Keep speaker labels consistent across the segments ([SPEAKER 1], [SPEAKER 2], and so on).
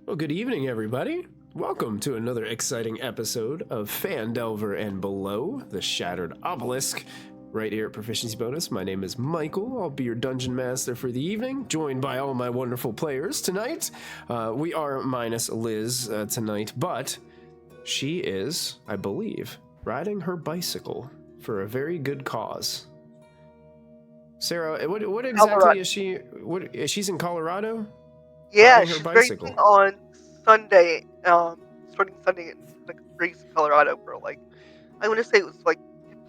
[SPEAKER 1] Well, good evening, everybody. Welcome to another exciting episode of Phandelver and Below, the Shattered Obelisk, right here at Proficiency Bonus. My name is Michael. I'll be your dungeon master for the evening, joined by all my wonderful players tonight. We are minus Liz tonight, but she is, I believe, riding her bicycle for a very good cause. Sarah, what exactly
[SPEAKER 2] Colorado.
[SPEAKER 1] is she? She's in Colorado?
[SPEAKER 2] Yeah,
[SPEAKER 1] riding her
[SPEAKER 2] she's
[SPEAKER 1] bicycle.
[SPEAKER 2] racing on Sunday, starting Sunday in Grace, Colorado for I want to say it was 50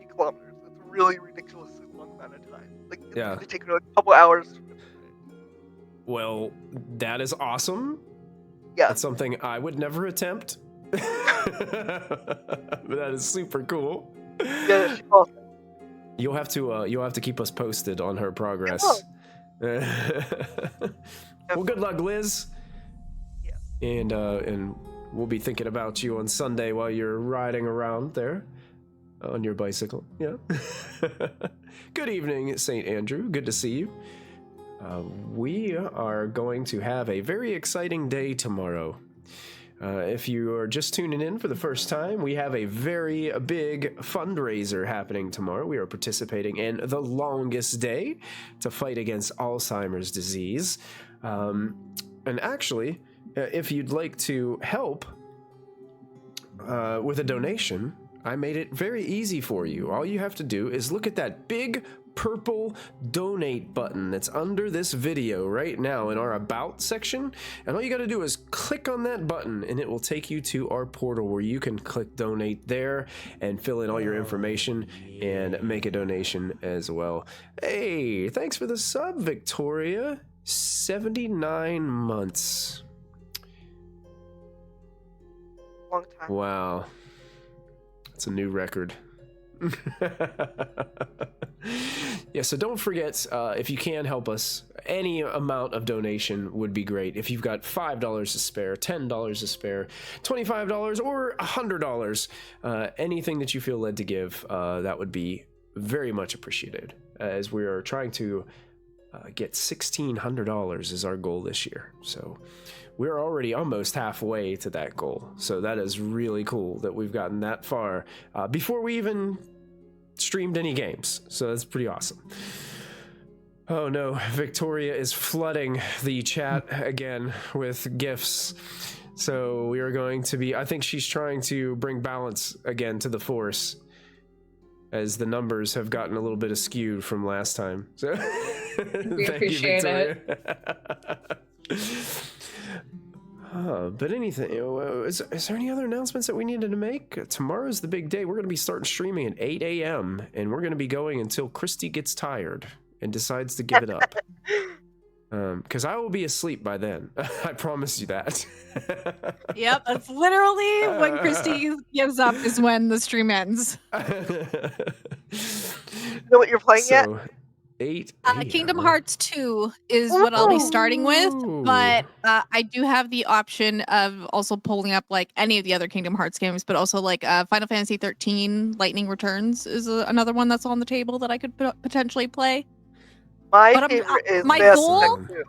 [SPEAKER 2] kilometers. It's a really ridiculously long amount of time. It's going to take her a couple hours.
[SPEAKER 1] Well, that is awesome.
[SPEAKER 2] Yeah.
[SPEAKER 1] That's something I would never attempt. But that is super cool.
[SPEAKER 2] Yeah, she's awesome.
[SPEAKER 1] You'll have to keep us posted on her progress. Well, good luck, Liz.
[SPEAKER 2] Yeah.
[SPEAKER 1] And we'll be thinking about you on Sunday while you're riding around there on your bicycle. Yeah. Good evening, St. Andrew. Good to see you. We are going to have a very exciting day tomorrow. If you are just tuning in for the first time, we have a very big fundraiser happening tomorrow. We are participating in the longest day to fight against Alzheimer's disease. And actually, if you'd like to help with a donation, I made it very easy for you. All you have to do is look at that big purple donate button that's under this video right now in our About section, and all you got to do is click on that button and it will take you to our portal where you can click donate there and fill in all your information and make a donation as well. Hey, thanks for the sub, Victoria. 79 months.
[SPEAKER 2] Long time.
[SPEAKER 1] Wow. That's a new record. Yeah, so don't forget, if you can help us, any amount of donation would be great. If you've got $5 to spare, $10 to spare, $25 or $100, anything that you feel led to give, that would be very much appreciated, as we are trying to get $1,600 is our goal this year. So we're already almost halfway to that goal. So that is really cool that we've gotten that far before we even streamed any games. So that's pretty awesome. Oh no, Victoria is flooding the chat again with gifts. So we are going to be, I think she's trying to bring balance again to the force, as the numbers have gotten a little bit askew from last time. So
[SPEAKER 3] we appreciate it.
[SPEAKER 1] But anything, is there any other announcements that we needed to make? Tomorrow's the big day. We're going to be starting streaming at 8 a.m. and we're going to be going until Kristy gets tired and decides to give it up. Because I will be asleep by then. I promise you that.
[SPEAKER 3] Yep, that's literally when Kristy gives up is when the stream ends.
[SPEAKER 2] You know what you're playing yet?
[SPEAKER 1] 8
[SPEAKER 3] Kingdom Hearts 2 is what I'll be starting with, but I do have the option of also pulling up any of the other Kingdom Hearts games, but also Final Fantasy 13 Lightning Returns is another one that's on the table that I could potentially play.
[SPEAKER 2] My favorite is
[SPEAKER 3] my
[SPEAKER 2] Mass
[SPEAKER 3] goal
[SPEAKER 2] Effect 2.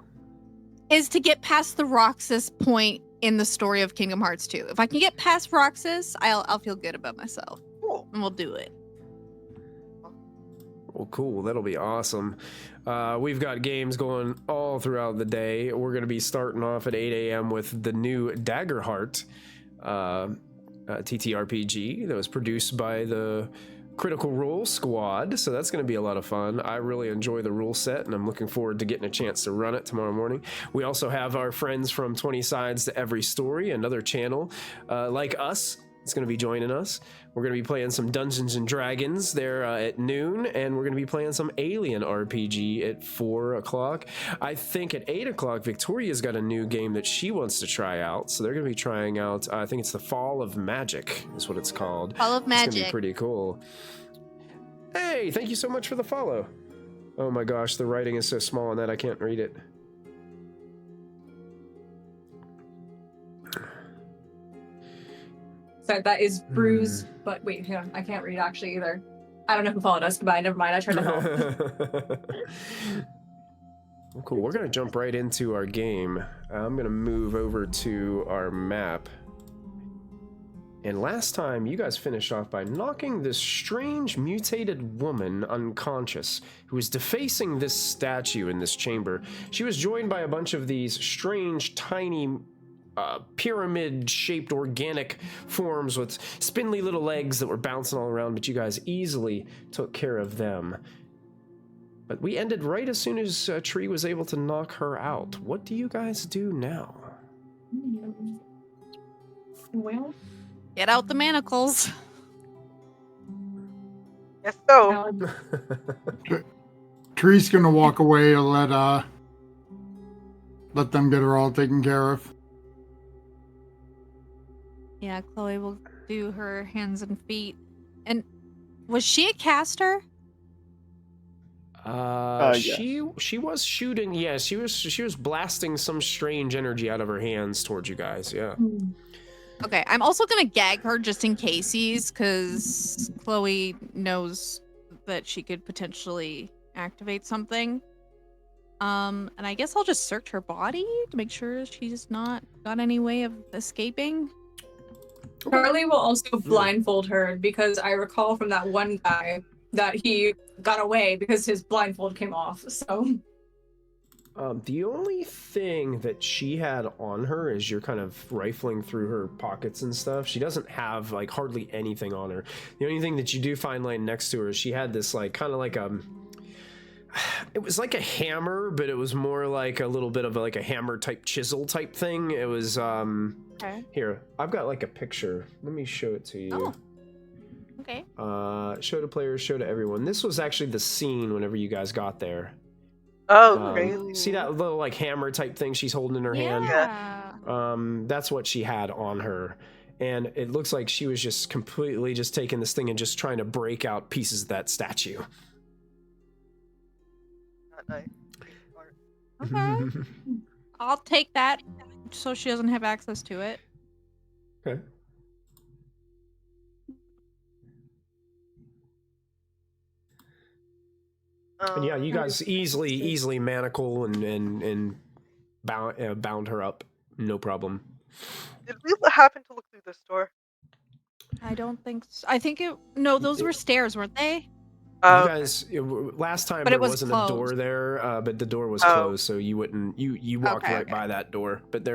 [SPEAKER 3] Is to get past the Roxas point in the story of Kingdom Hearts 2. If I can get past Roxas, I'll feel good about myself.
[SPEAKER 2] Cool.
[SPEAKER 3] And we'll do it.
[SPEAKER 1] Well, cool. That'll be awesome. We've got games going all throughout the day. We're going to be starting off at 8 a.m. with the new Daggerheart TTRPG that was produced by the Critical Role Squad. So that's going to be a lot of fun. I really enjoy the rule set, and I'm looking forward to getting a chance to run it tomorrow morning. We also have our friends from 20 Sides to Every Story, another channel like us. It's going to be joining us. We're going to be playing some Dungeons and Dragons there at noon, and we're going to be playing some Alien RPG at 4 o'clock. I think at 8 o'clock, Victoria's got a new game that she wants to try out. So they're going to be trying out, I think it's the Fall of Magic is what it's called.
[SPEAKER 3] Fall of Magic.
[SPEAKER 1] It's going to be pretty cool. Hey, thank you so much for the follow. Oh my gosh, the writing is so small on that I can't read it.
[SPEAKER 4] So that is Bruise, but wait, hang on, I can't read actually either. I don't know who followed us. Goodbye, never mind, I tried to help.
[SPEAKER 1] Well, cool. We're gonna jump right into our game. I'm gonna move over to our map. And last time, you guys finished off by knocking this strange mutated woman unconscious who was defacing this statue in this chamber. She was joined by a bunch of these strange, tiny, pyramid-shaped organic forms with spindly little legs that were bouncing all around, but you guys easily took care of them. But we ended right as soon as Tree was able to knock her out. What do you guys do now?
[SPEAKER 4] Well,
[SPEAKER 3] Get out the manacles.
[SPEAKER 2] Yes, so.
[SPEAKER 4] now
[SPEAKER 5] Tree's gonna walk away and let them get her all taken care of.
[SPEAKER 3] Yeah, Chloe will do her hands and feet. And was she a caster?
[SPEAKER 6] Yes.
[SPEAKER 1] She was shooting. Yeah, she was blasting some strange energy out of her hands towards you guys. Yeah.
[SPEAKER 3] Okay, I'm also gonna gag her just in cases, because Chloe knows that she could potentially activate something. And I guess I'll just search her body to make sure she's not got any way of escaping.
[SPEAKER 4] Charlie will also blindfold her because I recall from that one guy that he got away because his blindfold came off. So
[SPEAKER 1] The only thing that she had on her is you're kind of rifling through her pockets and stuff. She doesn't have like hardly anything on her. The only thing that you do find laying next to her is she had this like kind of like it was like a hammer, but it was more like a little bit of like a hammer type chisel type thing. It was
[SPEAKER 3] Okay.
[SPEAKER 1] here, I've got like a picture. Let me show it to you.
[SPEAKER 3] Oh. Okay.
[SPEAKER 1] Show to players, show to everyone. This was actually the scene whenever you guys got there.
[SPEAKER 2] Oh, crazy.
[SPEAKER 1] See that little like hammer type thing she's holding in her hand?
[SPEAKER 3] Yeah.
[SPEAKER 1] That's what she had on her. And it looks like she was just completely just taking this thing and just trying to break out pieces of that statue.
[SPEAKER 2] Not nice.
[SPEAKER 3] Okay. I'll take that so she doesn't have access to it.
[SPEAKER 1] Okay. And yeah, you guys easily manacle and bound her up, no problem.
[SPEAKER 2] Did we happen to look through this door?
[SPEAKER 3] I don't think so. I think no, those were stairs, weren't they?
[SPEAKER 1] You guys, last time
[SPEAKER 3] But
[SPEAKER 1] there
[SPEAKER 3] it was
[SPEAKER 1] wasn't
[SPEAKER 3] closed.
[SPEAKER 1] a door there, but the door was
[SPEAKER 2] Oh.
[SPEAKER 1] closed, so you wouldn't. You walked
[SPEAKER 3] Okay,
[SPEAKER 1] right
[SPEAKER 3] okay.
[SPEAKER 1] by that door, but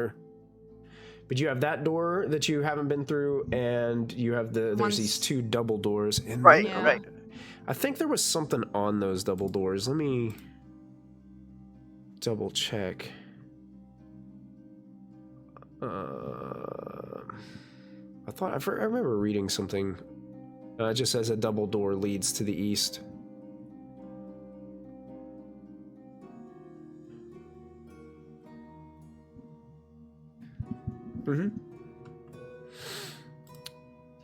[SPEAKER 1] you have that door that you haven't been through, and you have there's
[SPEAKER 3] One's-
[SPEAKER 1] these two double doors. And
[SPEAKER 2] Right,
[SPEAKER 3] Yeah.
[SPEAKER 2] right.
[SPEAKER 1] I think there was something on those double doors. Let me double check. I remember reading something. It just says a double door leads to the east. Mm-hmm.
[SPEAKER 2] Do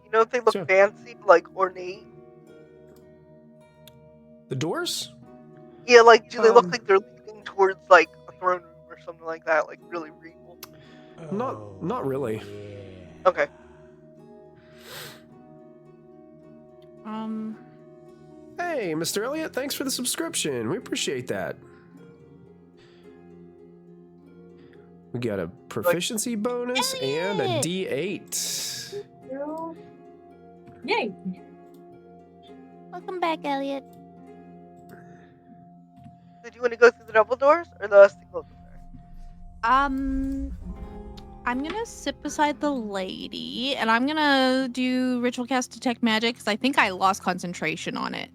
[SPEAKER 2] you know if they look
[SPEAKER 1] Sure.
[SPEAKER 2] fancy, like ornate?
[SPEAKER 1] The doors?
[SPEAKER 2] Yeah, like do they look
[SPEAKER 1] Um,
[SPEAKER 2] like they're leading towards like a throne room or something like that, like really regal?
[SPEAKER 1] Not really.
[SPEAKER 2] Okay.
[SPEAKER 1] Hey, Mr. Elliott, thanks for the subscription. We appreciate that. We got a proficiency bonus and a
[SPEAKER 3] Elliott!
[SPEAKER 1] D8.
[SPEAKER 4] yay!
[SPEAKER 3] Welcome back, Elliot.
[SPEAKER 2] Did you want to go through the double doors or the single door?
[SPEAKER 3] I'm gonna sit beside the lady, and I'm gonna do ritual cast detect magic because I think I lost concentration on it.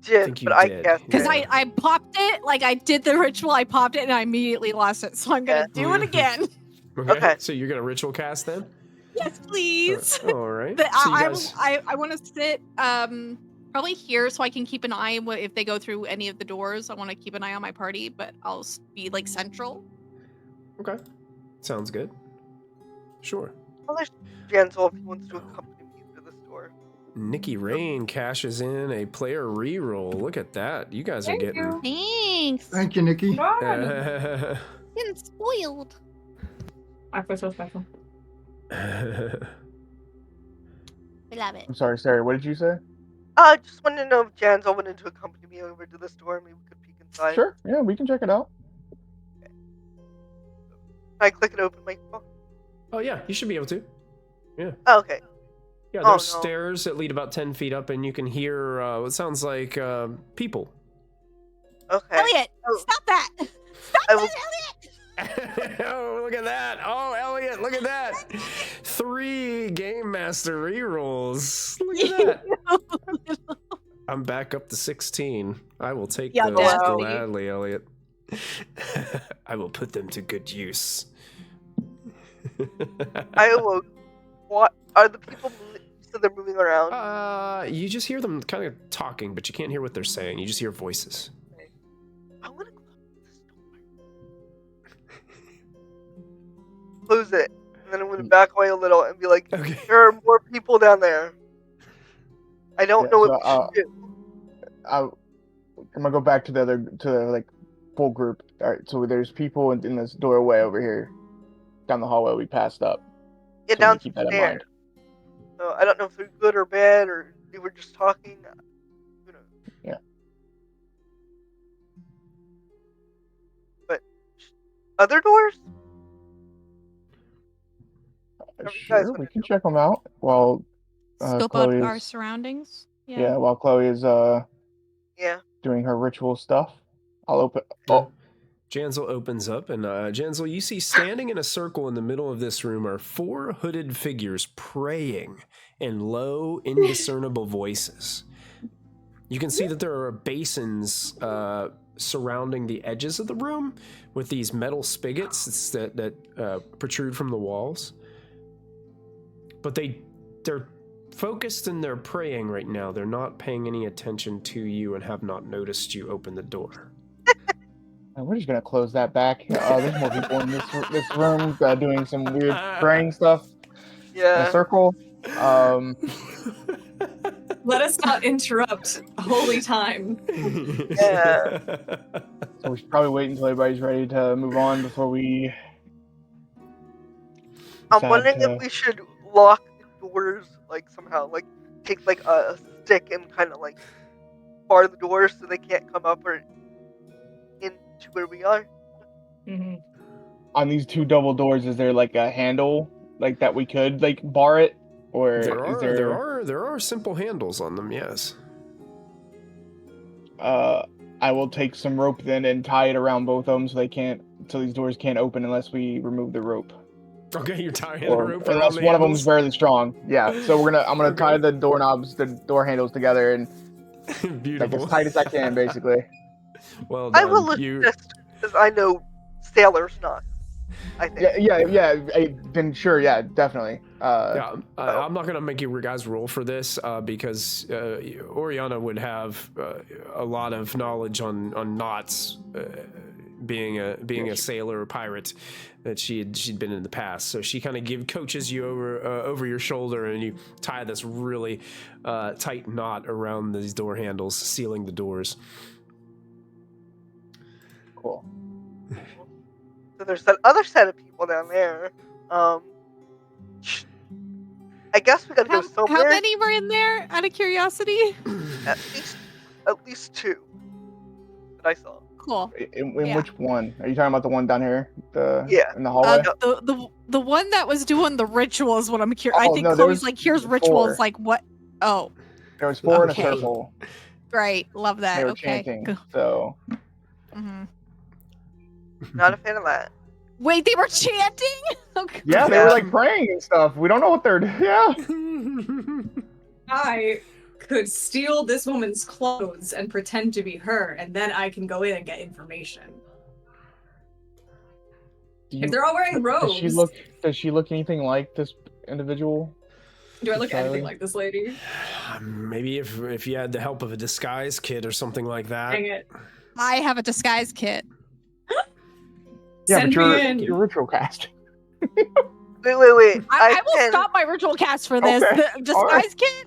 [SPEAKER 1] think you
[SPEAKER 2] But I
[SPEAKER 1] did,
[SPEAKER 2] guess
[SPEAKER 3] Because
[SPEAKER 1] Yeah.
[SPEAKER 3] I popped it, like I did the ritual, I popped it, and I immediately lost it. So I'm gonna do it again.
[SPEAKER 2] Okay.
[SPEAKER 1] So you're gonna ritual cast then?
[SPEAKER 3] Yes, please.
[SPEAKER 1] All right.
[SPEAKER 3] But
[SPEAKER 1] So you
[SPEAKER 3] I
[SPEAKER 1] guys,
[SPEAKER 3] want to sit probably here so I can keep an eye if they go through any of the doors. I want to keep an eye on my party, but I'll be like central.
[SPEAKER 1] okay. Sounds good. Sure.
[SPEAKER 2] I'll let Jansel if he wants to accompany me through this door.
[SPEAKER 1] Nikki Rain cashes in a player reroll. Look at that. You guys are
[SPEAKER 4] Thank
[SPEAKER 1] getting.
[SPEAKER 4] you.
[SPEAKER 3] Thanks.
[SPEAKER 5] Thank you, Nikki.
[SPEAKER 4] God.
[SPEAKER 3] Getting spoiled.
[SPEAKER 4] I feel so special.
[SPEAKER 3] We love it.
[SPEAKER 6] I'm sorry, Sarah. What did you say?
[SPEAKER 2] I just wanted to know if Jansel wanted to accompany me over to this door and maybe we could peek inside.
[SPEAKER 6] Sure. Yeah, we can check it out.
[SPEAKER 2] I click it open my phone?
[SPEAKER 1] Oh yeah, you should be able to.
[SPEAKER 2] Oh, okay.
[SPEAKER 1] Yeah,
[SPEAKER 2] Oh,
[SPEAKER 1] there's
[SPEAKER 2] no.
[SPEAKER 1] stairs that lead about 10 feet up, and you can hear what sounds like people.
[SPEAKER 2] Okay.
[SPEAKER 3] Elliot,
[SPEAKER 2] Oh.
[SPEAKER 3] stop that! Stop
[SPEAKER 2] I will-
[SPEAKER 3] that, Elliot!
[SPEAKER 1] Oh, look at that! Oh, Elliot, look at that! 3 Game Master rerolls. Look at that! I'm back up to 16. I will take
[SPEAKER 3] Yeah,
[SPEAKER 1] those
[SPEAKER 3] that's
[SPEAKER 1] gladly, Elliot. I will put them to good use.
[SPEAKER 2] I will. What are the people? So they're moving around.
[SPEAKER 1] You just hear them kind of talking, but you can't hear what they're saying. You just hear voices.
[SPEAKER 2] I want to close it, and then I'm going to back away a little and be like,
[SPEAKER 1] Okay.
[SPEAKER 2] "There are more people down there. I don't know what we should do."
[SPEAKER 6] I'm gonna go back to the full group. All right, so there's people in this doorway over here, down the hallway we passed up.
[SPEAKER 2] Yeah,
[SPEAKER 6] So we keep that in
[SPEAKER 2] downstairs.
[SPEAKER 6] mind.
[SPEAKER 2] So I don't know if they're good or bad, or they were just talking. Who knows?
[SPEAKER 6] Yeah.
[SPEAKER 2] But other doors? Whatever you guys
[SPEAKER 6] Sure,
[SPEAKER 2] wanna
[SPEAKER 6] we can
[SPEAKER 2] do.
[SPEAKER 6] check them out while
[SPEAKER 3] Scope
[SPEAKER 6] Chloe
[SPEAKER 3] out our
[SPEAKER 6] is
[SPEAKER 3] surroundings.
[SPEAKER 6] while Chloe is
[SPEAKER 2] Yeah.
[SPEAKER 6] doing her ritual stuff. I'll open. Oh,
[SPEAKER 1] Jansel opens up, and Jansel, you see standing in a circle in the middle of this room are 4 hooded figures praying in low, indiscernible voices. You can see that there are basins surrounding the edges of the room with these metal spigots that protrude from the walls. But they're focused and they're praying right now. They're not paying any attention to you and have not noticed you open the door.
[SPEAKER 6] and we're just gonna close that back. There's more people in this room doing some weird praying stuff in a
[SPEAKER 2] Yeah.
[SPEAKER 6] circle.
[SPEAKER 4] Let us not interrupt holy time.
[SPEAKER 2] Yeah.
[SPEAKER 6] So we should probably wait until everybody's ready to move on before we.
[SPEAKER 2] I'm
[SPEAKER 6] decide
[SPEAKER 2] wondering
[SPEAKER 6] to-
[SPEAKER 2] if we should lock the doors, like somehow, like take like a stick and kind of like bar the doors so they can't come up or into where we are.
[SPEAKER 4] Mm-hmm.
[SPEAKER 6] On these 2 double doors, is there like a handle like that we could like bar it, or
[SPEAKER 1] There are simple handles on them, yes.
[SPEAKER 6] I will take some rope then and tie it around both of them so these doors can't open unless we remove the rope.
[SPEAKER 1] Okay, you're tying the
[SPEAKER 6] Or
[SPEAKER 1] rope around
[SPEAKER 6] unless
[SPEAKER 1] the
[SPEAKER 6] one of them is
[SPEAKER 1] handles?
[SPEAKER 6] fairly strong. Yeah, so I'm gonna
[SPEAKER 1] Okay.
[SPEAKER 6] tie the door handles together and like
[SPEAKER 1] Beautiful.
[SPEAKER 6] as tight as I can, basically.
[SPEAKER 1] Well done.
[SPEAKER 2] I will assist because I know sailors not. I think.
[SPEAKER 6] Then sure, yeah, definitely.
[SPEAKER 1] I'm not gonna make you guys roll for this because Oriana would have a lot of knowledge on knots, being a sailor or pirate that she'd been in the past. So she kind of coaches you over your shoulder, and you tie this really tight knot around these door handles, sealing the doors.
[SPEAKER 6] Cool.
[SPEAKER 2] So there's that other set of people down there. I guess we gotta go somewhere.
[SPEAKER 3] How many were in there, out of curiosity?
[SPEAKER 2] At least 2 that I saw.
[SPEAKER 3] Cool.
[SPEAKER 6] In
[SPEAKER 3] Yeah.
[SPEAKER 6] which one? Are you talking about the one down here?
[SPEAKER 2] Yeah.
[SPEAKER 6] In the hallway?
[SPEAKER 3] The one that was doing the ritual is what I'm curious. I
[SPEAKER 6] Oh,
[SPEAKER 3] think
[SPEAKER 6] no, there
[SPEAKER 3] Chloe's
[SPEAKER 6] was
[SPEAKER 3] like, here's
[SPEAKER 6] 4.
[SPEAKER 3] rituals. Like what? Oh,
[SPEAKER 6] There was 4
[SPEAKER 3] okay.
[SPEAKER 6] in a circle.
[SPEAKER 3] great. Love that.
[SPEAKER 6] They were
[SPEAKER 3] Okay.
[SPEAKER 6] chanting. So
[SPEAKER 3] hmm
[SPEAKER 2] Not a fan of that.
[SPEAKER 3] Wait, they were chanting? Okay.
[SPEAKER 6] yeah, they were like praying and stuff. We don't know what they're yeah.
[SPEAKER 4] I could steal this woman's clothes and pretend to be her, and then I can go in and get information. If they're all wearing robes,
[SPEAKER 6] Does she look anything like this individual?
[SPEAKER 4] do I look
[SPEAKER 6] Charlie?
[SPEAKER 4] anything like this lady?
[SPEAKER 1] Maybe if you had the help of a disguise kit or something like that.
[SPEAKER 4] Dang it.
[SPEAKER 3] I have a disguise kit.
[SPEAKER 6] Yeah,
[SPEAKER 4] Send
[SPEAKER 6] but
[SPEAKER 4] me in.
[SPEAKER 6] you're ritual cast.
[SPEAKER 2] Wait.
[SPEAKER 3] I will
[SPEAKER 2] can...
[SPEAKER 3] stop my ritual cast for this.
[SPEAKER 6] Okay.
[SPEAKER 3] The disguise kit?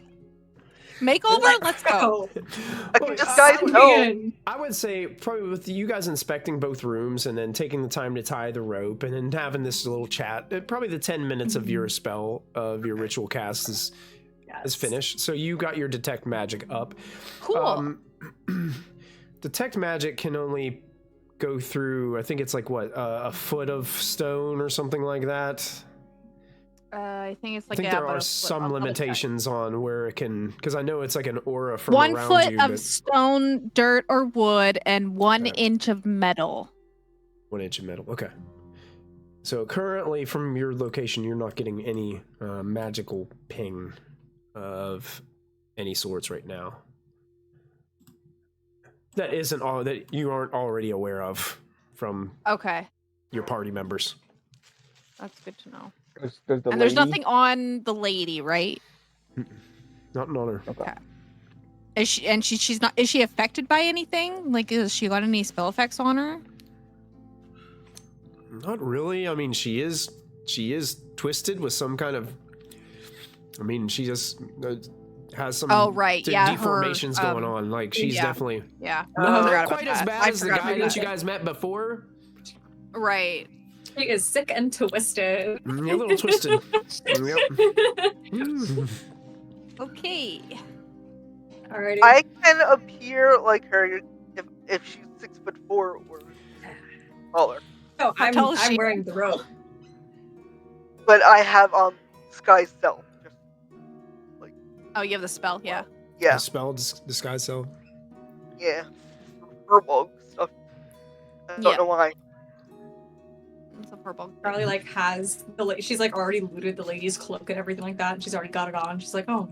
[SPEAKER 3] Makeover? Let's go.
[SPEAKER 2] I can disguise
[SPEAKER 4] Send
[SPEAKER 2] no.
[SPEAKER 4] me in.
[SPEAKER 1] I would say probably with you guys inspecting both rooms and then taking the time to tie the rope and then having this little chat, probably the 10 minutes of your spell of your ritual cast is finished. So you got your detect magic up.
[SPEAKER 3] Cool.
[SPEAKER 1] Detect magic can only go through, I think it's like what, a foot of stone or something like that.
[SPEAKER 3] I think it's
[SPEAKER 1] I
[SPEAKER 3] like
[SPEAKER 1] think there are some limitations on where it can, because I know it's like an aura from
[SPEAKER 3] 1
[SPEAKER 1] around
[SPEAKER 3] foot
[SPEAKER 1] you.
[SPEAKER 3] of
[SPEAKER 1] But
[SPEAKER 3] stone, dirt, or wood, and 1 inch of metal.
[SPEAKER 1] 1 inch of metal. Okay. So currently, from your location, you're not getting any magical ping of any sorts right now. That isn't all that you aren't already aware of from
[SPEAKER 3] Okay,
[SPEAKER 1] your party members.
[SPEAKER 3] that's good to know.
[SPEAKER 6] There's the
[SPEAKER 3] And there's
[SPEAKER 6] lady.
[SPEAKER 3] nothing on the lady, right?
[SPEAKER 1] Not on her.
[SPEAKER 6] Okay.
[SPEAKER 3] Is she's not? Is she affected by anything? Like, has she got any spell effects on her?
[SPEAKER 1] Not really. I mean, she is twisted with some kind of. I mean, she just has some
[SPEAKER 3] right, yeah,
[SPEAKER 1] deformations
[SPEAKER 3] her,
[SPEAKER 1] going on. Like she's
[SPEAKER 3] yeah.
[SPEAKER 1] definitely
[SPEAKER 3] Yeah.
[SPEAKER 1] not
[SPEAKER 3] forgot
[SPEAKER 1] quite
[SPEAKER 3] about
[SPEAKER 1] as
[SPEAKER 3] that.
[SPEAKER 1] bad
[SPEAKER 3] I
[SPEAKER 1] as the
[SPEAKER 3] forgot
[SPEAKER 1] guy
[SPEAKER 3] about
[SPEAKER 1] that you
[SPEAKER 3] that.
[SPEAKER 1] guys met before.
[SPEAKER 3] Right.
[SPEAKER 4] She is sick and twisted.
[SPEAKER 1] You're a little twisted. Yep. Mm.
[SPEAKER 3] Okay.
[SPEAKER 4] Alrighty.
[SPEAKER 2] I can appear like her if she's 6'4" or taller.
[SPEAKER 4] Oh,
[SPEAKER 3] How tall is
[SPEAKER 4] I'm
[SPEAKER 3] she?
[SPEAKER 4] wearing the robe.
[SPEAKER 2] But I have Sky Self. Just
[SPEAKER 3] Oh, you have the spell, yeah.
[SPEAKER 2] yeah,
[SPEAKER 1] The spell disguise self.
[SPEAKER 2] yeah. Verbal stuff. I don't know why.
[SPEAKER 3] It's a purple.
[SPEAKER 4] Charlie like has she's like already looted the lady's cloak and everything like that. And she's already got it on. She's like, oh,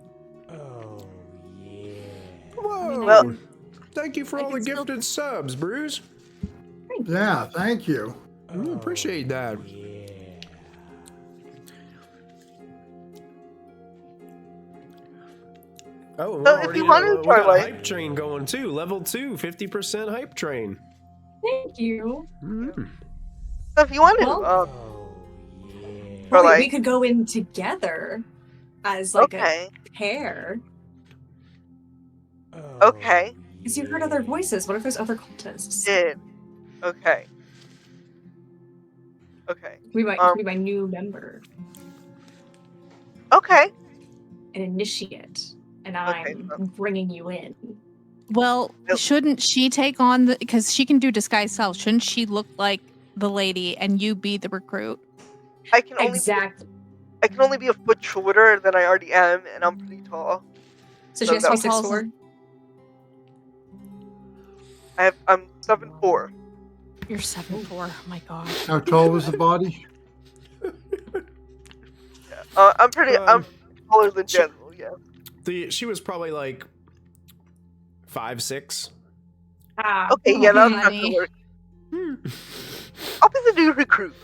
[SPEAKER 1] Whoa!
[SPEAKER 2] Well-
[SPEAKER 1] Thank you for
[SPEAKER 3] I
[SPEAKER 1] all the
[SPEAKER 3] can still-
[SPEAKER 1] gifted subs, Bruce.
[SPEAKER 5] Yeah, thank you.
[SPEAKER 1] Appreciate that. Oh,
[SPEAKER 2] So if you want to
[SPEAKER 1] we got a
[SPEAKER 2] try,
[SPEAKER 1] hype train going too. Level 2, 50% hype train.
[SPEAKER 4] thank you.
[SPEAKER 1] Mm.
[SPEAKER 2] So if you want to,
[SPEAKER 4] Well-
[SPEAKER 2] or
[SPEAKER 4] Wait,
[SPEAKER 2] like,
[SPEAKER 4] we could go in together as like
[SPEAKER 2] okay,
[SPEAKER 4] a pair.
[SPEAKER 2] okay,
[SPEAKER 4] Because you heard other voices. What if there's other cultists?
[SPEAKER 2] did, okay, okay,
[SPEAKER 4] We might be my new member,
[SPEAKER 2] okay.
[SPEAKER 4] an initiate, and
[SPEAKER 2] Okay,
[SPEAKER 4] I'm bringing you in.
[SPEAKER 3] Well,
[SPEAKER 2] Yep.
[SPEAKER 3] shouldn't she take on the, because she can do disguise self, shouldn't she look like the lady and you be the recruit?
[SPEAKER 2] I can only
[SPEAKER 4] Exactly.
[SPEAKER 2] I can only be a foot shorter than I already am, and I'm pretty tall.
[SPEAKER 4] So
[SPEAKER 2] So
[SPEAKER 4] she has to be
[SPEAKER 2] that-
[SPEAKER 4] 6'4".
[SPEAKER 2] I'm 7'4".
[SPEAKER 3] You're 7'4". Oh my god.
[SPEAKER 5] How tall was the body?
[SPEAKER 2] I'm pretty. I'm taller than
[SPEAKER 1] Sure.
[SPEAKER 2] general. Yeah.
[SPEAKER 1] She was probably like 5'6".
[SPEAKER 4] Ah,
[SPEAKER 2] Okay. Yeah. That's not
[SPEAKER 3] honey.
[SPEAKER 2] gonna work. I'll be the new recruit.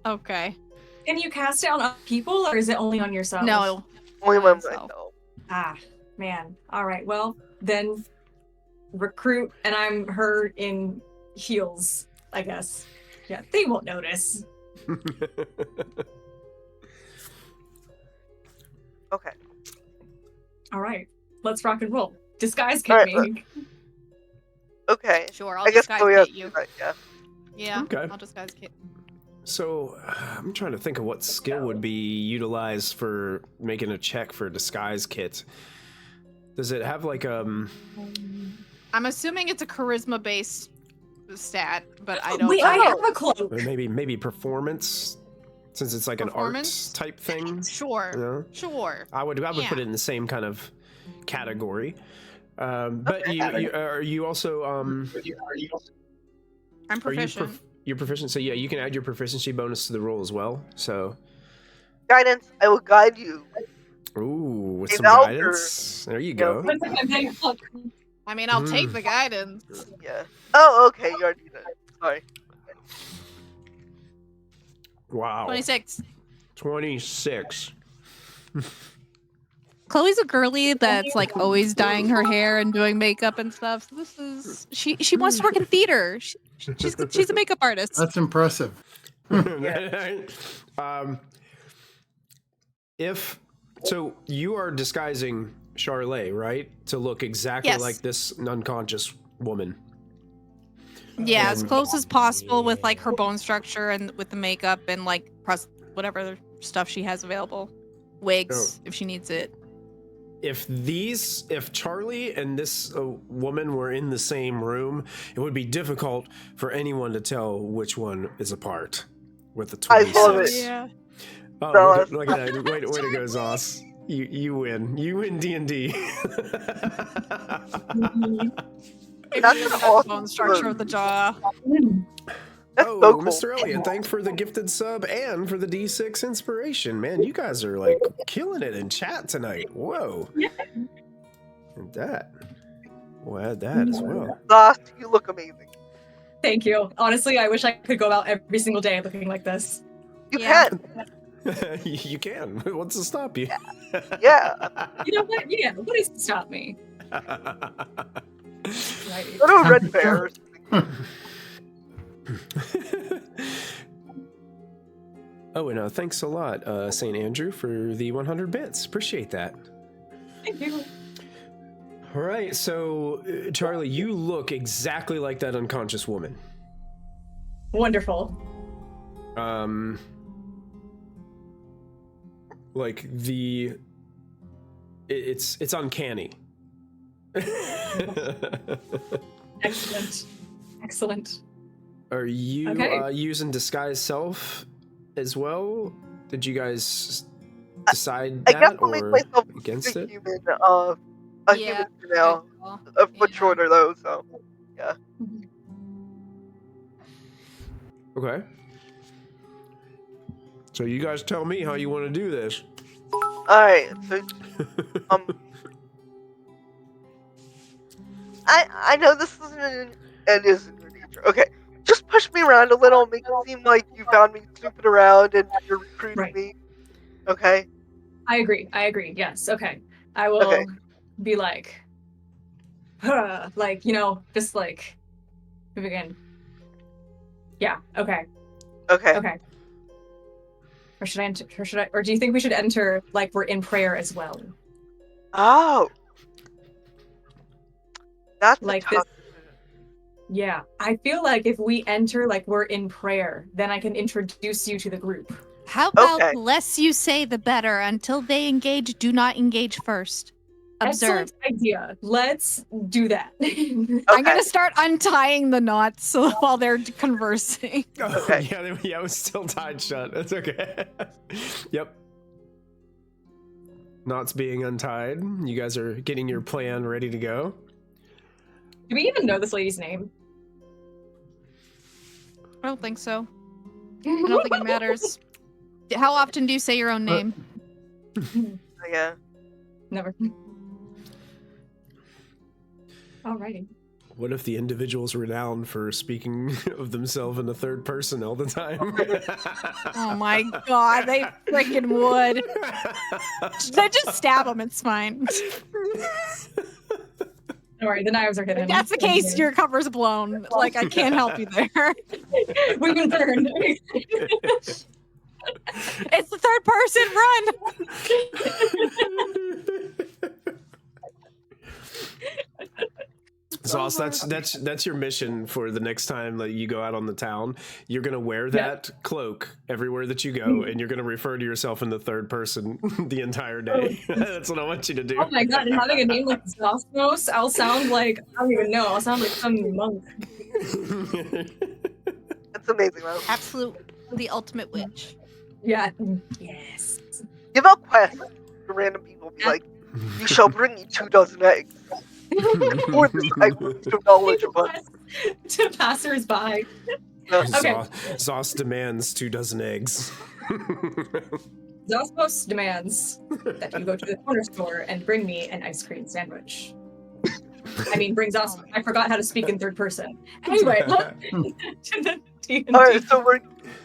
[SPEAKER 3] Okay.
[SPEAKER 4] Can you cast it on other people, or is it only on yourself?
[SPEAKER 3] No.
[SPEAKER 2] Only my
[SPEAKER 3] Myself.
[SPEAKER 2] myself.
[SPEAKER 4] Ah, man. All right. Well, then recruit, and I'm her in heels, I guess. Yeah, they won't notice.
[SPEAKER 2] Okay.
[SPEAKER 4] All right. Let's rock and roll. Disguise
[SPEAKER 2] All
[SPEAKER 4] kit
[SPEAKER 2] right,
[SPEAKER 4] me.
[SPEAKER 2] Okay.
[SPEAKER 3] Sure, I'll
[SPEAKER 2] I guess
[SPEAKER 3] disguise
[SPEAKER 2] Chloe has
[SPEAKER 3] kit
[SPEAKER 2] to
[SPEAKER 3] you.
[SPEAKER 2] do that, yeah.
[SPEAKER 3] Yeah.
[SPEAKER 1] Okay.
[SPEAKER 3] I'll disguise kit.
[SPEAKER 1] So, I'm trying to think of what skill would be utilized for making a check for a disguise kit. Does it have like
[SPEAKER 3] I'm assuming it's a charisma based stat, but I don't
[SPEAKER 4] Wait,
[SPEAKER 3] know.
[SPEAKER 4] I have a cloak.
[SPEAKER 1] or maybe performance, since it's like an
[SPEAKER 3] Performance?
[SPEAKER 1] arts type thing?
[SPEAKER 3] Sure.
[SPEAKER 1] You know?
[SPEAKER 3] Sure.
[SPEAKER 1] I would
[SPEAKER 3] Yeah.
[SPEAKER 1] put it in the same kind of category. But
[SPEAKER 2] Okay.
[SPEAKER 1] are you also
[SPEAKER 3] I'm proficient.
[SPEAKER 1] you're proficient? So yeah, you can add your proficiency bonus to the roll as well. So
[SPEAKER 2] Guidance. I will guide you.
[SPEAKER 1] ooh, with
[SPEAKER 2] Hey,
[SPEAKER 1] some
[SPEAKER 2] Valker.
[SPEAKER 1] guidance. There you go.
[SPEAKER 3] I mean, I'll take the guidance.
[SPEAKER 2] Yeah. Oh, okay. You already did it. Sorry.
[SPEAKER 1] Wow.
[SPEAKER 3] 26.
[SPEAKER 1] 26.
[SPEAKER 3] Chloe's a girly that's like always dyeing her hair and doing makeup and stuff. So this is she wants to work in theater. She's a makeup artist.
[SPEAKER 5] That's impressive.
[SPEAKER 1] If so, you are disguising Charlotte, right, to look exactly
[SPEAKER 3] Yes.
[SPEAKER 1] like this unconscious woman.
[SPEAKER 3] Yeah, as close as possible with like her bone structure and with the makeup and like whatever stuff she has available. Wigs if she needs it.
[SPEAKER 1] if Charlie and this woman were in the same room, it would be difficult for anyone to tell which one is apart with the 26.
[SPEAKER 2] I love it.
[SPEAKER 3] Yeah.
[SPEAKER 1] Oh,
[SPEAKER 2] Zoss.
[SPEAKER 1] look at that. Way to go, Zoss. You win. You win D&D.
[SPEAKER 2] That's an awesome
[SPEAKER 3] bone structure
[SPEAKER 2] word.
[SPEAKER 3] with the jaw.
[SPEAKER 2] That's
[SPEAKER 1] Oh,
[SPEAKER 2] so cool.
[SPEAKER 1] Mr. Elliott, thanks for the gifted sub and for the D6 inspiration. Man, you guys are like killing it in chat tonight. Whoa. And that. We'll add that as well.
[SPEAKER 2] Zoss, you look amazing.
[SPEAKER 4] Thank you. Honestly, I wish I could go out every single day looking like this.
[SPEAKER 2] You
[SPEAKER 3] Yeah.
[SPEAKER 2] can.
[SPEAKER 1] You can. What's to stop you?
[SPEAKER 2] Yeah.
[SPEAKER 4] You know what? Yeah, what is to stop me? Right.
[SPEAKER 2] Go to a red bear or something.
[SPEAKER 1] Oh, and thanks a lot, St. Andrew, for the 100 bits. Appreciate that.
[SPEAKER 4] Thank you.
[SPEAKER 1] All right, so Charlie, you look exactly like that unconscious woman.
[SPEAKER 4] Wonderful.
[SPEAKER 1] Like it's uncanny.
[SPEAKER 4] Excellent. Excellent.
[SPEAKER 1] Are you
[SPEAKER 4] Okay.
[SPEAKER 1] using disguise self as well? Did you guys decide
[SPEAKER 2] I
[SPEAKER 1] that
[SPEAKER 2] guess I'll make
[SPEAKER 1] or
[SPEAKER 2] myself
[SPEAKER 1] against
[SPEAKER 2] a
[SPEAKER 1] it?
[SPEAKER 2] human. A human for now. A foot
[SPEAKER 3] Yeah.
[SPEAKER 2] shorter though, so.
[SPEAKER 1] Okay. So you guys tell me how you want to do this.
[SPEAKER 2] Alright, so I know this isn't in your nature. Okay, just push me around a little, make it seem like you found me snooping around and you're recruiting
[SPEAKER 4] Right.
[SPEAKER 2] me. Okay?
[SPEAKER 4] I agree. Yes. Okay. I will
[SPEAKER 2] Okay.
[SPEAKER 4] be like, like, just like, move again. Yeah. Okay.
[SPEAKER 2] Okay.
[SPEAKER 4] Okay. Or should I enter? Or do you think we should enter like we're in prayer as well?
[SPEAKER 2] Oh. That's
[SPEAKER 4] Like
[SPEAKER 2] a tough.
[SPEAKER 4] Yeah. I feel like if we enter like we're in prayer, then I can introduce you to the group.
[SPEAKER 3] How about
[SPEAKER 2] Okay.
[SPEAKER 3] less you say, the better? Until they engage, do not engage first. Observe.
[SPEAKER 4] Excellent idea. Let's do that.
[SPEAKER 3] I'm
[SPEAKER 2] Okay.
[SPEAKER 3] gonna start untying the knots while they're conversing.
[SPEAKER 1] Oh,
[SPEAKER 2] Okay.
[SPEAKER 1] yeah, it was still tied shut. That's okay. Yep. Knots being untied. You guys are getting your plan ready to go.
[SPEAKER 4] Do we even know this lady's name?
[SPEAKER 3] I don't think so. I don't think it matters. How often do you say your own name?
[SPEAKER 2] Yeah.
[SPEAKER 4] Never. Alrighty.
[SPEAKER 1] What if the individual's renowned for speaking of themselves in the third person all the time?
[SPEAKER 3] Oh my god, they freaking would. They just stab them, it's fine.
[SPEAKER 4] Don't worry, the knives are hidden.
[SPEAKER 3] If that's the case, your cover's blown. Like, I can't help you there.
[SPEAKER 4] We've been burned.
[SPEAKER 3] It's the third person, run!
[SPEAKER 1] Sauce, that's your mission for the next time that you go out on the town. You're gonna wear that cloak everywhere that you go, and you're gonna refer to yourself in the third person the entire day. That's what I want you to do.
[SPEAKER 4] Oh my god, and having a name like Zosmos, I'll sound like, I don't even know, I'll sound like some monk.
[SPEAKER 2] That's amazing, though.
[SPEAKER 3] Absolute, the ultimate witch.
[SPEAKER 4] Yeah. Yes.
[SPEAKER 2] Give out quests to random people. Be like, you shall bring me 24 eggs. Or this I want some knowledge about.
[SPEAKER 4] To passers-by.
[SPEAKER 2] Okay.
[SPEAKER 1] Sauce demands 24 eggs.
[SPEAKER 4] Zosmos demands that you go to the corner store and bring me an ice cream sandwich. I mean, bring Zosmos. I forgot how to speak in third person. Anyway, look to the D&D.
[SPEAKER 2] Alright, so we're.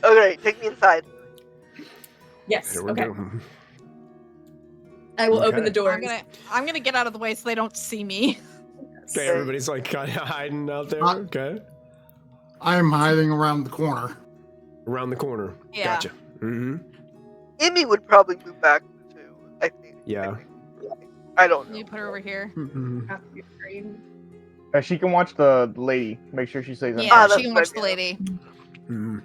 [SPEAKER 2] Okay, take me inside.
[SPEAKER 4] Yes,
[SPEAKER 1] Here we
[SPEAKER 4] okay.
[SPEAKER 1] go.
[SPEAKER 4] I will open
[SPEAKER 1] Okay.
[SPEAKER 4] the door.
[SPEAKER 3] I'm gonna get out of the way so they don't see me.
[SPEAKER 1] Okay, everybody's like kind of hiding out there. Okay.
[SPEAKER 5] I'm hiding around the corner.
[SPEAKER 1] Around the corner.
[SPEAKER 3] Yeah.
[SPEAKER 1] Gotcha. Mm-hmm.
[SPEAKER 2] Amy would probably move back too, I think.
[SPEAKER 1] Yeah.
[SPEAKER 2] I don't know.
[SPEAKER 3] You put her over here.
[SPEAKER 6] She can watch the lady. Make sure she stays on.
[SPEAKER 3] Yeah,
[SPEAKER 2] that's
[SPEAKER 3] she can watch
[SPEAKER 2] what
[SPEAKER 3] the
[SPEAKER 2] I mean.
[SPEAKER 3] lady.
[SPEAKER 1] Mm-hmm.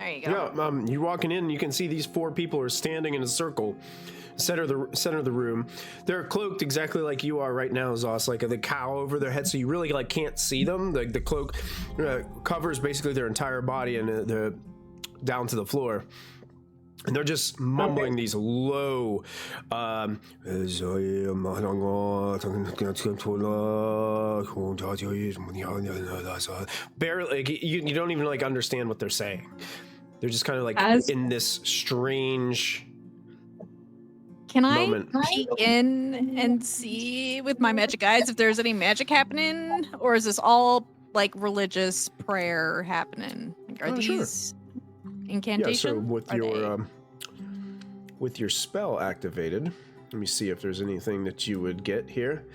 [SPEAKER 3] There you go.
[SPEAKER 1] Yeah, you're walking in and you can see these 4 people are standing in a circle, center of the room. They're cloaked exactly like you are right now, Zos, like the cowl over their head, so you really like can't see them. The cloak covers basically their entire body and they're down to the floor. And they're just mumbling these low, barely, like, you don't even like understand what they're saying. They're just kind of like in this strange
[SPEAKER 3] Can I
[SPEAKER 1] moment.
[SPEAKER 3] peek in and see with my magic eyes if there's any magic happening, or is this all like religious prayer happening? Like, are these incantations?
[SPEAKER 1] Yeah, so with your spell activated, let me see if there's anything that you would get here.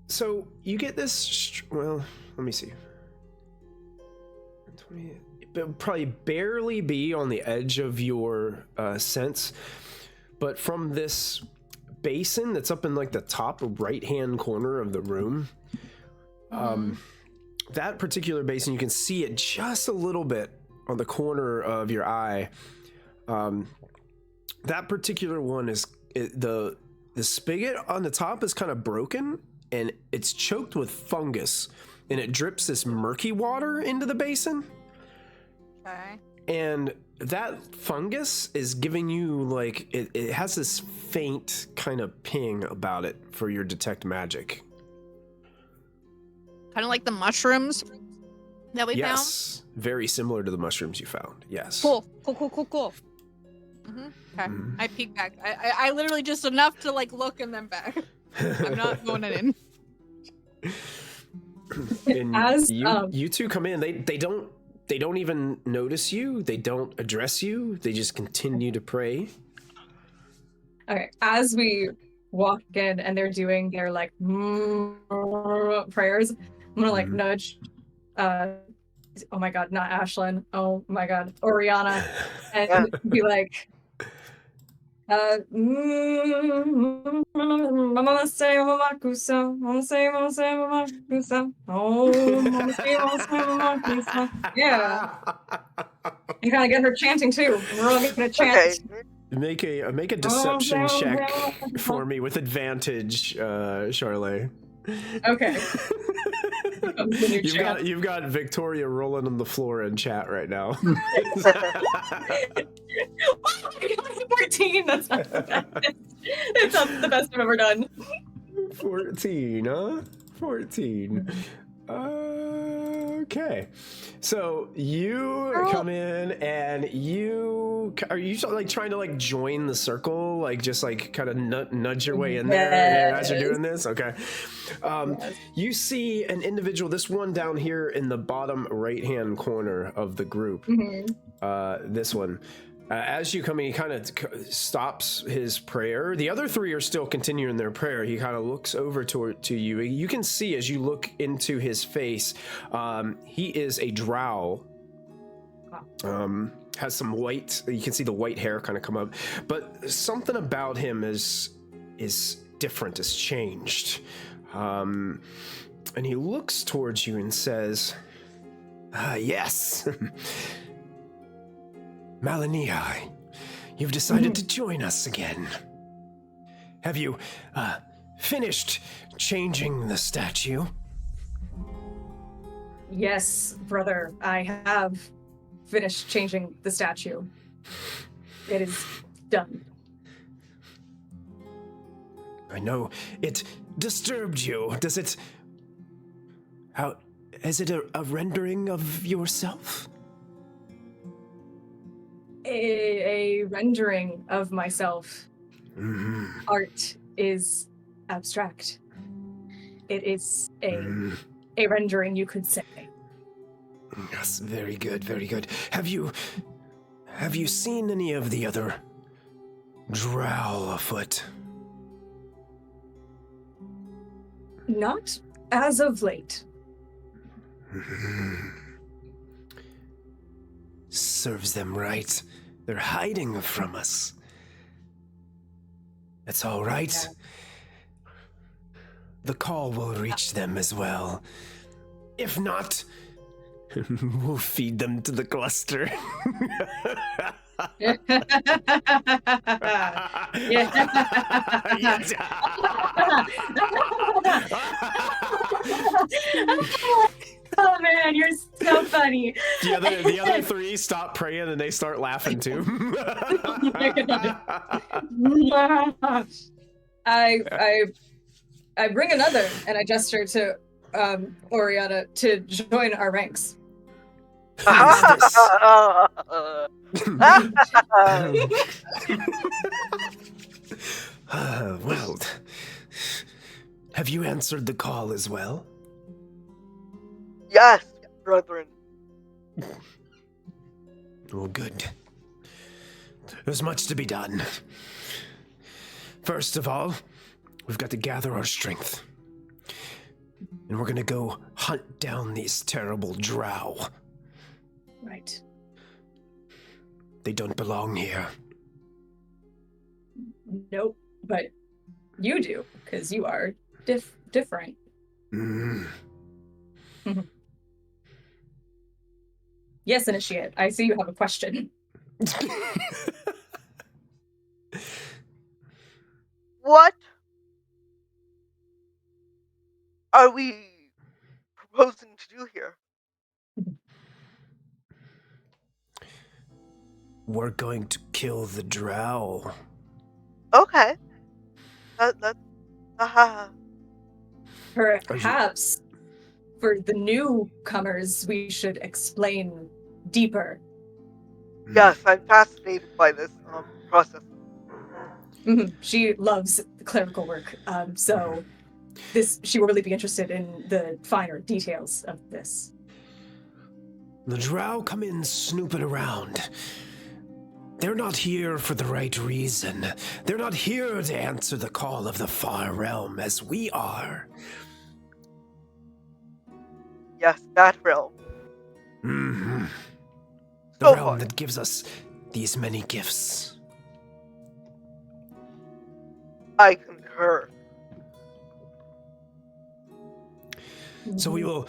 [SPEAKER 1] So you get this. Well, let me see. 20. It would probably barely be on the edge of your sense, but from this basin that's up in like the top right hand corner of the room, that particular basin, you can see it just a little bit on the corner of your eye. That particular one is the spigot on the top is kind of broken and it's choked with fungus, and it drips this murky water into the basin.
[SPEAKER 3] Okay.
[SPEAKER 1] And that fungus is giving you like it has this faint kind of ping about it for your detect magic.
[SPEAKER 3] Kind of like the mushrooms that we found.
[SPEAKER 1] Yes, very similar to the mushrooms you found. Yes.
[SPEAKER 3] Cool. Mm-hmm. Okay. I peek back. I literally just enough to like look and then back. I'm not going in.
[SPEAKER 1] And
[SPEAKER 4] As
[SPEAKER 1] you two come in. They don't even notice you. They don't address you. They just continue to pray.
[SPEAKER 4] Okay, as we walk in and they're doing their like prayers, I'm gonna like nudge. Oh my god, not Ashlyn. Oh my god, Oriana, and be like, yeah. You kind of get her chanting too. We're all gonna chant.
[SPEAKER 2] Okay.
[SPEAKER 1] Make a deception check for me with advantage, Charlotte.
[SPEAKER 4] Okay.
[SPEAKER 1] You've got Victoria rolling on the floor in chat right now.
[SPEAKER 4] 14. That's not the best. It's not the best I've ever done.
[SPEAKER 1] 14, huh? 14. Okay. So you come in and are you like trying to like join the circle, like just like kind of nudge your way in there as you're doing this? Okay. You see an individual, this one down here in the bottom right hand corner of the group. This one. As you come in, he kind of stops his prayer. The other 3 are still continuing their prayer. He kind of looks over to you. You can see as you look into his face, he is a drow. Has some white, you can see the white hair kind of come up. But something about him is different, is changed. And he looks towards you and says, yes. Malanihai, you've decided to join us again. Have you finished changing the statue?
[SPEAKER 4] Yes, brother, I have finished changing the statue. It is done.
[SPEAKER 1] I know it disturbed you. Is it a rendering of yourself?
[SPEAKER 4] A rendering of myself. Art is abstract. It is a rendering, you could say.
[SPEAKER 1] Yes, very good, very good. Have you seen any of the other drow afoot?
[SPEAKER 4] Not as of late.
[SPEAKER 1] Serves them right. They're hiding from us. That's all right.
[SPEAKER 4] Yeah.
[SPEAKER 1] The call will reach them as well. If not, we'll feed them to the cluster.
[SPEAKER 4] Yeah. Oh man, you're so funny.
[SPEAKER 1] The other three stop praying and they start laughing too.
[SPEAKER 4] I bring another, and I gesture to Oriana to join our ranks.
[SPEAKER 1] Well, have you answered the call as well?
[SPEAKER 2] Yes, brethren.
[SPEAKER 1] Oh, good. There's much to be done. First of all, we've got to gather our strength. And we're gonna go hunt down these terrible drow.
[SPEAKER 4] Right.
[SPEAKER 1] They don't belong here.
[SPEAKER 4] Nope, but you do, because you are different. Yes, Initiate, I see you have a question.
[SPEAKER 2] What are we proposing to do here?
[SPEAKER 1] We're going to kill the drow.
[SPEAKER 2] Okay. Haha.
[SPEAKER 4] Perhaps for the newcomers, we should explain deeper.
[SPEAKER 2] Yes, I'm fascinated by this process.
[SPEAKER 4] She loves clerical work, so she will really be interested in the finer details of this.
[SPEAKER 1] The drow come in snooping around. They're not here for the right reason. They're not here to answer the call of the far realm as we are.
[SPEAKER 2] Yes, that realm.
[SPEAKER 1] Mm-hmm. The
[SPEAKER 2] So
[SPEAKER 1] realm
[SPEAKER 2] far.
[SPEAKER 1] that gives us these many gifts.
[SPEAKER 2] I concur.
[SPEAKER 1] So we will...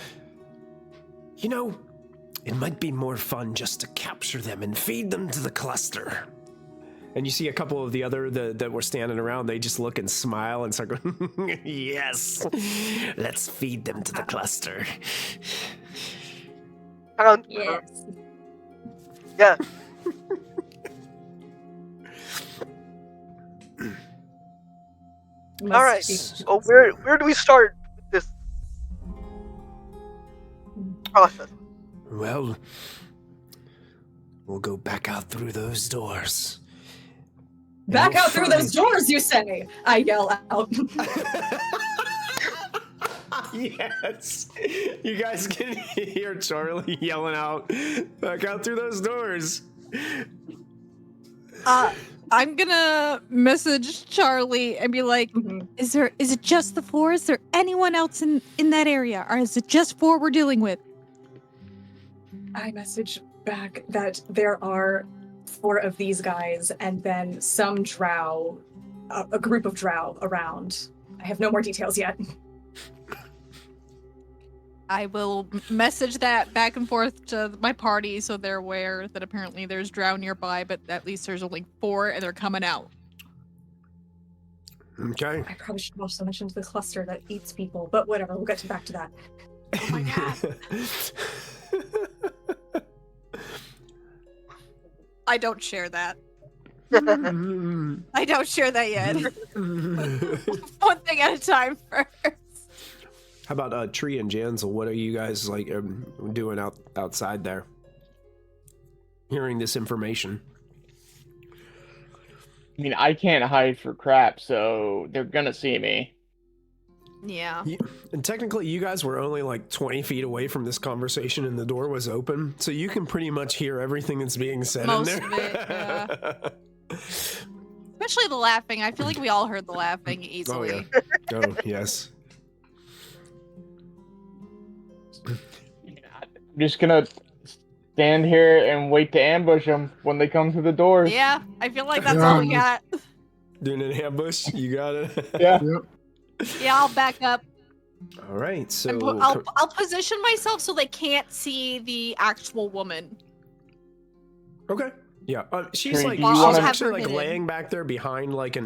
[SPEAKER 1] You know, it might be more fun just to capture them and feed them to the cluster. And you see a couple of the other that were standing around, they just look and smile and start going, yes, let's feed them to the cluster.
[SPEAKER 4] Yes.
[SPEAKER 2] Yeah. All right. Well, where do we start with this process?
[SPEAKER 1] Well, we'll go back out through those doors.
[SPEAKER 4] Back out through those doors, you say? I yell out.
[SPEAKER 1] Yes. You guys can hear Charlie yelling out, back out through those doors.
[SPEAKER 3] I'm gonna message Charlie and be like, is it just the four? Is there anyone else in that area? Or is it just four we're dealing with?
[SPEAKER 4] I message back that there are 4 of these guys and then some drow, a group of drow around. I have no more details yet.
[SPEAKER 3] I will message that back and forth to my party so they're aware that apparently there's drow nearby, but at least there's only 4 and they're coming out.
[SPEAKER 1] Okay.
[SPEAKER 4] I probably should also mention the cluster that eats people, but whatever, we'll get back to that.
[SPEAKER 3] Oh my god. I don't share that. I don't share that yet. One thing at a time first.
[SPEAKER 1] How about Tree and Jansel? What are you guys like doing outside there? Hearing this information.
[SPEAKER 6] I mean, I can't hide for crap, so they're gonna see me.
[SPEAKER 3] Yeah.
[SPEAKER 1] And technically, you guys were only like 20 feet away from this conversation and the door was open, so you can pretty much hear everything that's being said
[SPEAKER 3] Most
[SPEAKER 1] in there.
[SPEAKER 3] of it, yeah. Especially the laughing. I feel like we all heard the laughing easily.
[SPEAKER 1] Oh, yeah. Oh, yes.
[SPEAKER 6] I'm just gonna stand here and wait to ambush them when they come through the doors.
[SPEAKER 3] Yeah, I feel like that's all we got.
[SPEAKER 1] Doing an ambush, you got it.
[SPEAKER 6] Yeah.
[SPEAKER 5] Yep.
[SPEAKER 3] Yeah, I'll back up.
[SPEAKER 1] All right, so
[SPEAKER 3] And I'll position myself so they can't see the actual woman.
[SPEAKER 1] okay, yeah, she's
[SPEAKER 6] Tree,
[SPEAKER 1] like
[SPEAKER 6] do you
[SPEAKER 1] she's
[SPEAKER 6] wanna-
[SPEAKER 1] actually like
[SPEAKER 3] Have her
[SPEAKER 1] laying back there behind like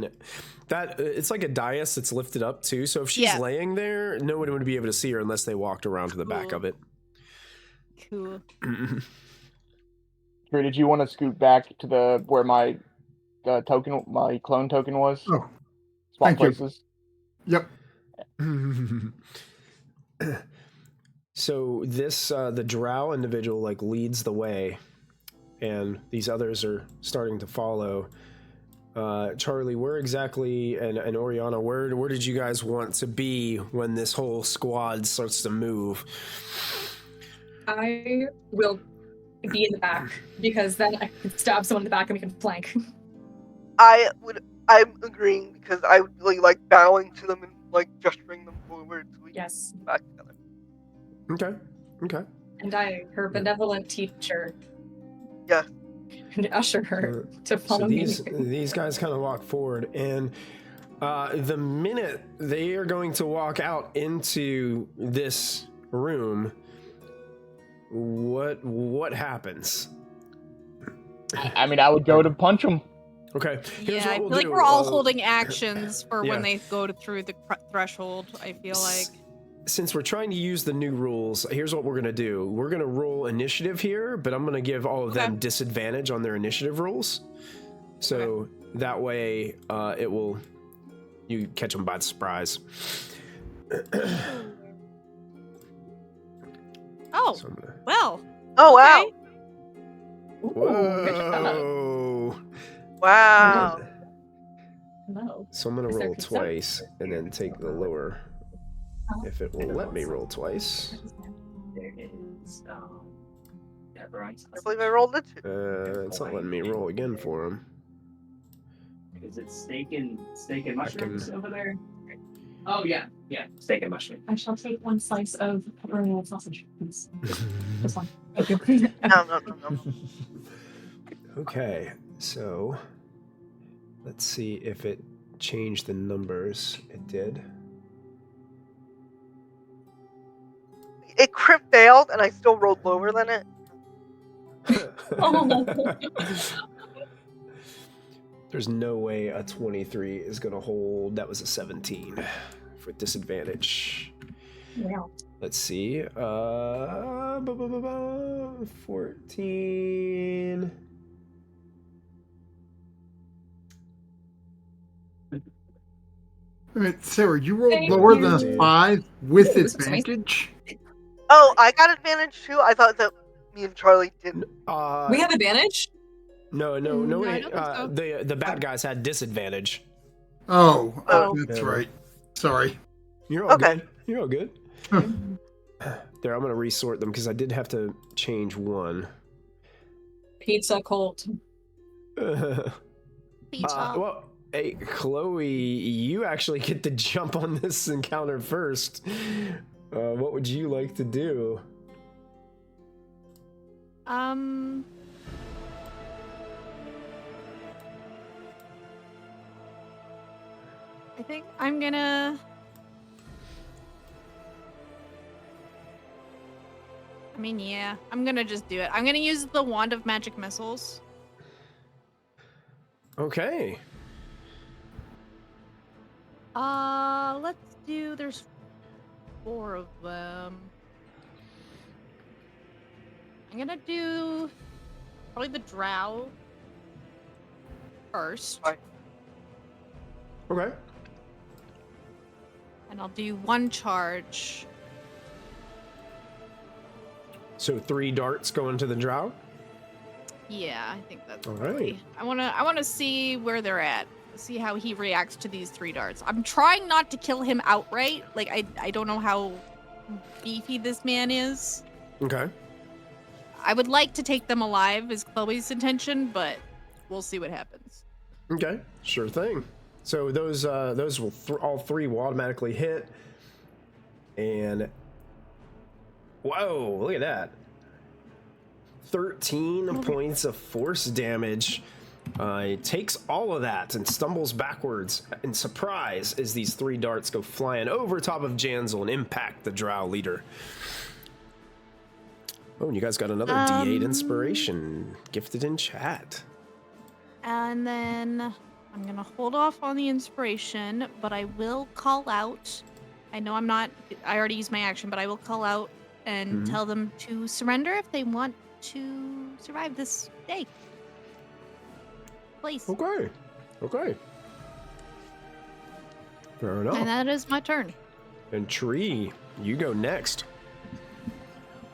[SPEAKER 1] it's like a dais that's lifted up too. So if she's laying there, no one would be able to see her unless they walked around to the back
[SPEAKER 3] Cool.
[SPEAKER 1] of it.
[SPEAKER 3] Cool.
[SPEAKER 6] Tree, did you want to scoot back to the where my token, my clone token was?
[SPEAKER 5] Oh,
[SPEAKER 6] Swap
[SPEAKER 5] thank you.
[SPEAKER 6] places.
[SPEAKER 5] Yep.
[SPEAKER 1] So this the drow individual like leads the way, and these others are starting to follow. Charlie, where exactly, and Oriana, where did you guys want to be when this whole squad starts to move?
[SPEAKER 4] I will be in the back because then I can stab someone in the back and we can flank.
[SPEAKER 2] I'm agreeing because I would really like bowing to them and like gesturing them forward so we
[SPEAKER 4] Yes.
[SPEAKER 2] can back together.
[SPEAKER 1] Okay.
[SPEAKER 4] And I, her benevolent teacher,
[SPEAKER 2] Yeah.
[SPEAKER 4] and usher her to follow
[SPEAKER 1] So
[SPEAKER 4] me.
[SPEAKER 1] these guys kind of walk forward, and the minute they are going to walk out into this room, what happens?
[SPEAKER 6] I mean, I would go to punch them.
[SPEAKER 1] Okay. Here's
[SPEAKER 3] Yeah, I
[SPEAKER 1] what
[SPEAKER 3] feel
[SPEAKER 1] we'll
[SPEAKER 3] like
[SPEAKER 1] do.
[SPEAKER 3] we're all holding actions for
[SPEAKER 1] yeah.
[SPEAKER 3] when they go through the threshold. I feel like.
[SPEAKER 1] Since we're trying to use the new rules, here's what we're going to do. We're going to roll initiative here, but I'm going to give all of them disadvantage on their initiative rolls. So that way you catch them by surprise.
[SPEAKER 3] Oh,
[SPEAKER 1] So I'm gonna,
[SPEAKER 3] well.
[SPEAKER 2] Oh wow!
[SPEAKER 3] Okay.
[SPEAKER 1] whoa.
[SPEAKER 2] Wow!
[SPEAKER 4] Hello.
[SPEAKER 1] So I'm going to
[SPEAKER 4] Is there
[SPEAKER 1] roll
[SPEAKER 4] pizza?
[SPEAKER 1] twice and then take the lower, if it will let me roll twice.
[SPEAKER 7] There is
[SPEAKER 2] I believe I rolled it too.
[SPEAKER 1] It's not letting me roll again for him.
[SPEAKER 7] Is it steak and mushrooms over there? Oh yeah, steak and mushroom.
[SPEAKER 4] I shall take one slice of pepperoni sausage, please. This one. Thank you.
[SPEAKER 2] No.
[SPEAKER 1] Okay, so let's see if it changed the numbers. It did.
[SPEAKER 2] It crit failed, and I still rolled lower than it.
[SPEAKER 1] There's no way a 23 is going to hold. That was a 17 for disadvantage.
[SPEAKER 4] Wow.
[SPEAKER 1] Let's see. 14.
[SPEAKER 5] Wait, Sarah, you rolled
[SPEAKER 4] Thank
[SPEAKER 5] lower
[SPEAKER 4] you.
[SPEAKER 5] than a 5 with
[SPEAKER 4] Ooh, this is
[SPEAKER 5] advantage?
[SPEAKER 2] Oh, I got advantage too. I thought that me and Charlie didn't.
[SPEAKER 4] We have advantage?
[SPEAKER 1] No,
[SPEAKER 3] I
[SPEAKER 1] wait.
[SPEAKER 3] don't think so.
[SPEAKER 1] The bad guys had disadvantage.
[SPEAKER 5] Oh,
[SPEAKER 2] Oh.
[SPEAKER 5] that's
[SPEAKER 1] Yeah.
[SPEAKER 5] right. Sorry.
[SPEAKER 1] You're all
[SPEAKER 2] Okay.
[SPEAKER 1] good. You're all good. There, I'm going to resort them because I did have to change one.
[SPEAKER 4] Pizza cold.
[SPEAKER 3] Pizza.
[SPEAKER 1] Well, hey, Chloe, you actually get to jump on this encounter first. What would you like to do?
[SPEAKER 3] I think I'm gonna. I mean, yeah, I'm gonna just do it. I'm gonna use the wand of magic missiles.
[SPEAKER 1] Okay.
[SPEAKER 3] Let's do. There's 4 of them. I'm gonna do probably the drow first,
[SPEAKER 2] Right.
[SPEAKER 1] Okay.
[SPEAKER 3] and I'll do 1 charge.
[SPEAKER 1] So 3 darts go into the drow?
[SPEAKER 3] Yeah, I think that's
[SPEAKER 1] All
[SPEAKER 3] probably-
[SPEAKER 1] right.
[SPEAKER 3] I wanna see where they're at. See how he reacts to these 3 darts. I'm trying not to kill him outright. Like I don't know how beefy this man is.
[SPEAKER 1] Okay.
[SPEAKER 3] I would like to take them alive is Chloe's intention, but we'll see what happens.
[SPEAKER 1] Okay. Sure thing. So those will all 3 will automatically hit. And whoa, look at that. 13 points of force damage. He takes all of that and stumbles backwards in surprise as these 3 darts go flying over top of Janzel and impact the drow leader. Oh, and you guys got another D8 inspiration gifted in chat.
[SPEAKER 3] And then I'm going to hold off on the inspiration, but I will call out. I know I already used my action, but I will call out and tell them to surrender if they want to survive this day. Please.
[SPEAKER 1] Okay. Fair enough.
[SPEAKER 3] And that is my turn.
[SPEAKER 1] And Tree, you go next.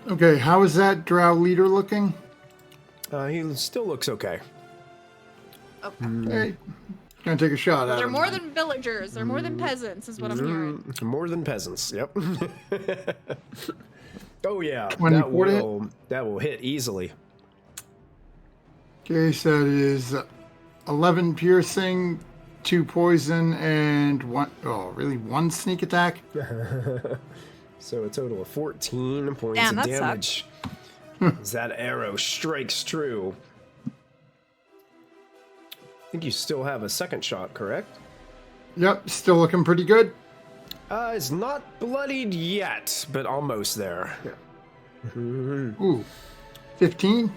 [SPEAKER 5] Okay, how is that drow leader looking?
[SPEAKER 1] He still looks okay.
[SPEAKER 3] Okay.
[SPEAKER 5] Hey, gonna take a shot
[SPEAKER 3] Well,
[SPEAKER 5] at
[SPEAKER 3] they're
[SPEAKER 5] him.
[SPEAKER 3] more than villagers. They're more than peasants, is what I'm hearing.
[SPEAKER 1] More than peasants. Yep. Oh yeah,
[SPEAKER 5] 24 to
[SPEAKER 1] that will hit easily.
[SPEAKER 5] Okay, so it is 11 piercing, 2 poison, and 1 sneak attack.
[SPEAKER 1] So a total of 14 points
[SPEAKER 3] Damn,
[SPEAKER 1] of
[SPEAKER 3] that
[SPEAKER 1] damage. As that arrow strikes true. I think you still have a second shot, correct?
[SPEAKER 5] Yep, still looking pretty good.
[SPEAKER 1] It's not bloodied yet, but almost there.
[SPEAKER 5] Ooh, 15.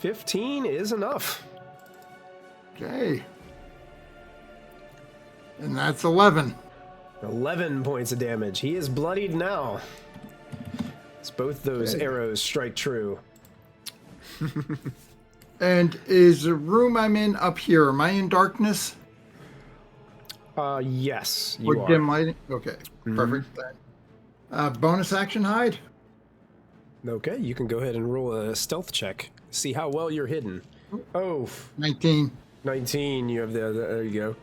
[SPEAKER 1] 15 is enough.
[SPEAKER 5] Okay. And that's 11.
[SPEAKER 1] 11 points of damage. He is bloodied now. As both those arrows strike true.
[SPEAKER 5] And is the room I'm in up here, am I in darkness?
[SPEAKER 1] Yes, you
[SPEAKER 5] Or
[SPEAKER 1] are.
[SPEAKER 5] dim lighting? Okay, perfect. Bonus action hide?
[SPEAKER 1] Okay, you can go ahead and roll a stealth check. See how well you're hidden. Oh,
[SPEAKER 5] 19.
[SPEAKER 1] 19. You have there you go.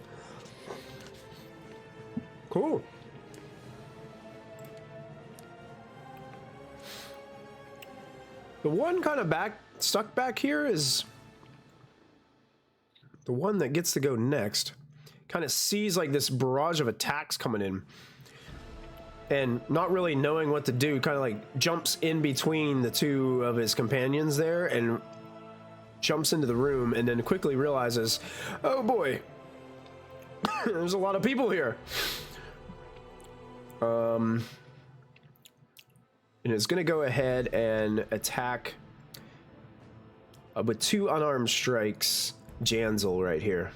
[SPEAKER 1] Cool. The one kind of stuck back here is the one that gets to go next. Kind of sees like this barrage of attacks coming in, and not really knowing what to do, kind of like jumps in between the two of his companions there and jumps into the room, and then quickly realizes, oh boy, there's a lot of people here. And it's going to go ahead and attack with 2 unarmed strikes Janzel right here.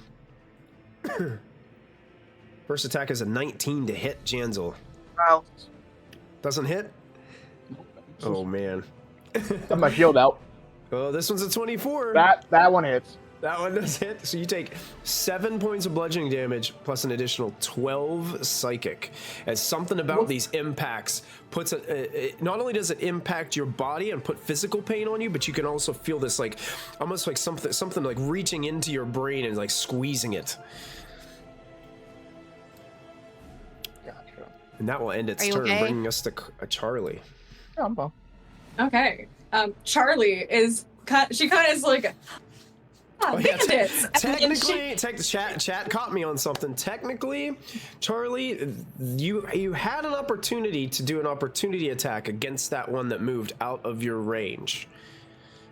[SPEAKER 1] First attack is a 19 to hit Janzel.
[SPEAKER 2] Wow.
[SPEAKER 1] Doesn't hit? Oh, man.
[SPEAKER 6] Got my shield out.
[SPEAKER 1] Oh, this one's a 24.
[SPEAKER 6] That one hits.
[SPEAKER 1] That one does hit. So you take 7 points of bludgeoning damage plus an additional 12 psychic. As something about these impacts puts not only does it impact your body and put physical pain on you, but you can also feel this like almost like something like reaching into your brain and like squeezing it.
[SPEAKER 6] Gotcha.
[SPEAKER 1] And that will end its
[SPEAKER 3] Are you
[SPEAKER 1] turn,
[SPEAKER 3] okay?
[SPEAKER 1] bringing us to Charlie.
[SPEAKER 6] Yeah, I'm fine.
[SPEAKER 4] Okay. Charlie is she kind of is like, bandits.
[SPEAKER 1] Technically, chat caught me on something. Technically, Charlie, you had an opportunity to do an opportunity attack against that one that moved out of your range.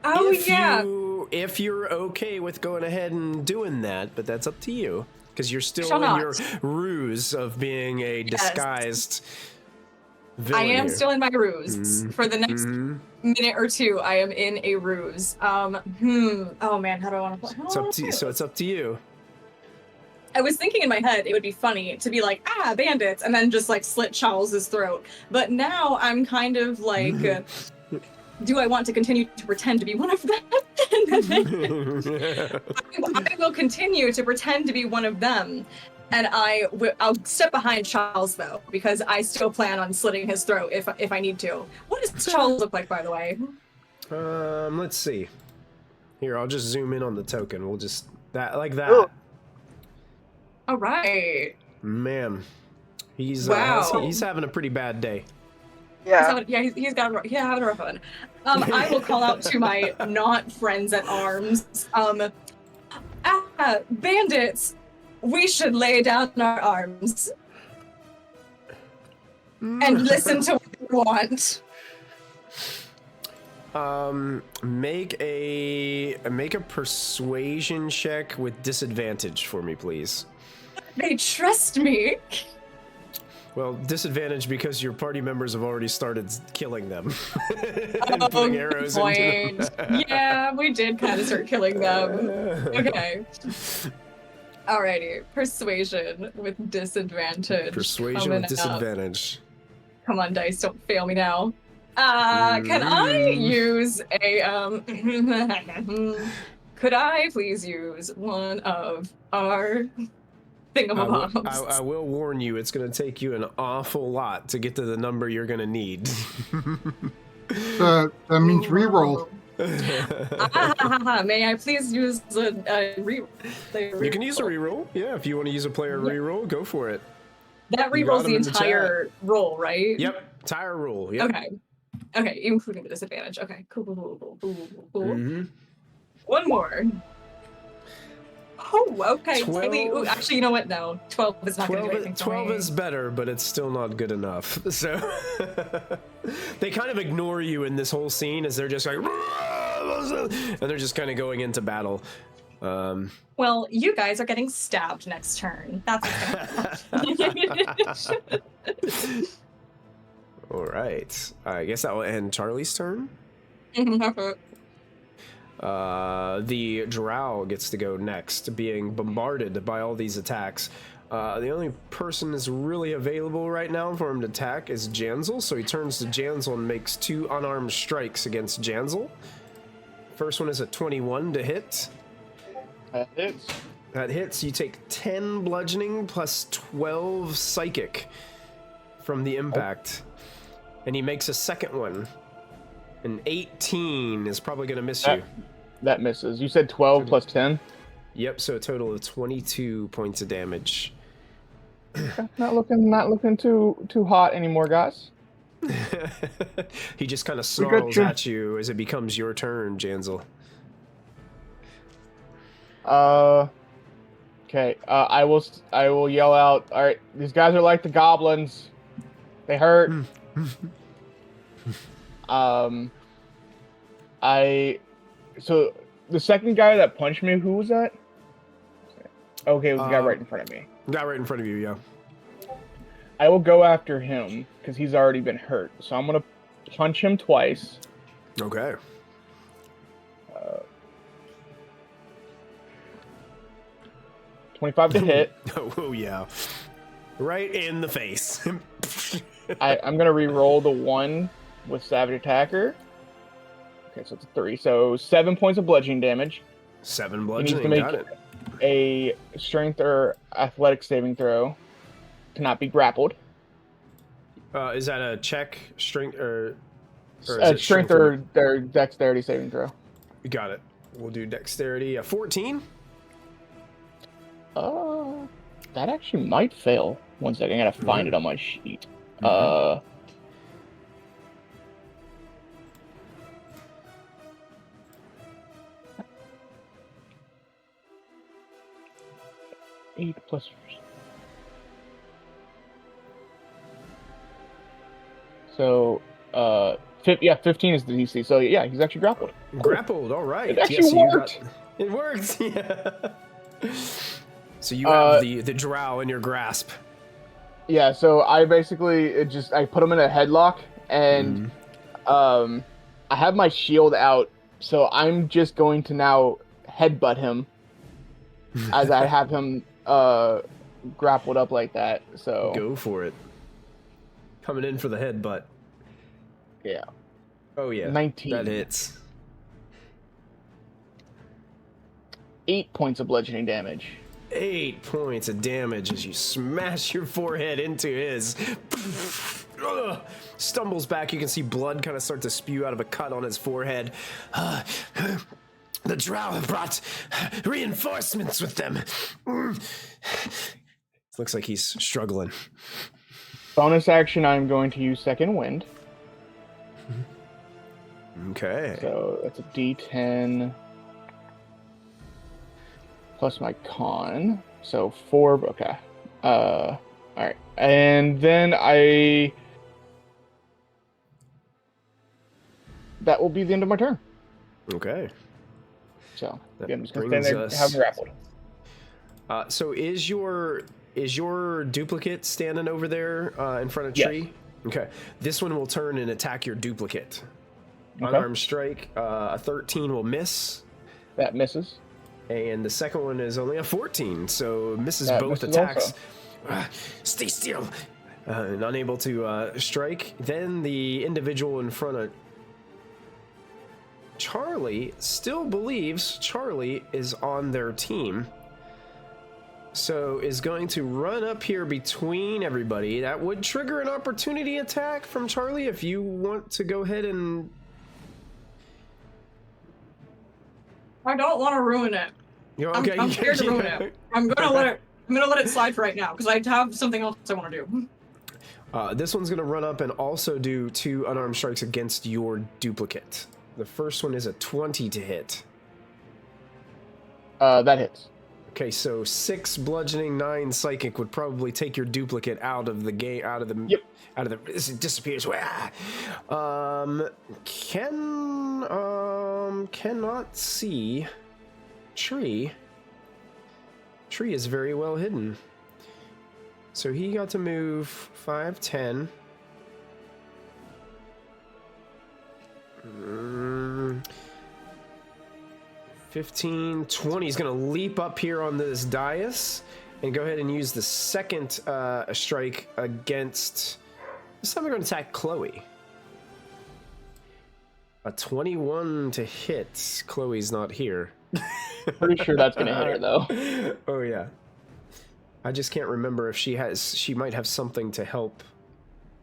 [SPEAKER 4] Oh, yeah.
[SPEAKER 1] If you're okay with going ahead and doing that, but that's up to you because you're still
[SPEAKER 4] Shall
[SPEAKER 1] in
[SPEAKER 4] not.
[SPEAKER 1] your ruse of being a disguised villain.
[SPEAKER 4] I am
[SPEAKER 1] here.
[SPEAKER 4] still in my ruse. For the next minute or two, I am in a ruse. Oh man, how do I want to play?
[SPEAKER 1] So it's up to you.
[SPEAKER 4] I was thinking in my head it would be funny to be like, bandits, and then just like slit Charles's throat. But now I'm kind of like, do I want to continue to pretend to be one of them? I will continue to pretend to be one of them. And I'll step behind Charles though, because I still plan on slitting his throat if I need to. What does Charles look like, by the way?
[SPEAKER 1] Let's see. Here, I'll just zoom in on the token. We'll just like that.
[SPEAKER 2] Ooh.
[SPEAKER 4] All right.
[SPEAKER 1] Man, he's
[SPEAKER 4] Wow.
[SPEAKER 1] he's having a pretty bad day.
[SPEAKER 2] Yeah.
[SPEAKER 4] He's having a rough one. I will call out to my not friends at arms. Bandits, we should lay down our arms and listen to what we want.
[SPEAKER 1] Make a persuasion check with disadvantage for me, please.
[SPEAKER 4] They trust me.
[SPEAKER 1] Well, disadvantage because your party members have already started killing them and putting arrows into them.
[SPEAKER 4] Yeah, we did kind of start killing them. Okay. Alrighty, persuasion with disadvantage.
[SPEAKER 1] Persuasion with disadvantage.
[SPEAKER 4] Come on, dice, don't fail me now. Can I use a could I please use one of our thingamabobs?
[SPEAKER 1] I will warn you, it's going to take you an awful lot to get to the number you're going to need.
[SPEAKER 5] That means reroll.
[SPEAKER 4] May I please use a reroll?
[SPEAKER 1] You can use a reroll. Yeah, if you want to use a player reroll, go for it.
[SPEAKER 4] That rerolls the entire roll, right?
[SPEAKER 1] Yep, entire roll. Yep.
[SPEAKER 4] Okay, including the disadvantage. Okay, cool.
[SPEAKER 1] Mm-hmm.
[SPEAKER 4] One more. Oh, okay.
[SPEAKER 1] 12.
[SPEAKER 4] Ooh, actually, you know what? No, 12 is not going to do anything for
[SPEAKER 1] 12
[SPEAKER 4] me.
[SPEAKER 1] is better, but it's still not good enough. So they kind of ignore you in this whole scene as they're just like, and they're just kind of going into battle.
[SPEAKER 4] Well, you guys are getting stabbed next turn. That's what's gonna happen.
[SPEAKER 1] All right. I guess that will end Charlie's turn. The drow gets to go next, being bombarded by all these attacks. The only person that's really available right now for him to attack is Janzel, so he turns to Janzel and makes 2 unarmed strikes against Janzel. First one is a 21 to hit.
[SPEAKER 6] That hits.
[SPEAKER 1] That hits. You take 10 bludgeoning plus 12 psychic from the impact. And he makes a second one. An 18 is probably going to miss you.
[SPEAKER 6] That misses. You said 12 plus 10?
[SPEAKER 1] Yep, so a total of 22 points of damage.
[SPEAKER 6] Not looking too hot anymore, guys.
[SPEAKER 1] He just kind of snarls at you as it becomes your turn, Janzel.
[SPEAKER 6] Okay. I will yell out. All right, these guys are like the goblins. They hurt. So the second guy that punched me, who was that? Okay, it was the guy right in front of me.
[SPEAKER 1] Guy right in front of you, yeah.
[SPEAKER 6] I will go after him because he's already been hurt. So I'm gonna punch him twice.
[SPEAKER 1] Okay.
[SPEAKER 6] 25 to hit.
[SPEAKER 1] Oh yeah. Right in the face.
[SPEAKER 6] I'm gonna re-roll the 1 with Savage Attacker. Okay, so it's a 3. So 7 points of bludgeoning damage.
[SPEAKER 1] 7 bludgeoning, got it.
[SPEAKER 6] A strength or athletic saving throw to not be grappled.
[SPEAKER 1] Is that a check, strength, or
[SPEAKER 6] strength or dexterity saving throw?
[SPEAKER 1] Got it. We'll do dexterity. 14?
[SPEAKER 6] That actually might fail. One second, I gotta find it on my sheet. 8 plus. So, 15 is the DC. So yeah, he's actually grappled.
[SPEAKER 1] Grappled, all right.
[SPEAKER 6] It actually worked.
[SPEAKER 1] It worked. Yeah. So you have the drow in your grasp.
[SPEAKER 6] Yeah. So I basically I put him in a headlock, and I have my shield out. So I'm just going to now headbutt him as I have him grappled up like that. So
[SPEAKER 1] go for it. Coming in for the headbutt.
[SPEAKER 6] Yeah.
[SPEAKER 1] Oh yeah.
[SPEAKER 6] 19.
[SPEAKER 1] That hits.
[SPEAKER 6] 8 points of bludgeoning damage.
[SPEAKER 1] 8 points of damage as you smash your forehead into his. Stumbles back. You can see blood kind of start to spew out of a cut on his forehead. The drow have brought reinforcements with them. Looks like he's struggling.
[SPEAKER 6] Bonus action, I'm going to use Second Wind.
[SPEAKER 1] Okay.
[SPEAKER 6] So that's a D10 plus my con. So 4. Okay. All right. And then that will be the end of my turn.
[SPEAKER 1] Okay.
[SPEAKER 6] So
[SPEAKER 1] That
[SPEAKER 6] I'm just gonna
[SPEAKER 1] brings
[SPEAKER 6] stand there,
[SPEAKER 1] us-
[SPEAKER 6] have him grappled.
[SPEAKER 1] So is your duplicate standing over there in front of
[SPEAKER 6] Yes.
[SPEAKER 1] Tree? Okay. This one will turn and attack your duplicate.
[SPEAKER 6] Okay.
[SPEAKER 1] Unarmed strike. A 13 will miss.
[SPEAKER 6] That misses.
[SPEAKER 1] And the second one is only a 14, so misses
[SPEAKER 6] That
[SPEAKER 1] both
[SPEAKER 6] misses
[SPEAKER 1] attacks.
[SPEAKER 6] also.
[SPEAKER 1] Stay still. And unable to strike. Then the individual in front of Charlie still believes Charlie is on their team. So is going to run up here between everybody. That would trigger an opportunity attack from Charlie if you want to go ahead and...
[SPEAKER 4] I don't want to ruin it.
[SPEAKER 1] You know,
[SPEAKER 4] I'm-
[SPEAKER 1] okay,
[SPEAKER 4] I'm scared to ruin it. I'm gonna let it slide for right now because I have something else I want to do.
[SPEAKER 1] This one's going to run up and also do 2 unarmed strikes against your duplicate. The first one is a 20 to hit.
[SPEAKER 6] That hits.
[SPEAKER 1] Okay, so 6 bludgeoning, 9 psychic would probably take your duplicate out of the game, out of the,
[SPEAKER 6] Yep.
[SPEAKER 1] it disappears. Cannot see Tree. Tree is very well hidden. So he got to move 5, 10. 15, 20. He's going to leap up here on this dais and go ahead and use the second strike against... This time we're going to attack Chloe. A 21 to hit. Chloe's not here.
[SPEAKER 6] Pretty sure that's gonna hit her though.
[SPEAKER 1] Oh yeah. I just can't remember if she might have something to help,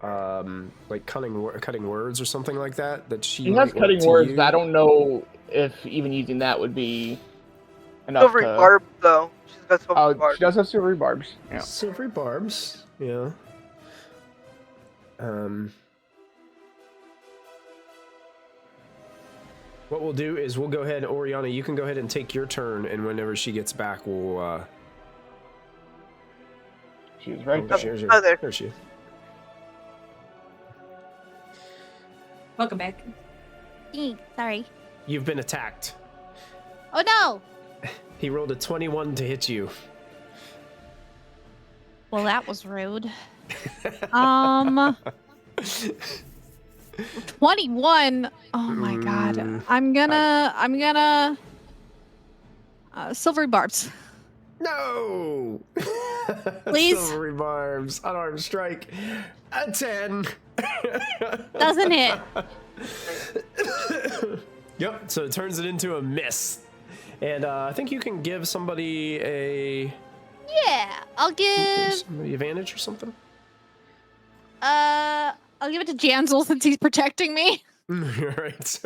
[SPEAKER 1] like cutting words or something like that. That she
[SPEAKER 6] He
[SPEAKER 1] might
[SPEAKER 6] has
[SPEAKER 1] want
[SPEAKER 6] cutting
[SPEAKER 1] to
[SPEAKER 6] words,
[SPEAKER 1] use.
[SPEAKER 6] but I don't know if even using that would be enough
[SPEAKER 2] Silvery
[SPEAKER 6] to...
[SPEAKER 2] barb, though. She's got silvery
[SPEAKER 6] Oh,
[SPEAKER 2] barb.
[SPEAKER 6] she does have silvery barbs. Yeah.
[SPEAKER 1] Silvery barbs. Yeah. What we'll do is we'll go ahead, Oriana, you can go ahead and take your turn, and whenever she gets back, we'll.
[SPEAKER 6] She's right
[SPEAKER 1] Oh,
[SPEAKER 6] there.
[SPEAKER 1] there she is.
[SPEAKER 4] Welcome back.
[SPEAKER 3] Sorry.
[SPEAKER 1] You've been attacked.
[SPEAKER 3] Oh no!
[SPEAKER 1] He rolled a 21 to hit you.
[SPEAKER 3] Well, that was rude. 21. Oh my god. I'm gonna silvery barbs.
[SPEAKER 1] No!
[SPEAKER 3] Please?
[SPEAKER 1] Silvery barbs. Unarmed strike. A 10.
[SPEAKER 3] Doesn't hit.
[SPEAKER 1] Yep, so it turns it into a miss. And I think you can give somebody a...
[SPEAKER 3] Yeah, I'll give
[SPEAKER 1] Somebody advantage or something?
[SPEAKER 3] I'll give it to Jansel since he's protecting me.
[SPEAKER 1] Right.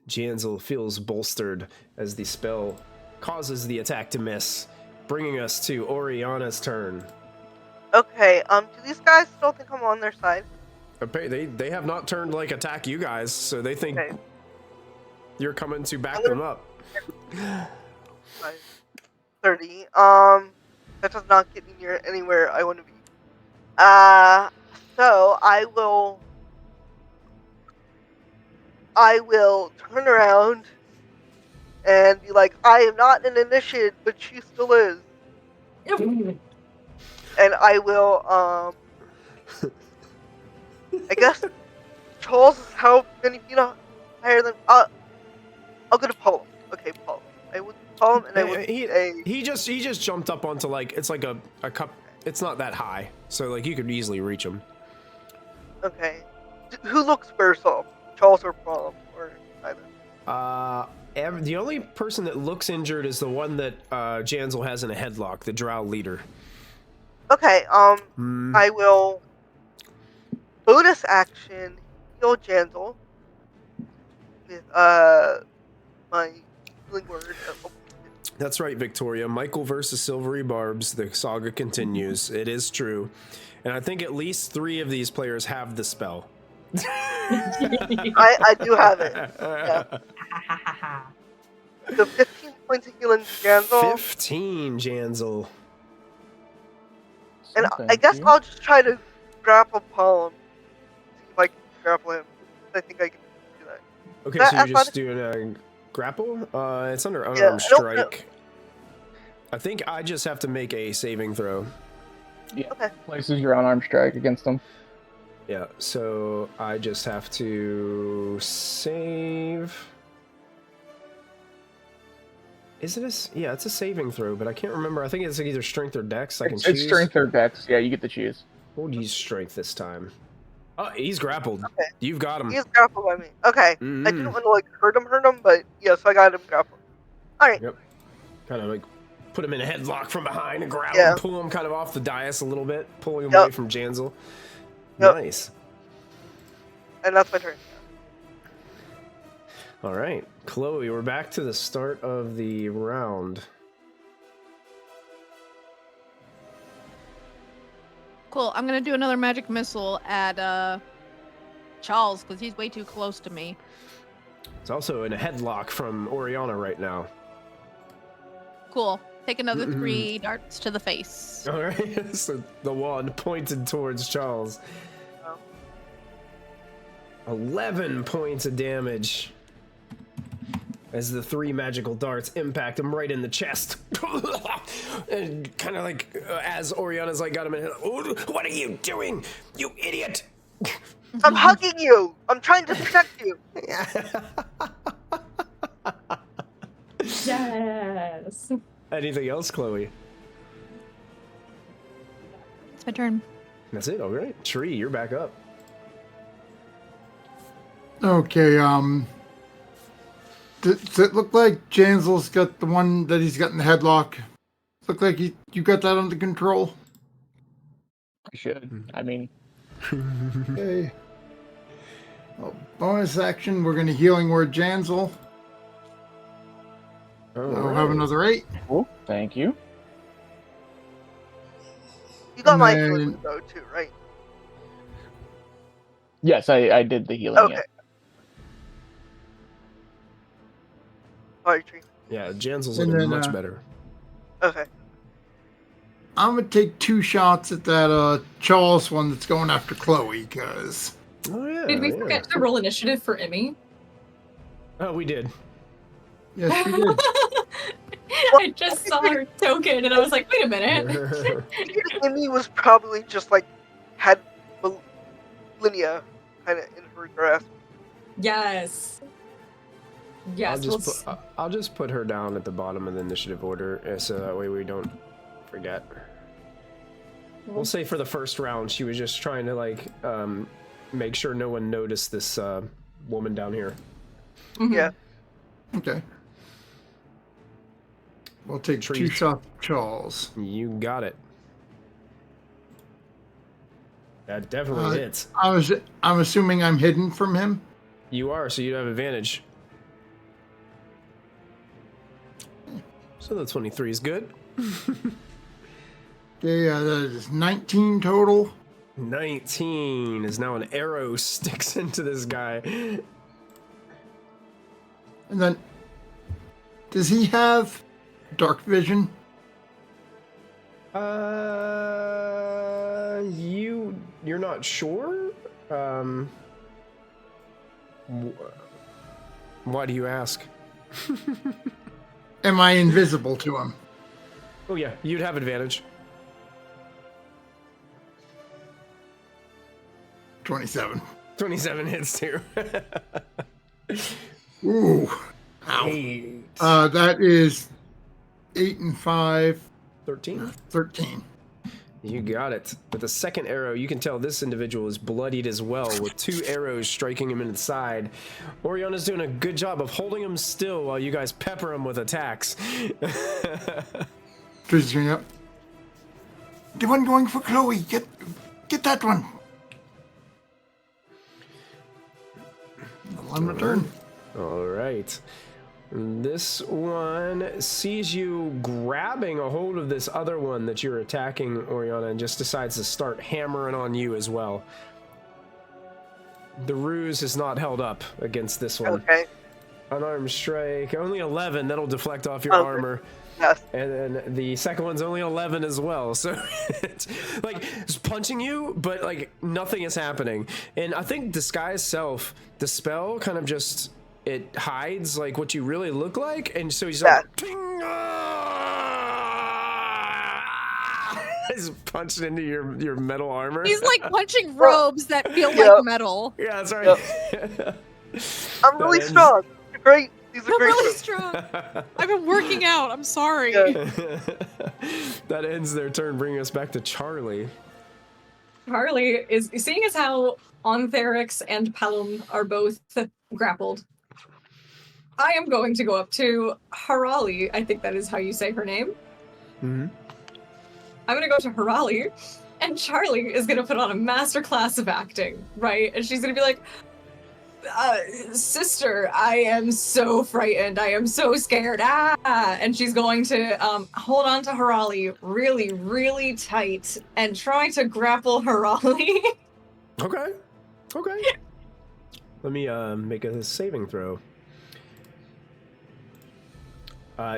[SPEAKER 1] Jansel feels bolstered as the spell causes the attack to miss, bringing us to Oriana's turn.
[SPEAKER 2] Okay, do these guys still think I'm on their side?
[SPEAKER 1] They have not turned like attack you guys, so they think
[SPEAKER 2] Okay.
[SPEAKER 1] you're coming to back them up.
[SPEAKER 2] 30. That does not get me near anywhere I want to be. So I will turn around and be like, I am not an initiate, but she still is. And I will, I guess Charles is how many feet higher than, I'll go to Paul. Okay, Paul. I would call him and I would
[SPEAKER 1] He just jumped up onto it's like a cup. It's not that high, so like you could easily reach him.
[SPEAKER 2] Okay. Who looks worse off? Charles or Paul? Or either?
[SPEAKER 1] The only person that looks injured is the one that Jansel has in a headlock, the drow leader.
[SPEAKER 2] Okay, I will bonus action heal Jansel with my healing word.
[SPEAKER 1] That's right, Victoria. Michael versus Silvery Barbs. The saga continues. It is true. And I think at least 3 of these players have the spell.
[SPEAKER 2] I do have it. Yeah. So 15 points of healing to Jansel.
[SPEAKER 1] 15, Jansel.
[SPEAKER 2] And
[SPEAKER 6] Thank
[SPEAKER 2] I guess
[SPEAKER 6] you.
[SPEAKER 2] I'll just try to grapple Palm. See if I can grapple him. I think I can do
[SPEAKER 1] Okay,
[SPEAKER 2] That
[SPEAKER 1] so you're just
[SPEAKER 2] athletic-
[SPEAKER 1] doing a grapple? It's under
[SPEAKER 2] Yeah,
[SPEAKER 1] unarmed
[SPEAKER 2] I don't know.
[SPEAKER 1] strike. I think I just have to make a saving throw.
[SPEAKER 6] Yeah.
[SPEAKER 2] Okay.
[SPEAKER 6] Places your unarmed strike against them.
[SPEAKER 1] Yeah, so I just have to save. Is it yeah, it's a saving throw, but I can't remember. I think it's either strength or dex. I can
[SPEAKER 6] It's
[SPEAKER 1] choose.
[SPEAKER 6] strength or dex. Yeah, you get to choose.
[SPEAKER 1] We'll use strength this time. Oh, he's grappled.
[SPEAKER 2] Okay.
[SPEAKER 1] You've got him.
[SPEAKER 2] He's grappled by me. Okay. I
[SPEAKER 1] Mhm.
[SPEAKER 2] didn't want to like hurt him, but yes, I got him grappled. All right.
[SPEAKER 1] Yep. Kind of like put him in a headlock from behind and grab
[SPEAKER 2] Yeah.
[SPEAKER 1] him, pull him kind of off the dais a little bit, pulling him
[SPEAKER 2] Yep.
[SPEAKER 1] away from Janzel.
[SPEAKER 2] Yep.
[SPEAKER 1] Nice.
[SPEAKER 2] And that's my turn.
[SPEAKER 1] All right, Chloe, we're back to the start of the round.
[SPEAKER 3] Cool. I'm gonna do another magic missile at Charles because he's way too close to me.
[SPEAKER 1] It's also in a headlock from Oriana right now.
[SPEAKER 3] Cool. Take another 3 darts to the face.
[SPEAKER 1] All right, so the one pointed towards Charles.
[SPEAKER 2] Oh.
[SPEAKER 1] 11 points of damage as the 3 magical darts impact him right in the chest. And kind of like as Oriana's like got him in, oh, what are you doing, you idiot?
[SPEAKER 2] I'm hugging you. I'm trying to protect you.
[SPEAKER 4] Yes.
[SPEAKER 1] Anything else, Chloe?
[SPEAKER 3] It's my turn.
[SPEAKER 1] That's it. All right, Tree, you're back up.
[SPEAKER 5] Okay, does it look like Janzel's got the one that he's got in the headlock? Look like you got that under control?
[SPEAKER 6] You should. I mean,
[SPEAKER 5] Okay. Well, bonus action, we're going to healing word Janzel. We'll have another 8.
[SPEAKER 6] cool. Thank you.
[SPEAKER 2] You got
[SPEAKER 5] And
[SPEAKER 2] my
[SPEAKER 5] then-
[SPEAKER 2] healing though too, right?
[SPEAKER 6] Yes, I did the healing.
[SPEAKER 2] Okay.
[SPEAKER 6] Yeah.
[SPEAKER 2] Sorry, Tree.
[SPEAKER 1] Yeah, Janzel's
[SPEAKER 5] And
[SPEAKER 1] looking
[SPEAKER 5] then,
[SPEAKER 1] much better.
[SPEAKER 2] Okay.
[SPEAKER 5] I'm going to take 2 shots at that Charles one that's going after Chloe, because...
[SPEAKER 1] Oh yeah.
[SPEAKER 4] Did we
[SPEAKER 1] yeah.
[SPEAKER 4] forget to roll initiative for Emmy?
[SPEAKER 1] Oh, we did.
[SPEAKER 5] Yes, we did.
[SPEAKER 4] I just saw her token and I was like, wait a minute.
[SPEAKER 2] Amy was probably just like had Linnea kind of in her grasp.
[SPEAKER 4] Yes. Yes.
[SPEAKER 1] I'll just put her down at the bottom of the initiative order, so that way we don't forget. We'll say for the first round, she was just trying to like make sure no one noticed this woman down here.
[SPEAKER 4] Mhm.
[SPEAKER 2] Yeah.
[SPEAKER 5] Okay. We'll take 2
[SPEAKER 1] Treat.
[SPEAKER 5] shots at Charles.
[SPEAKER 1] You got it. That definitely hits.
[SPEAKER 5] I'm assuming I'm hidden from him.
[SPEAKER 1] You are, so you have advantage. So the 23 is good.
[SPEAKER 5] Okay, that is 19 total.
[SPEAKER 1] 19 is now an arrow sticks into this guy.
[SPEAKER 5] And then, does he have dark vision?
[SPEAKER 1] You're not sure? Why do you ask?
[SPEAKER 5] Am I invisible to him?
[SPEAKER 1] Oh yeah, you'd have advantage.
[SPEAKER 5] 27.
[SPEAKER 1] 27 hits too.
[SPEAKER 5] Ooh. Ow.
[SPEAKER 1] 8.
[SPEAKER 5] That is 8 and 5,
[SPEAKER 1] 13.
[SPEAKER 5] 13.
[SPEAKER 1] You got it. With the second arrow, you can tell this individual is bloodied as well, with 2 arrows striking him in the side. Oriana's doing a good job of holding him still while you guys pepper him with attacks.
[SPEAKER 5] Tristan's going up. The one going for Chloe. Get that one. I'll end my turn.
[SPEAKER 1] All right. This one sees you grabbing a hold of this other one that you're attacking, Oriana, and just decides to start hammering on you as well. The ruse is not held up against this one.
[SPEAKER 2] Okay.
[SPEAKER 1] Unarmed strike, only 11. That'll deflect off your
[SPEAKER 2] Okay.
[SPEAKER 1] armor.
[SPEAKER 2] Yes.
[SPEAKER 1] And then the second one's only 11 as well. So it's like it's punching you, but like nothing is happening. And I think Disguise Self, the spell kind of just it hides like what you really look like, and so he's like, "Ting, he's punching into your metal armor.
[SPEAKER 3] He's like punching robes that feel like metal.
[SPEAKER 1] Yeah, that's right.
[SPEAKER 2] I'm really strong. You're great. These are
[SPEAKER 3] I'm
[SPEAKER 2] great.
[SPEAKER 3] really strong. I've been working out. I'm sorry.
[SPEAKER 1] That ends their turn, bringing us back to Charlie.
[SPEAKER 4] Charlie is seeing as how Ontherix and Pelham are both grappled. I am going to go up to Harali. I think that is how you say her name.
[SPEAKER 1] Mm-hmm.
[SPEAKER 4] I'm gonna go to Harali, and Charlie is gonna put on a masterclass of acting, right? And she's gonna be like, sister, I am so frightened. I am so scared. And she's going to hold on to Harali really, really tight and try to grapple Harali.
[SPEAKER 1] Okay. Let me make a saving throw.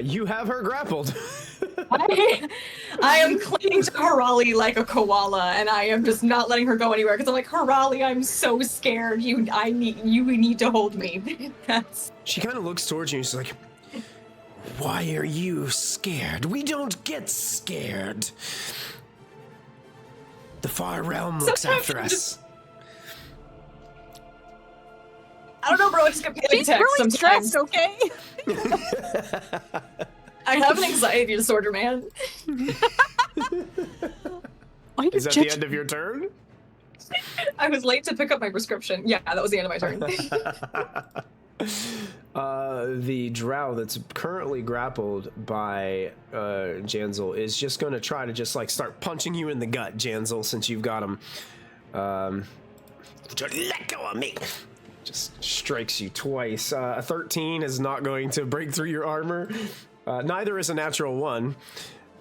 [SPEAKER 1] You have her grappled.
[SPEAKER 4] I am clinging to Harali like a koala, and I am just not letting her go anywhere because I'm like, Harali, I'm so scared. You need to hold me.
[SPEAKER 1] She kind of looks towards you and she's like, why are you scared? We don't get scared. The far realm looks after us.
[SPEAKER 4] I don't know, bro. I just get panic
[SPEAKER 3] She's
[SPEAKER 4] attacks
[SPEAKER 3] really
[SPEAKER 4] sometimes.
[SPEAKER 3] stressed, okay?
[SPEAKER 4] I have an anxiety disorder, man.
[SPEAKER 1] Is that the end of your turn?
[SPEAKER 4] I was late to pick up my prescription. Yeah, that was the end of my turn.
[SPEAKER 1] The drow that's currently grappled by Janzel is just going to try to just like start punching you in the gut, Janzel, since you've got him. Let go of me. Just strikes you twice. A 13 is not going to break through your armor. Neither is a natural 1.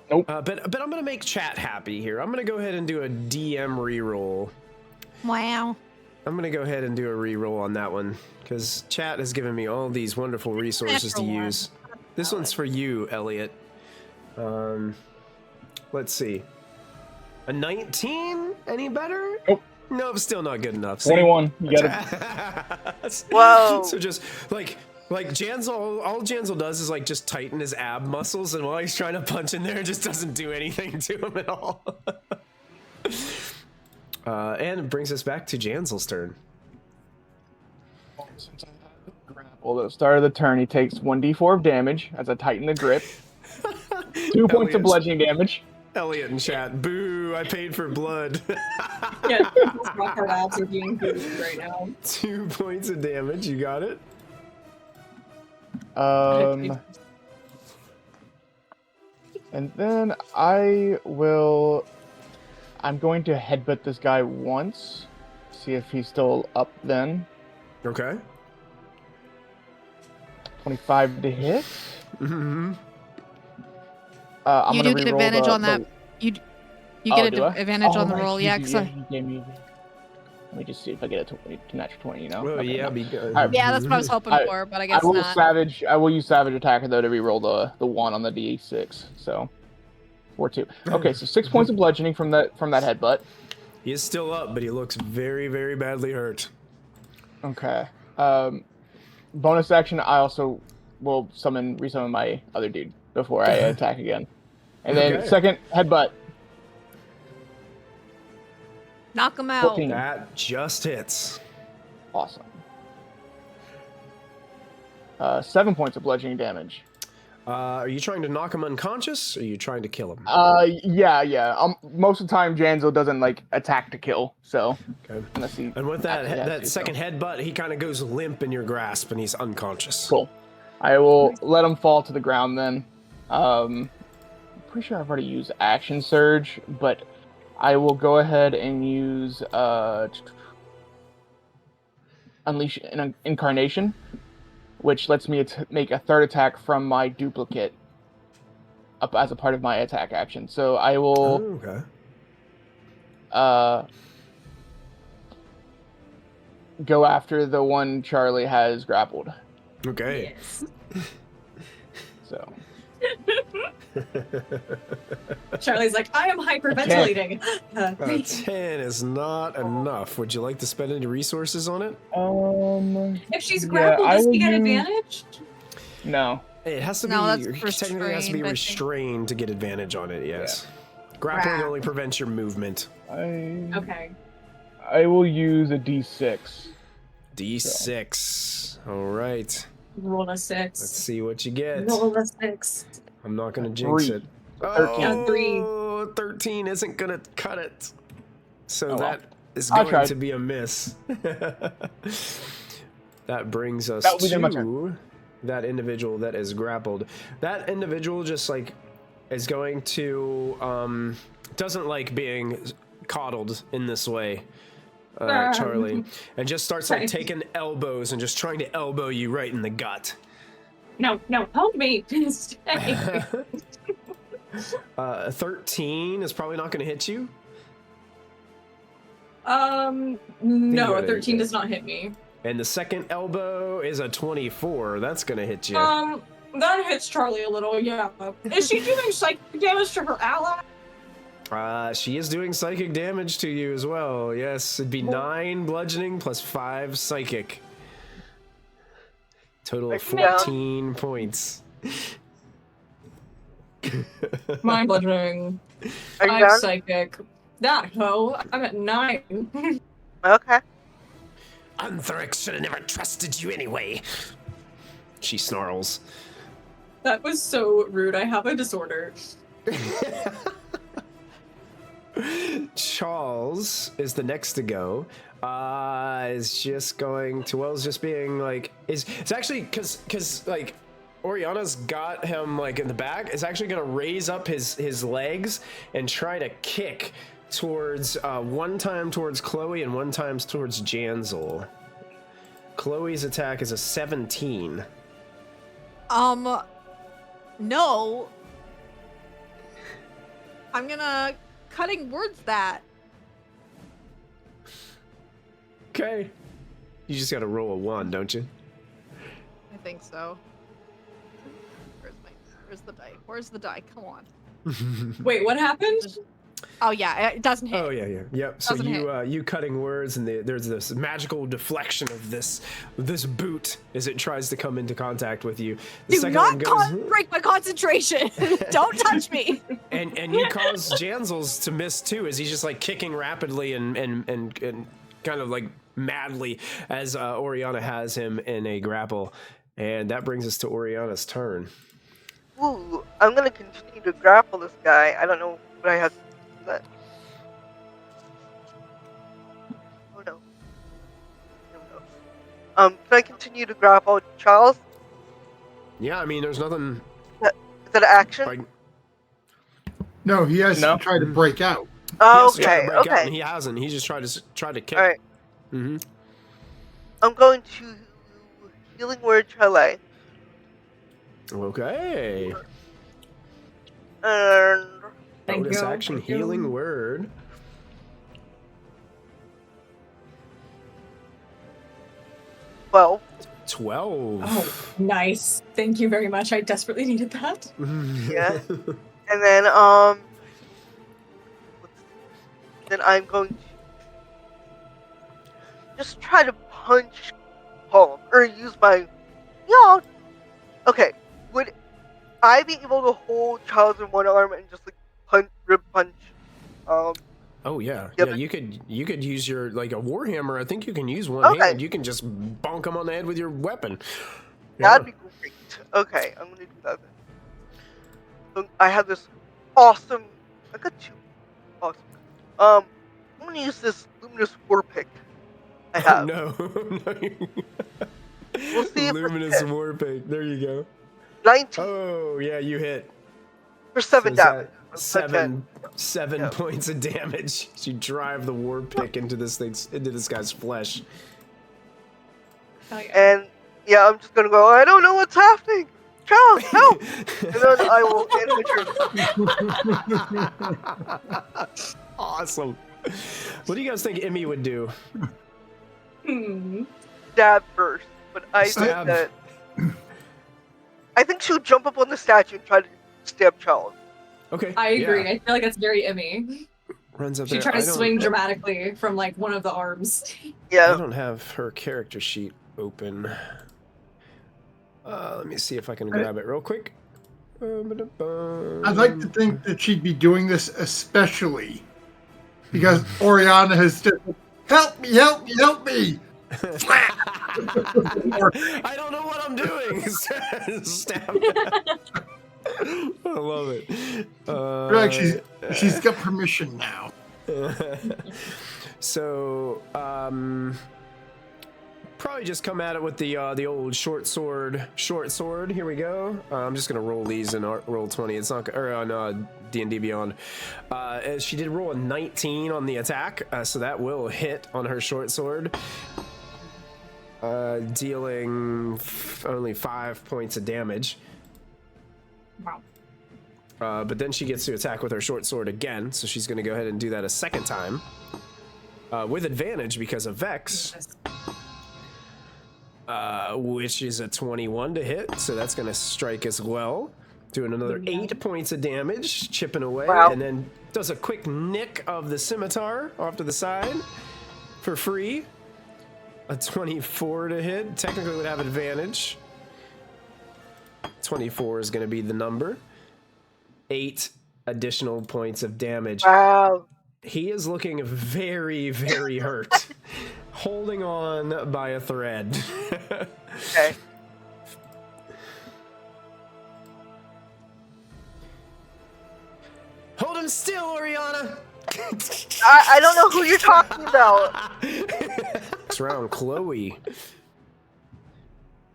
[SPEAKER 6] Nope.
[SPEAKER 1] But I'm going to make chat happy here. I'm going to go ahead and do a DM reroll.
[SPEAKER 3] Wow.
[SPEAKER 1] I'm going to go ahead and do a reroll on that one, because chat has given me all these wonderful resources to use. This one's for you, Elliot. Let's see. A 19? Any better?
[SPEAKER 6] Nope.
[SPEAKER 1] Nope, still not good enough.
[SPEAKER 6] 21. You got
[SPEAKER 1] it.
[SPEAKER 2] Whoa.
[SPEAKER 1] So just like Janzel, all Janzel does is like just tighten his ab muscles, and while he's trying to punch in there, it just doesn't do anything to him at all. And it brings us back to Janzel's turn.
[SPEAKER 6] Well, at the start of the turn, he takes 1d4 of damage as I tighten the grip. 2 points of bludgeoning damage.
[SPEAKER 1] Elliot in chat, boo, I paid for blood.
[SPEAKER 4] Yeah, rock hard abs are being booed right now.
[SPEAKER 1] 2 points of damage, you got it?
[SPEAKER 6] And then I'm going to headbutt this guy once, see if he's still up then.
[SPEAKER 1] Okay.
[SPEAKER 6] 25 to hit.
[SPEAKER 1] Mm-hmm.
[SPEAKER 3] You do get advantage on that. You get advantage on the
[SPEAKER 6] right.
[SPEAKER 3] roll, yeah.
[SPEAKER 6] Let me just see if I get a natural 20, you know?
[SPEAKER 1] Well,
[SPEAKER 6] Okay,
[SPEAKER 1] yeah,
[SPEAKER 6] no.
[SPEAKER 1] be good.
[SPEAKER 3] Yeah, that's what I was hoping for, but I guess not.
[SPEAKER 6] I will use Savage Attacker, though, to reroll the 1 on the D6, so... 4-2. Okay, so 6 points of bludgeoning from that headbutt.
[SPEAKER 1] He is still up, but he looks very, very badly hurt.
[SPEAKER 6] Okay. Bonus action, I also will resummon my other dude before I attack again. And then second headbutt.
[SPEAKER 3] Knock him out.
[SPEAKER 6] 14.
[SPEAKER 1] That just hits.
[SPEAKER 6] Awesome. 7 points of bludgeoning damage.
[SPEAKER 1] Are you trying to knock him unconscious, or are you trying to kill him?
[SPEAKER 6] Yeah. Most of the time, Janzel doesn't attack to kill, so.
[SPEAKER 1] Okay.
[SPEAKER 6] Unless he
[SPEAKER 1] And with that second headbutt, he kind of goes limp in your grasp, and he's unconscious.
[SPEAKER 6] Cool. I will let him fall to the ground then. I'm pretty sure I've already used Action Surge, but I will go ahead and use Unleash an Incarnation, which lets me make a third attack from my duplicate up as a part of my attack action. So I will go after the one Charlie has grappled.
[SPEAKER 1] Okay.
[SPEAKER 4] Yes.
[SPEAKER 6] So
[SPEAKER 4] Charlie's like, I am hyperventilating.
[SPEAKER 1] 10 is not enough. Would you like to spend any resources on it?
[SPEAKER 4] If she's grappled, does she get advantage?
[SPEAKER 6] No.
[SPEAKER 1] It has to
[SPEAKER 3] No,
[SPEAKER 1] be
[SPEAKER 3] that's
[SPEAKER 1] technically has to be
[SPEAKER 3] restrained, I think.
[SPEAKER 1] restrained to get advantage on it. Yes. Grappling only prevents your movement.
[SPEAKER 4] Okay.
[SPEAKER 6] I will use a D6.
[SPEAKER 1] D6. All right.
[SPEAKER 4] Roll a 6.
[SPEAKER 1] Let's see what you get.
[SPEAKER 4] Roll a 6.
[SPEAKER 1] I'm not gonna jinx
[SPEAKER 6] 3.
[SPEAKER 1] it.
[SPEAKER 6] 13.
[SPEAKER 4] Yeah, 3.
[SPEAKER 1] 13 isn't gonna cut it. So
[SPEAKER 6] well.
[SPEAKER 1] that is
[SPEAKER 6] I'll
[SPEAKER 1] going
[SPEAKER 6] try.
[SPEAKER 1] to be a miss. That brings us
[SPEAKER 6] That will be my
[SPEAKER 1] to that individual that is grappled. That individual just like is going to doesn't like being coddled in this way, Charlie, and just starts like taking elbows and just trying to elbow you right in the gut.
[SPEAKER 4] No, help me. Stay.
[SPEAKER 1] 13 is probably not going to hit you.
[SPEAKER 4] No, a 13 does not hit me.
[SPEAKER 1] And the second elbow is a 24. That's going to hit you.
[SPEAKER 4] That hits Charlie a little, yeah. Is she doing psychic damage to her ally?
[SPEAKER 1] She is doing psychic damage to you as well. Yes, it'd be 9 bludgeoning plus 5 psychic. Total of 14 points.
[SPEAKER 4] Mind bludgeoning. 5 psychic. That hoe, I'm at 9.
[SPEAKER 2] Okay.
[SPEAKER 1] Anthrix should have never trusted you anyway. She snarls.
[SPEAKER 4] That was so rude. I have a disorder.
[SPEAKER 1] Charles is the next to go. Is just going to, well, is just being like, it's actually because like Oriana's got him like in the back, is actually going to raise up his legs and try to kick towards one time towards Chloe and one time towards Janzel. Chloe's attack is a 17.
[SPEAKER 3] No. I'm gonna cutting words that.
[SPEAKER 1] Okay. You just gotta roll a 1, don't you?
[SPEAKER 3] I think so. Where's the die? Where's the die? Come on.
[SPEAKER 4] Wait, what happened?
[SPEAKER 3] Oh yeah, it doesn't hit.
[SPEAKER 1] Oh yeah. Yep. So
[SPEAKER 3] Doesn't
[SPEAKER 1] you cutting words, and there's this magical deflection of this boot as it tries to come into contact with you. The
[SPEAKER 3] Do
[SPEAKER 1] second
[SPEAKER 3] not
[SPEAKER 1] one goes,
[SPEAKER 3] break my concentration. Don't touch me.
[SPEAKER 1] and you cause Janzel's to miss too, as he's just like kicking rapidly and kind of like madly as Oriana has him in a grapple, and that brings us to Oriana's turn.
[SPEAKER 2] Ooh, I'm gonna continue to grapple this guy. I don't know what I have to do that. Oh no. No. Can I continue to grapple Charles?
[SPEAKER 1] Yeah, I mean, there's nothing.
[SPEAKER 2] Is that an action?
[SPEAKER 1] Like,
[SPEAKER 5] No, he has
[SPEAKER 6] No.
[SPEAKER 5] to try to break out.
[SPEAKER 2] Oh,
[SPEAKER 1] he has to try to
[SPEAKER 2] okay,
[SPEAKER 1] break out,
[SPEAKER 2] okay.
[SPEAKER 1] and he hasn't. He's just tried to kick.
[SPEAKER 2] Alright.
[SPEAKER 1] Mm-hmm.
[SPEAKER 2] I'm going to Healing Word Chalet.
[SPEAKER 1] Okay.
[SPEAKER 2] And
[SPEAKER 1] Bonus action healing word.
[SPEAKER 2] well,
[SPEAKER 1] 12.
[SPEAKER 4] Oh, nice. Thank you very much. I desperately needed that.
[SPEAKER 2] yeah. And then then I'm going to just try to punch home or use my okay. Would I be able to hold Charles in one arm and just like rib punch?
[SPEAKER 1] Oh yeah,
[SPEAKER 2] Yep.
[SPEAKER 1] yeah. You could use your like a warhammer. I think you can use one
[SPEAKER 2] Okay.
[SPEAKER 1] hand. You can just bonk him on the head with your weapon.
[SPEAKER 2] That'd be great. Okay, I'm gonna do that then. So I have this awesome. I got 2. Awesome. I'm gonna use this luminous war pick. I have.
[SPEAKER 1] No.
[SPEAKER 2] We'll see if
[SPEAKER 1] Luminous
[SPEAKER 2] it's
[SPEAKER 1] war pick. There you go.
[SPEAKER 2] 19
[SPEAKER 1] Oh yeah, you hit.
[SPEAKER 2] for 7
[SPEAKER 1] So is
[SPEAKER 2] damage.
[SPEAKER 1] that seven
[SPEAKER 2] Yeah.
[SPEAKER 1] points of damage. You drive the war pick into this guy's flesh.
[SPEAKER 4] Oh, yeah.
[SPEAKER 2] And yeah, I'm just gonna go. I don't know what's happening. Charles, help! And then I will animate.
[SPEAKER 1] Awesome. What do you guys think Emmy would do?
[SPEAKER 2] Stab first, but I think
[SPEAKER 1] Stab.
[SPEAKER 2] that I think she'll jump up on the statue and try to stab Charles.
[SPEAKER 1] Okay.
[SPEAKER 4] I agree.
[SPEAKER 1] Yeah.
[SPEAKER 4] I feel like that's very Emmy.
[SPEAKER 1] Runs up
[SPEAKER 4] She
[SPEAKER 1] there.
[SPEAKER 4] tried to
[SPEAKER 1] I don't-
[SPEAKER 4] swing dramatically from like one of the arms.
[SPEAKER 1] I
[SPEAKER 2] Yeah.
[SPEAKER 1] don't have her character sheet open. Let me see if I can grab it real quick.
[SPEAKER 5] I'd like to think that she'd be doing this especially because Oriana has just, help me, help me, help me.
[SPEAKER 1] I don't know what I'm doing. Stab. I love it.
[SPEAKER 5] Like she's got permission now.
[SPEAKER 1] So, probably just come at it with the old short sword. Here we go. I'm just gonna roll these and roll 20. It's not or on D&D Beyond. As she did roll a 19 on the attack, so that will hit on her short sword. Dealing only 5 points of damage.
[SPEAKER 4] Wow.
[SPEAKER 1] But then she gets to attack with her short sword again, so she's going to go ahead and do that a second time. With advantage because of Vex. Which is a 21 to hit, so that's going to strike as well. Doing another 8 points of damage, chipping away,
[SPEAKER 2] Wow.
[SPEAKER 1] and then does a quick nick of the scimitar off to the side for free. A 24 to hit, technically would have advantage. 24 is going to be the number. 8 additional points of damage.
[SPEAKER 2] Wow.
[SPEAKER 1] He is looking very, very hurt. Holding on by a thread.
[SPEAKER 2] Okay.
[SPEAKER 1] Hold him still, Oriana!
[SPEAKER 2] I don't know who you're talking about.
[SPEAKER 1] Next round, Chloe.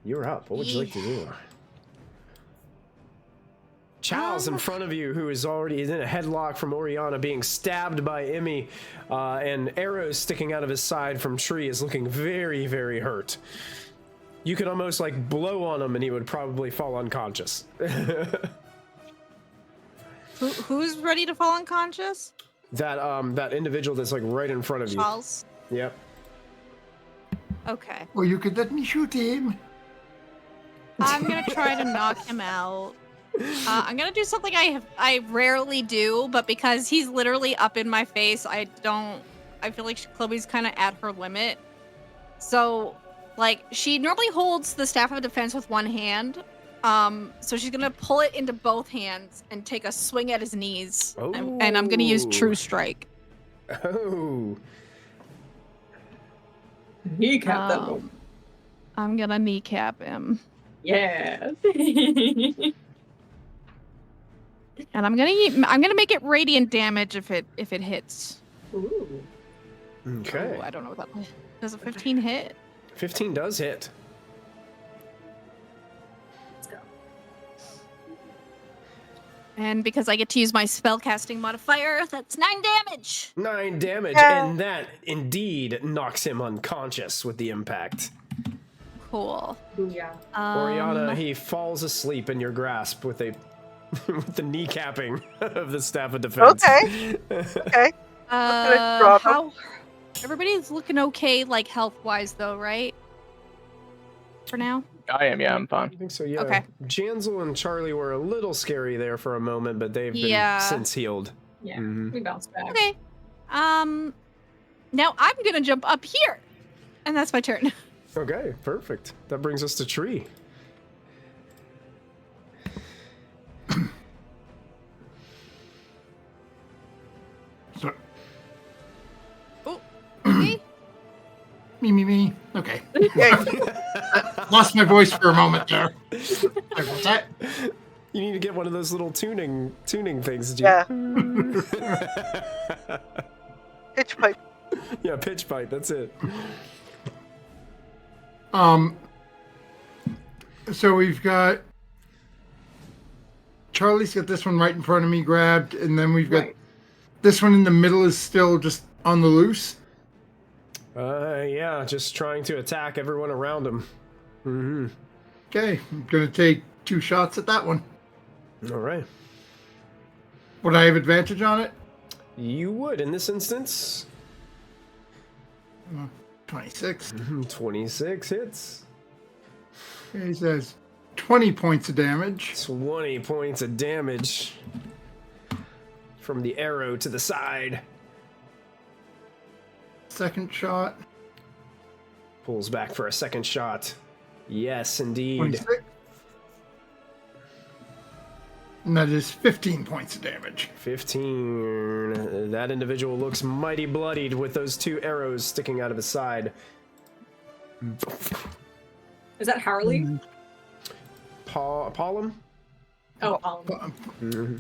[SPEAKER 1] You're up. What would you like to do? Chow's in front of you, who is already in a headlock from Oriana, being stabbed by Emmy, and arrows sticking out of his side from Tree, is looking very, very hurt. You could almost like blow on him and he would probably fall unconscious.
[SPEAKER 3] Who's ready to fall unconscious?
[SPEAKER 1] That individual that's like right in front of you.
[SPEAKER 3] Charles.
[SPEAKER 1] Yep.
[SPEAKER 3] Okay.
[SPEAKER 5] Well, you could let me shoot him.
[SPEAKER 3] I'm gonna try to knock him out. I'm gonna do something I rarely do, but because he's literally up in my face, I feel like Chloe's kind of at her limit. So, like, she normally holds the Staff of Defense with one hand. So she's gonna pull it into both hands and take a swing at his knees. And I'm gonna use True Strike.
[SPEAKER 1] Oh.
[SPEAKER 4] Kneecap them.
[SPEAKER 3] I'm gonna kneecap him.
[SPEAKER 4] Yeah.
[SPEAKER 3] And I'm gonna make it radiant damage if it hits.
[SPEAKER 4] Ooh.
[SPEAKER 1] Okay.
[SPEAKER 3] Ooh, I don't know what that does. A 15 hit?
[SPEAKER 1] 15 does hit.
[SPEAKER 4] Let's go.
[SPEAKER 3] And because I get to use my spellcasting modifier, that's 9 damage.
[SPEAKER 1] 9 damage,
[SPEAKER 2] Yeah.
[SPEAKER 1] and that indeed knocks him unconscious with the impact.
[SPEAKER 3] Cool.
[SPEAKER 4] Yeah.
[SPEAKER 1] Oriana, he falls asleep in your grasp with a with the kneecapping of the Staff of Defense.
[SPEAKER 2] Okay. Okay. gonna drop him.
[SPEAKER 3] How? Everybody's looking okay, like health-wise, though, right? For now.
[SPEAKER 6] I am, yeah, I'm fine.
[SPEAKER 1] I think so, yeah.
[SPEAKER 3] Okay.
[SPEAKER 1] Jansel and Charlie were a little scary there for a moment, but they've
[SPEAKER 3] Yeah.
[SPEAKER 1] been since healed.
[SPEAKER 4] Yeah.
[SPEAKER 1] Mhm.
[SPEAKER 4] We bounce back.
[SPEAKER 3] Okay. Now I'm gonna jump up here, and that's my turn.
[SPEAKER 1] Okay, perfect. That brings us to Tree.
[SPEAKER 5] So,
[SPEAKER 3] Okay.
[SPEAKER 5] me. Okay.
[SPEAKER 2] Yeah.
[SPEAKER 5] Lost my voice for a moment there. Like, what's that?
[SPEAKER 1] You need to get one of those little tuning things.
[SPEAKER 2] Yeah. Pitch pipe.
[SPEAKER 1] Yeah, pitch pipe. That's it.
[SPEAKER 5] So we've got Charlie's got this one right in front of me grabbed, and then we've got
[SPEAKER 4] Right.
[SPEAKER 5] this one in the middle is still just on the loose.
[SPEAKER 1] Yeah, just trying to attack everyone around him. Mm-hmm.
[SPEAKER 5] Okay, I'm gonna take 2 shots at that one.
[SPEAKER 1] All right.
[SPEAKER 5] Would I have advantage on it?
[SPEAKER 1] You would in this instance.
[SPEAKER 5] 26.
[SPEAKER 1] 26 hits.
[SPEAKER 5] Okay, he says 20 points of damage.
[SPEAKER 1] 20 points of damage. from the arrow to the side.
[SPEAKER 5] Second shot.
[SPEAKER 1] Pulls back for a second shot. Yes, indeed.
[SPEAKER 5] 26. And that is 15 points of damage.
[SPEAKER 1] 15. That individual looks mighty bloodied with those 2 arrows sticking out of his side.
[SPEAKER 4] Is that Harley?
[SPEAKER 1] Paulum?
[SPEAKER 4] Oh, Paulum.
[SPEAKER 1] Mm-hmm.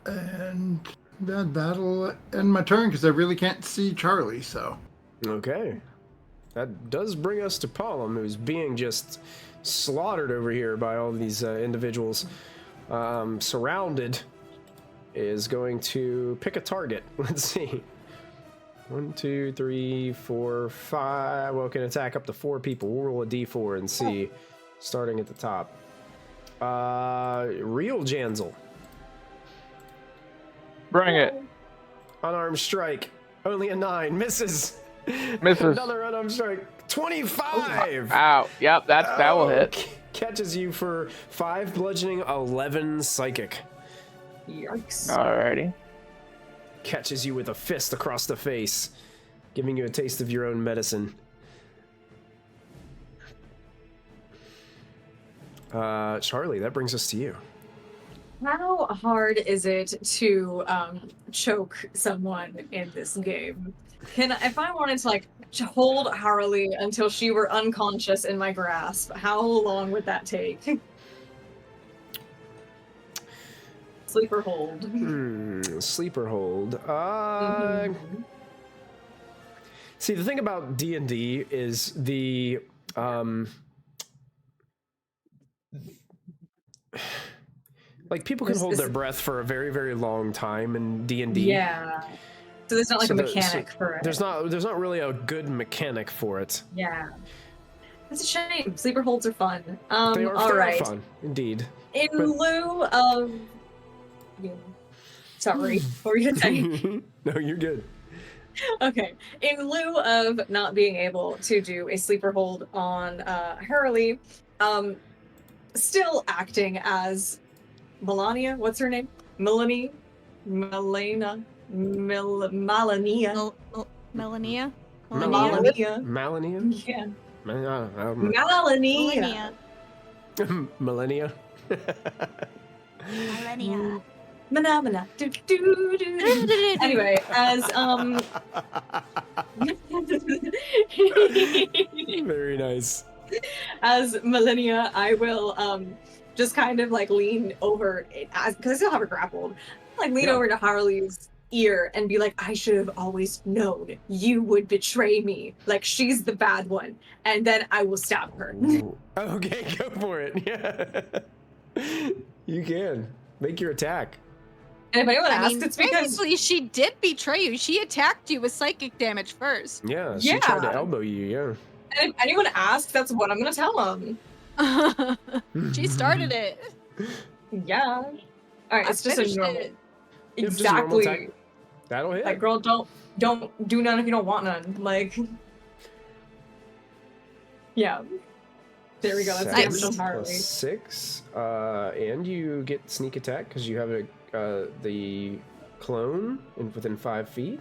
[SPEAKER 5] And that'll end my turn because I really can't see Charlie, so.
[SPEAKER 1] Okay. That does bring us to Paulum, who's being just slaughtered over here by all these individuals. Surrounded. Is going to pick a target. Let's see. 1, 2, 3, 4, 5. Well, can attack up to 4 people. We'll roll a d4 and see. Starting at the top. Real Janzel.
[SPEAKER 6] Bring it.
[SPEAKER 1] Unarmed strike. Only a 9. Misses.
[SPEAKER 6] Misses.
[SPEAKER 1] Another unarmed strike. 25.
[SPEAKER 6] Ow. Yep, that will hit.
[SPEAKER 1] Catches you for 5 bludgeoning, 11 psychic.
[SPEAKER 4] Yikes.
[SPEAKER 6] Alrighty.
[SPEAKER 1] Catches you with a fist across the face, giving you a taste of your own medicine. Charlie, that brings us to you.
[SPEAKER 4] How hard is it to choke someone in this game? If I wanted to like hold Harley until she were unconscious in my grasp, how long would that take? Sleeper hold.
[SPEAKER 1] Sleeper hold. See, the thing about D&D is the like people can hold their breath for a very, very long time in D&D.
[SPEAKER 4] Yeah. So there's not like a mechanic for it.
[SPEAKER 1] There's not really a good mechanic for it.
[SPEAKER 4] Yeah. It's a shame. Sleeper holds are fun.
[SPEAKER 1] They are fun, indeed.
[SPEAKER 4] In lieu of sorry, what were you saying?
[SPEAKER 1] No, you're good.
[SPEAKER 4] Okay. In lieu of not being able to do a sleeper hold on Harley, still acting as Melania, what's her name? Melania?
[SPEAKER 3] Melania?
[SPEAKER 1] Melania?
[SPEAKER 4] Melania? Yeah. Melania.
[SPEAKER 1] Millennia.
[SPEAKER 4] Phenomena. Anyway, as
[SPEAKER 1] very nice.
[SPEAKER 4] As Millennia, I will just kind of like lean over because I still have her grappled. Like lean over to Harley's ear and be like, I should have always known you would betray me. Like she's the bad one, and then I will stab her.
[SPEAKER 1] Okay, go for it. Yeah, you can make your attack.
[SPEAKER 4] And if anyone asks, it's because
[SPEAKER 3] technically she did betray you. She attacked you with psychic damage first.
[SPEAKER 1] Yeah, she tried to elbow you. Yeah.
[SPEAKER 4] And if anyone asks, that's what I'm gonna tell them.
[SPEAKER 3] She started it.
[SPEAKER 4] Yeah. All right, it's just a normal.
[SPEAKER 3] It.
[SPEAKER 4] Exactly.
[SPEAKER 1] That'll hit.
[SPEAKER 4] Like, girl, don't do none if you don't want none. Like, yeah. There we go. That's damage on Harley.
[SPEAKER 1] 6, and you get sneak attack because you have the clone within 5 feet.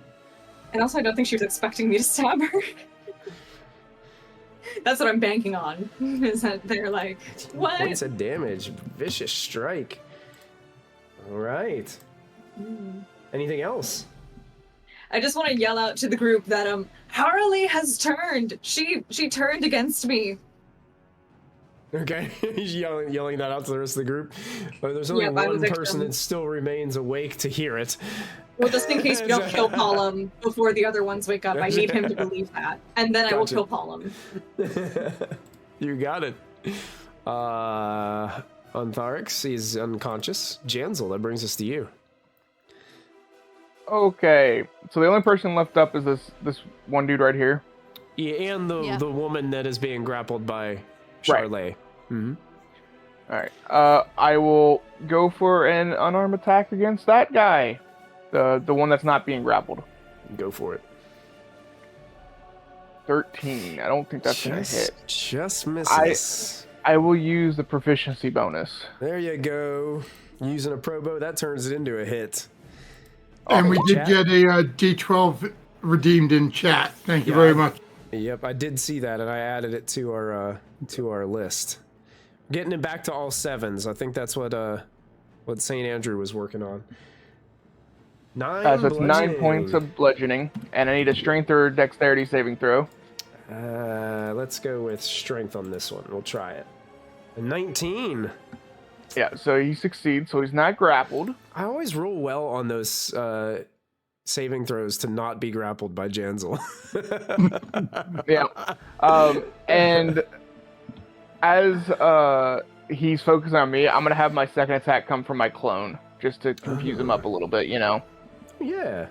[SPEAKER 4] And also, I don't think she was expecting me to stab her. That's what I'm banking on. Is that they're like, what?
[SPEAKER 1] Points of damage, vicious strike. All right. Anything else?
[SPEAKER 4] I just want to yell out to the group that Harley has turned. She turned against me.
[SPEAKER 1] Okay, he's yelling that out to the rest of the group. There's only one person that still remains awake to hear it.
[SPEAKER 4] Well, just in case we don't kill Paulum before the other ones wake up, I need him to believe that, and then I will kill Paulum.
[SPEAKER 1] You got it. Untharix, he's unconscious. Janzel, that brings us to you.
[SPEAKER 6] Okay, so the only person left up is this one dude right here.
[SPEAKER 1] Yeah, and the woman that is being grappled by Charlet.
[SPEAKER 6] Right. Mm-hmm. All right. I will go for an unarmed attack against that guy, the one that's not being grappled.
[SPEAKER 1] Go for it.
[SPEAKER 6] 13. I don't think that's gonna hit.
[SPEAKER 1] Just misses.
[SPEAKER 6] I will use the proficiency bonus.
[SPEAKER 1] There you go. Using a pro bow, that turns it into a hit.
[SPEAKER 5] And we did
[SPEAKER 1] Chat.
[SPEAKER 5] get a D12 redeemed in chat. Thank you very much.
[SPEAKER 1] Yep, I did see that, and I added it to our list. Getting it back to all 7s. I think that's what St. Andrew was working on. 9
[SPEAKER 6] So it's 9 points of bludgeoning, and I need a strength or dexterity saving throw.
[SPEAKER 1] Let's go with strength on this one. We'll try it. A 19.
[SPEAKER 6] Yeah, so he succeeds, so he's not grappled.
[SPEAKER 1] I always roll well on those saving throws to not be grappled by Janzel.
[SPEAKER 6] Yeah. And as he's focusing on me, I'm going to have my second attack come from my clone, just to confuse him up a little bit, you know?
[SPEAKER 1] Yeah.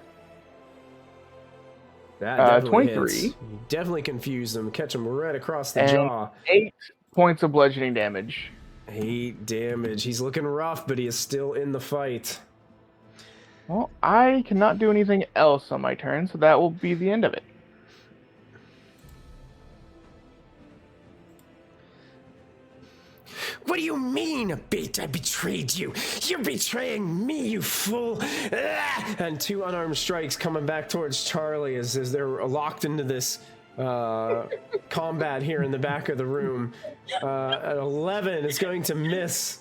[SPEAKER 1] That definitely
[SPEAKER 6] 23.
[SPEAKER 1] hits. You definitely confused him. Catch him right across the
[SPEAKER 6] And
[SPEAKER 1] jaw.
[SPEAKER 6] 8 points of bludgeoning damage.
[SPEAKER 1] 8 damage. He's looking rough, but he is still in the fight.
[SPEAKER 6] Well, I cannot do anything else on my turn, so that will be the end of it.
[SPEAKER 1] What do you mean, Abate? I betrayed you. You're betraying me, you fool. Ah! And 2 unarmed strikes coming back towards Charlie as they're locked into this combat here in the back of the room. An 11 is going to miss.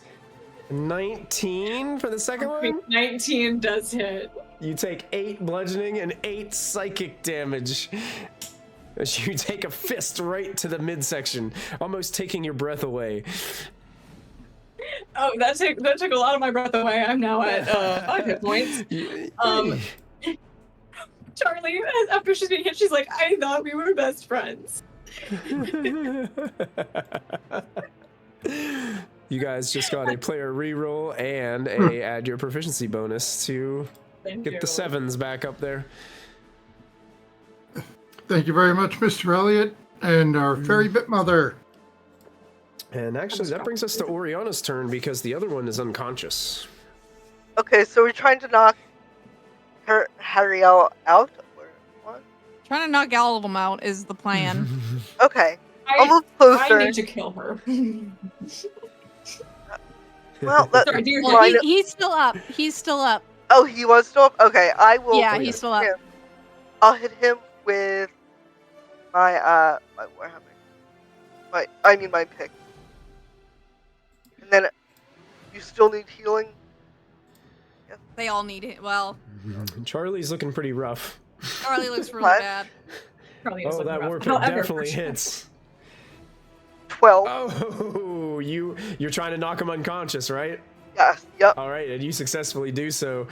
[SPEAKER 1] 19 for the second one?
[SPEAKER 4] 19 does hit.
[SPEAKER 1] You take 8 bludgeoning and 8 psychic damage. As you take a fist right to the midsection, almost taking your breath away.
[SPEAKER 4] Oh, that took a lot of my breath away. I'm now at 5 hit points. Charlie, after she's being hit, she's like, I thought we were best friends.
[SPEAKER 1] You guys just got a player reroll and a add your proficiency bonus to get the 7s back up there.
[SPEAKER 5] Thank you very much, Mr. Elliott, and our fairy bit mother.
[SPEAKER 1] And actually, that brings us to Oriana's turn because the other one is unconscious.
[SPEAKER 2] Okay, so we're trying to knock Hariel out? Or what?
[SPEAKER 3] Trying to knock all of them out is the plan.
[SPEAKER 2] Okay, I'll move closer.
[SPEAKER 4] I need to kill her.
[SPEAKER 2] Well,
[SPEAKER 4] Sorry, do your
[SPEAKER 3] Well,
[SPEAKER 4] thing.
[SPEAKER 3] he's still up. He's still up.
[SPEAKER 2] Oh, he was still up? Okay, I will.
[SPEAKER 3] Yeah, he's still up.
[SPEAKER 2] I'll hit him with my warhammer. My pick. And then you still need healing. Yes.
[SPEAKER 3] They all need it. Well,
[SPEAKER 1] Charlie's looking pretty rough.
[SPEAKER 3] Charlie looks really
[SPEAKER 2] What?
[SPEAKER 3] bad.
[SPEAKER 4] Probably is
[SPEAKER 1] Oh,
[SPEAKER 4] looking
[SPEAKER 1] that
[SPEAKER 4] rough.
[SPEAKER 1] warp
[SPEAKER 4] However,
[SPEAKER 1] definitely
[SPEAKER 4] for sure.
[SPEAKER 1] hits.
[SPEAKER 2] 12.
[SPEAKER 1] Oh, you're trying to knock him unconscious, right?
[SPEAKER 2] Yes. Yep.
[SPEAKER 1] All right, and you successfully do so.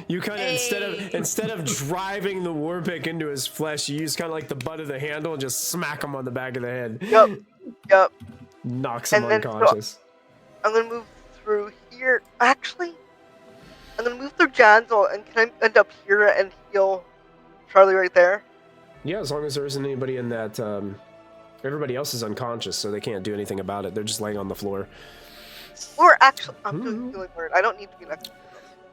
[SPEAKER 1] You kind of instead of driving the war pick into his flesh, you use kind of like the butt of the handle and just smack him on the back of the head.
[SPEAKER 2] Yep.
[SPEAKER 1] Knocks him
[SPEAKER 2] And then, so-
[SPEAKER 1] unconscious.
[SPEAKER 2] I'm gonna move through here. Actually, I'm gonna move through Janzel, and can I end up here and heal Charlie right there?
[SPEAKER 1] Yeah, as long as there isn't anybody in that. Everybody else is unconscious, so they can't do anything about it. They're just laying on the floor.
[SPEAKER 2] Or actually, I'm doing healing word. I don't need to be next to him.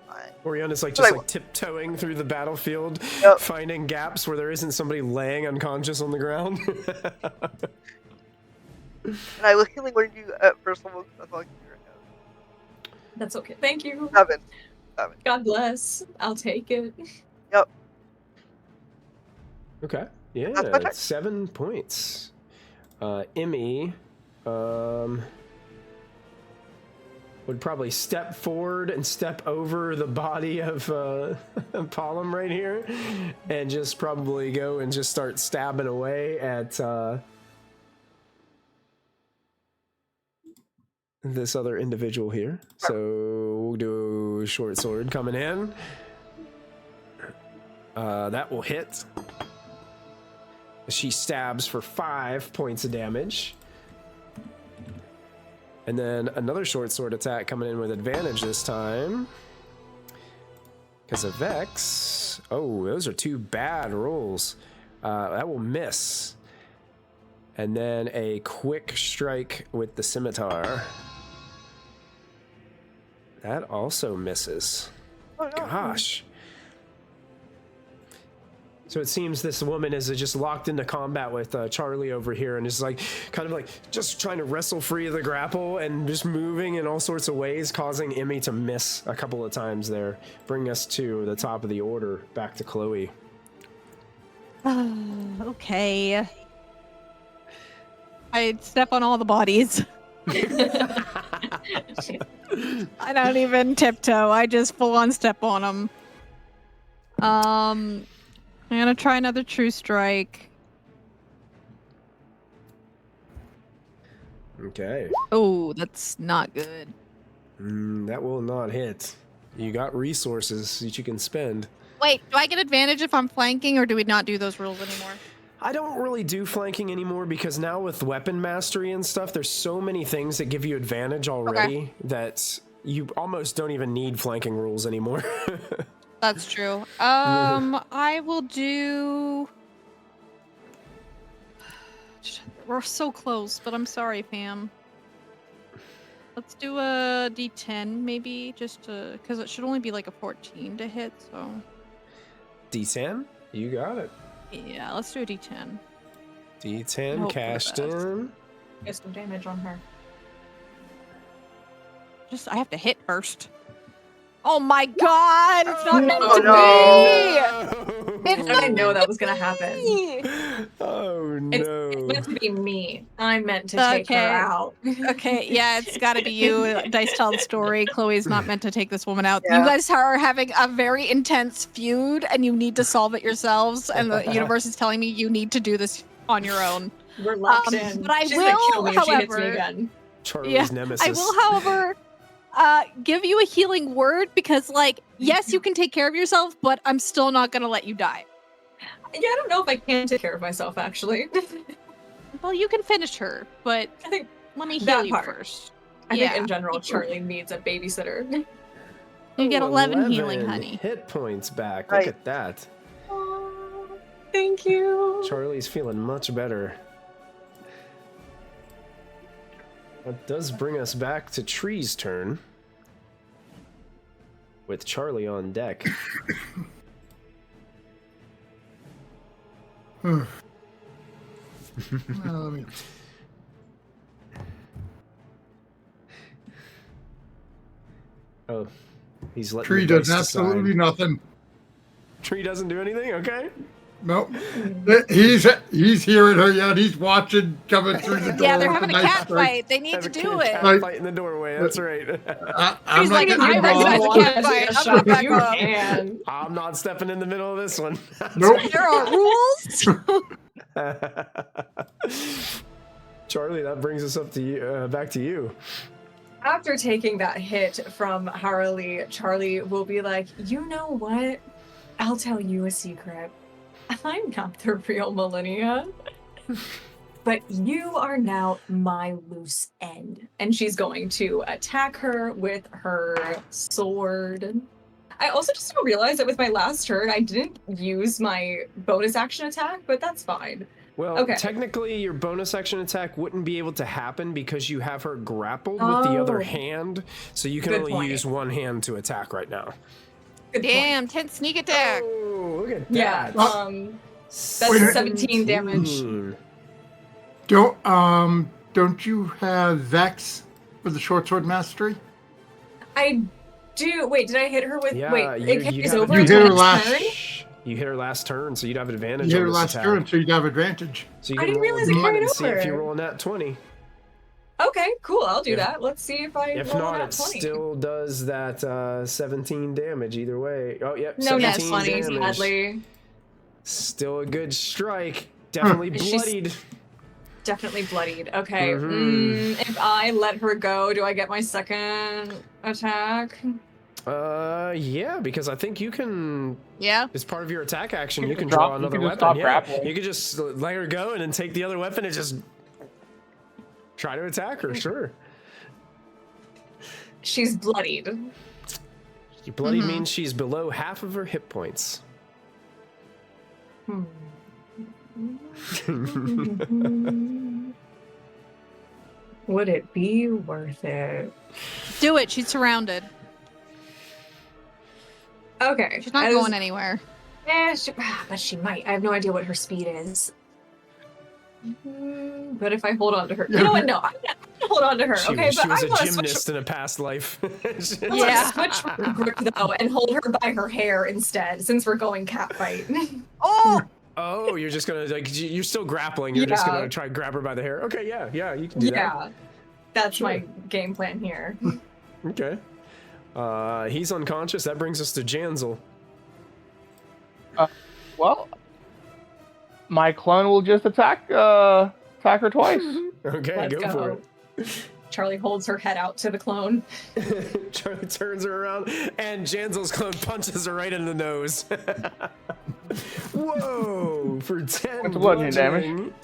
[SPEAKER 2] Fine.
[SPEAKER 1] Oriana's like
[SPEAKER 2] But
[SPEAKER 1] just
[SPEAKER 2] I-
[SPEAKER 1] like tiptoeing through the battlefield,
[SPEAKER 2] Yep.
[SPEAKER 1] finding gaps where there isn't somebody laying unconscious on the ground.
[SPEAKER 2] And I will healing word you at first level. That's all I can do right now.
[SPEAKER 4] That's okay. Thank you.
[SPEAKER 2] 7.
[SPEAKER 4] God bless. I'll take it.
[SPEAKER 1] Okay. Yeah,
[SPEAKER 2] That's my turn.
[SPEAKER 1] 7 points. Emmy would probably step forward and step over the body of Palom right here and just probably go and just start stabbing away at this other individual here. So we'll do short sword coming in. That will hit. She stabs for 5 points of damage. And then another short sword attack coming in with advantage this time. Because of Vex. Oh, those are 2 bad rolls. That will miss. And then a quick strike with the scimitar. That also misses.
[SPEAKER 2] Oh no.
[SPEAKER 1] Gosh. So it seems this woman is just locked into combat with Charlie over here and is like kind of like just trying to wrestle free of the grapple and just moving in all sorts of ways, causing Emmy to miss a couple of times there. Bring us to the top of the order, back to Chloe.
[SPEAKER 3] Okay. I step on all the bodies. I don't even tiptoe. I just full on step on them. I'm gonna try another True Strike.
[SPEAKER 1] Okay.
[SPEAKER 3] Oh, that's not good.
[SPEAKER 1] That will not hit. You got resources that you can spend.
[SPEAKER 3] Wait, do I get advantage if I'm flanking, or do we not do those rules anymore?
[SPEAKER 1] I don't really do flanking anymore because now with weapon mastery and stuff, there's so many things that give you advantage already that you almost don't even need flanking rules anymore.
[SPEAKER 3] That's true. I will do... We're so close, but I'm sorry, fam. Let's do a D10, maybe, just to... Because it should only be like a 14 to hit, so...
[SPEAKER 1] D10? You got it.
[SPEAKER 3] Yeah, let's do a D10.
[SPEAKER 1] D10
[SPEAKER 3] Hope for the
[SPEAKER 1] cashed
[SPEAKER 3] best.
[SPEAKER 1] in.
[SPEAKER 4] Get some damage on her.
[SPEAKER 3] I have to hit first. Oh my god! It's not meant
[SPEAKER 2] Oh,
[SPEAKER 3] to
[SPEAKER 2] no.
[SPEAKER 3] be! It's
[SPEAKER 4] I didn't know that was gonna happen.
[SPEAKER 3] me!
[SPEAKER 1] Oh
[SPEAKER 4] It's
[SPEAKER 1] no.
[SPEAKER 4] meant to be me. I'm meant to take her
[SPEAKER 3] Okay.
[SPEAKER 4] out.
[SPEAKER 3] Okay, yeah, it's gotta be you. Dice tell the story. Chloe's not meant to take this woman out.
[SPEAKER 2] Yeah.
[SPEAKER 3] You guys are having a very intense feud, and you need to solve it yourselves, and the universe is telling me you need to do this on your own.
[SPEAKER 4] We're locked in.
[SPEAKER 3] but I
[SPEAKER 4] She's gonna kill
[SPEAKER 3] will,
[SPEAKER 4] me if she hits me
[SPEAKER 3] however-
[SPEAKER 4] again.
[SPEAKER 1] Charlie's
[SPEAKER 3] Yeah,
[SPEAKER 1] nemesis.
[SPEAKER 3] I will, however, give you a healing word because, like, yes, you can take care of yourself, but I'm still not gonna let you die.
[SPEAKER 4] Yeah, I don't know if I can take care of myself, actually.
[SPEAKER 3] Well, you can finish her, but
[SPEAKER 4] I think
[SPEAKER 3] let me heal
[SPEAKER 4] that
[SPEAKER 3] you
[SPEAKER 4] part.
[SPEAKER 3] first.
[SPEAKER 4] I
[SPEAKER 3] Yeah.
[SPEAKER 4] think in general, Charlie needs a babysitter.
[SPEAKER 3] You get
[SPEAKER 1] Ooh,
[SPEAKER 3] 11 healing, honey.
[SPEAKER 1] Hit points back.
[SPEAKER 2] Right.
[SPEAKER 1] Look at that.
[SPEAKER 4] Oh, thank you.
[SPEAKER 1] Charlie's feeling much better. That does bring us back to Tree's turn. With Charlie on deck.
[SPEAKER 5] Let me-
[SPEAKER 1] Oh, he's letting
[SPEAKER 5] Tree
[SPEAKER 1] the
[SPEAKER 5] does
[SPEAKER 1] dice
[SPEAKER 5] absolutely
[SPEAKER 1] decide.
[SPEAKER 5] nothing.
[SPEAKER 1] Tree doesn't do anything? Okay.
[SPEAKER 5] Nope. He's hearing her yet. He's watching coming through the door.
[SPEAKER 3] Yeah, they're
[SPEAKER 5] with
[SPEAKER 3] having
[SPEAKER 5] the
[SPEAKER 3] a
[SPEAKER 5] knife
[SPEAKER 3] cat
[SPEAKER 5] strike.
[SPEAKER 3] fight. They need
[SPEAKER 1] Have
[SPEAKER 3] to
[SPEAKER 1] a
[SPEAKER 3] do
[SPEAKER 1] cat
[SPEAKER 3] it.
[SPEAKER 5] Like-
[SPEAKER 1] fight in the doorway. That's right.
[SPEAKER 5] I'm
[SPEAKER 3] He's
[SPEAKER 5] not
[SPEAKER 3] like,
[SPEAKER 5] getting
[SPEAKER 3] I recognize
[SPEAKER 5] involved.
[SPEAKER 3] a cat fight. I'm not back
[SPEAKER 4] You
[SPEAKER 3] up.
[SPEAKER 4] can.
[SPEAKER 1] I'm not stepping in the middle of this one.
[SPEAKER 5] Nope.
[SPEAKER 3] There are rules.
[SPEAKER 1] Charlie, that brings us up to you. Back to you.
[SPEAKER 4] After taking that hit from Harley, Charlie will be like, you know what? I'll tell you a secret. I'm not the real Millennia. But you are now my loose end. And she's going to attack her with her sword. I also just realized that with my last turn, I didn't use my bonus action attack, but that's fine.
[SPEAKER 1] Well,
[SPEAKER 4] Okay.
[SPEAKER 1] technically, your bonus action attack wouldn't be able to happen because you have her grappled with the other
[SPEAKER 4] Oh.
[SPEAKER 1] hand, so you can
[SPEAKER 4] Good
[SPEAKER 1] only
[SPEAKER 4] point.
[SPEAKER 1] use one hand to attack right now.
[SPEAKER 4] Good point.
[SPEAKER 3] Damn, 10 sneak attack.
[SPEAKER 1] Oh, look at
[SPEAKER 4] Yeah,
[SPEAKER 1] that.
[SPEAKER 4] that's
[SPEAKER 5] Wait,
[SPEAKER 4] 17 damage.
[SPEAKER 1] 17.
[SPEAKER 5] Don't you have Vex for the short sword mastery?
[SPEAKER 4] I do. Wait, did I hit her with?
[SPEAKER 1] Yeah,
[SPEAKER 4] wait,
[SPEAKER 1] you
[SPEAKER 4] it carries
[SPEAKER 1] have
[SPEAKER 4] over
[SPEAKER 5] You
[SPEAKER 4] into
[SPEAKER 5] hit her
[SPEAKER 4] next
[SPEAKER 5] last.
[SPEAKER 4] turn?
[SPEAKER 1] You hit her last turn, so you'd have advantage
[SPEAKER 5] You hit
[SPEAKER 1] on
[SPEAKER 5] her
[SPEAKER 1] this
[SPEAKER 5] last
[SPEAKER 1] attack.
[SPEAKER 5] turn, so you'd have advantage.
[SPEAKER 1] So you
[SPEAKER 4] I
[SPEAKER 1] can
[SPEAKER 4] didn't
[SPEAKER 1] roll
[SPEAKER 4] realize
[SPEAKER 1] a
[SPEAKER 4] it
[SPEAKER 1] d1
[SPEAKER 4] carried
[SPEAKER 1] and see if you
[SPEAKER 4] over.
[SPEAKER 1] roll a nat 20.
[SPEAKER 4] Okay, cool. I'll do that. Let's see if I
[SPEAKER 1] If
[SPEAKER 4] roll
[SPEAKER 1] not,
[SPEAKER 4] that
[SPEAKER 1] it
[SPEAKER 4] 20.
[SPEAKER 1] still does that 17 damage either way. Oh, yep,
[SPEAKER 4] No,
[SPEAKER 1] 17
[SPEAKER 4] that's 20,
[SPEAKER 1] damage.
[SPEAKER 4] sadly.
[SPEAKER 1] Still a good strike. Definitely
[SPEAKER 4] She's-
[SPEAKER 1] bloodied.
[SPEAKER 4] Definitely bloodied. Okay.
[SPEAKER 1] Mhm.
[SPEAKER 4] If I let her go, do I get my second attack?
[SPEAKER 1] Yeah, because I think you can.
[SPEAKER 3] Yeah.
[SPEAKER 1] As part of your attack action,
[SPEAKER 6] You
[SPEAKER 1] you
[SPEAKER 6] can
[SPEAKER 1] can draw
[SPEAKER 6] drop- you
[SPEAKER 1] another
[SPEAKER 6] can just
[SPEAKER 1] weapon.
[SPEAKER 6] stop
[SPEAKER 1] Yeah,
[SPEAKER 6] grappling.
[SPEAKER 1] you could just let her go and then take the other weapon and just try to attack her. Sure.
[SPEAKER 4] She's bloodied.
[SPEAKER 1] Bloody
[SPEAKER 3] Mhm.
[SPEAKER 1] means she's below half of her hit points.
[SPEAKER 4] Hmm. Would it be worth it?
[SPEAKER 3] Do it. She's surrounded.
[SPEAKER 4] Okay.
[SPEAKER 3] She's not going anywhere.
[SPEAKER 4] But she might. I have no idea what her speed is. But if I hold on to her, you know what? No, I'm not gonna hold on to her.
[SPEAKER 1] She,
[SPEAKER 4] Okay,
[SPEAKER 1] she
[SPEAKER 4] but
[SPEAKER 1] was
[SPEAKER 4] I
[SPEAKER 1] a
[SPEAKER 4] want to
[SPEAKER 1] gymnast in a past life.
[SPEAKER 3] Yeah.
[SPEAKER 4] switch my grip though and hold her by her hair instead, since we're going catfight.
[SPEAKER 3] Oh,
[SPEAKER 1] Oh, you're just gonna like you're still grappling. You're just gonna try and grab her by the hair. Okay, yeah, you can do that.
[SPEAKER 4] Yeah, that's
[SPEAKER 1] Sure.
[SPEAKER 4] my game plan here.
[SPEAKER 1] Okay. He's unconscious. That brings us to Janzel.
[SPEAKER 6] Well, my clone will just attack her twice.
[SPEAKER 1] Okay,
[SPEAKER 4] Let's
[SPEAKER 1] go for it.
[SPEAKER 4] Charlie holds her head out to the clone.
[SPEAKER 1] Charlie turns her around, and Janzel's clone punches her right in the nose. Whoa! For 10
[SPEAKER 6] What's the bludgeoning
[SPEAKER 1] bludgeoning.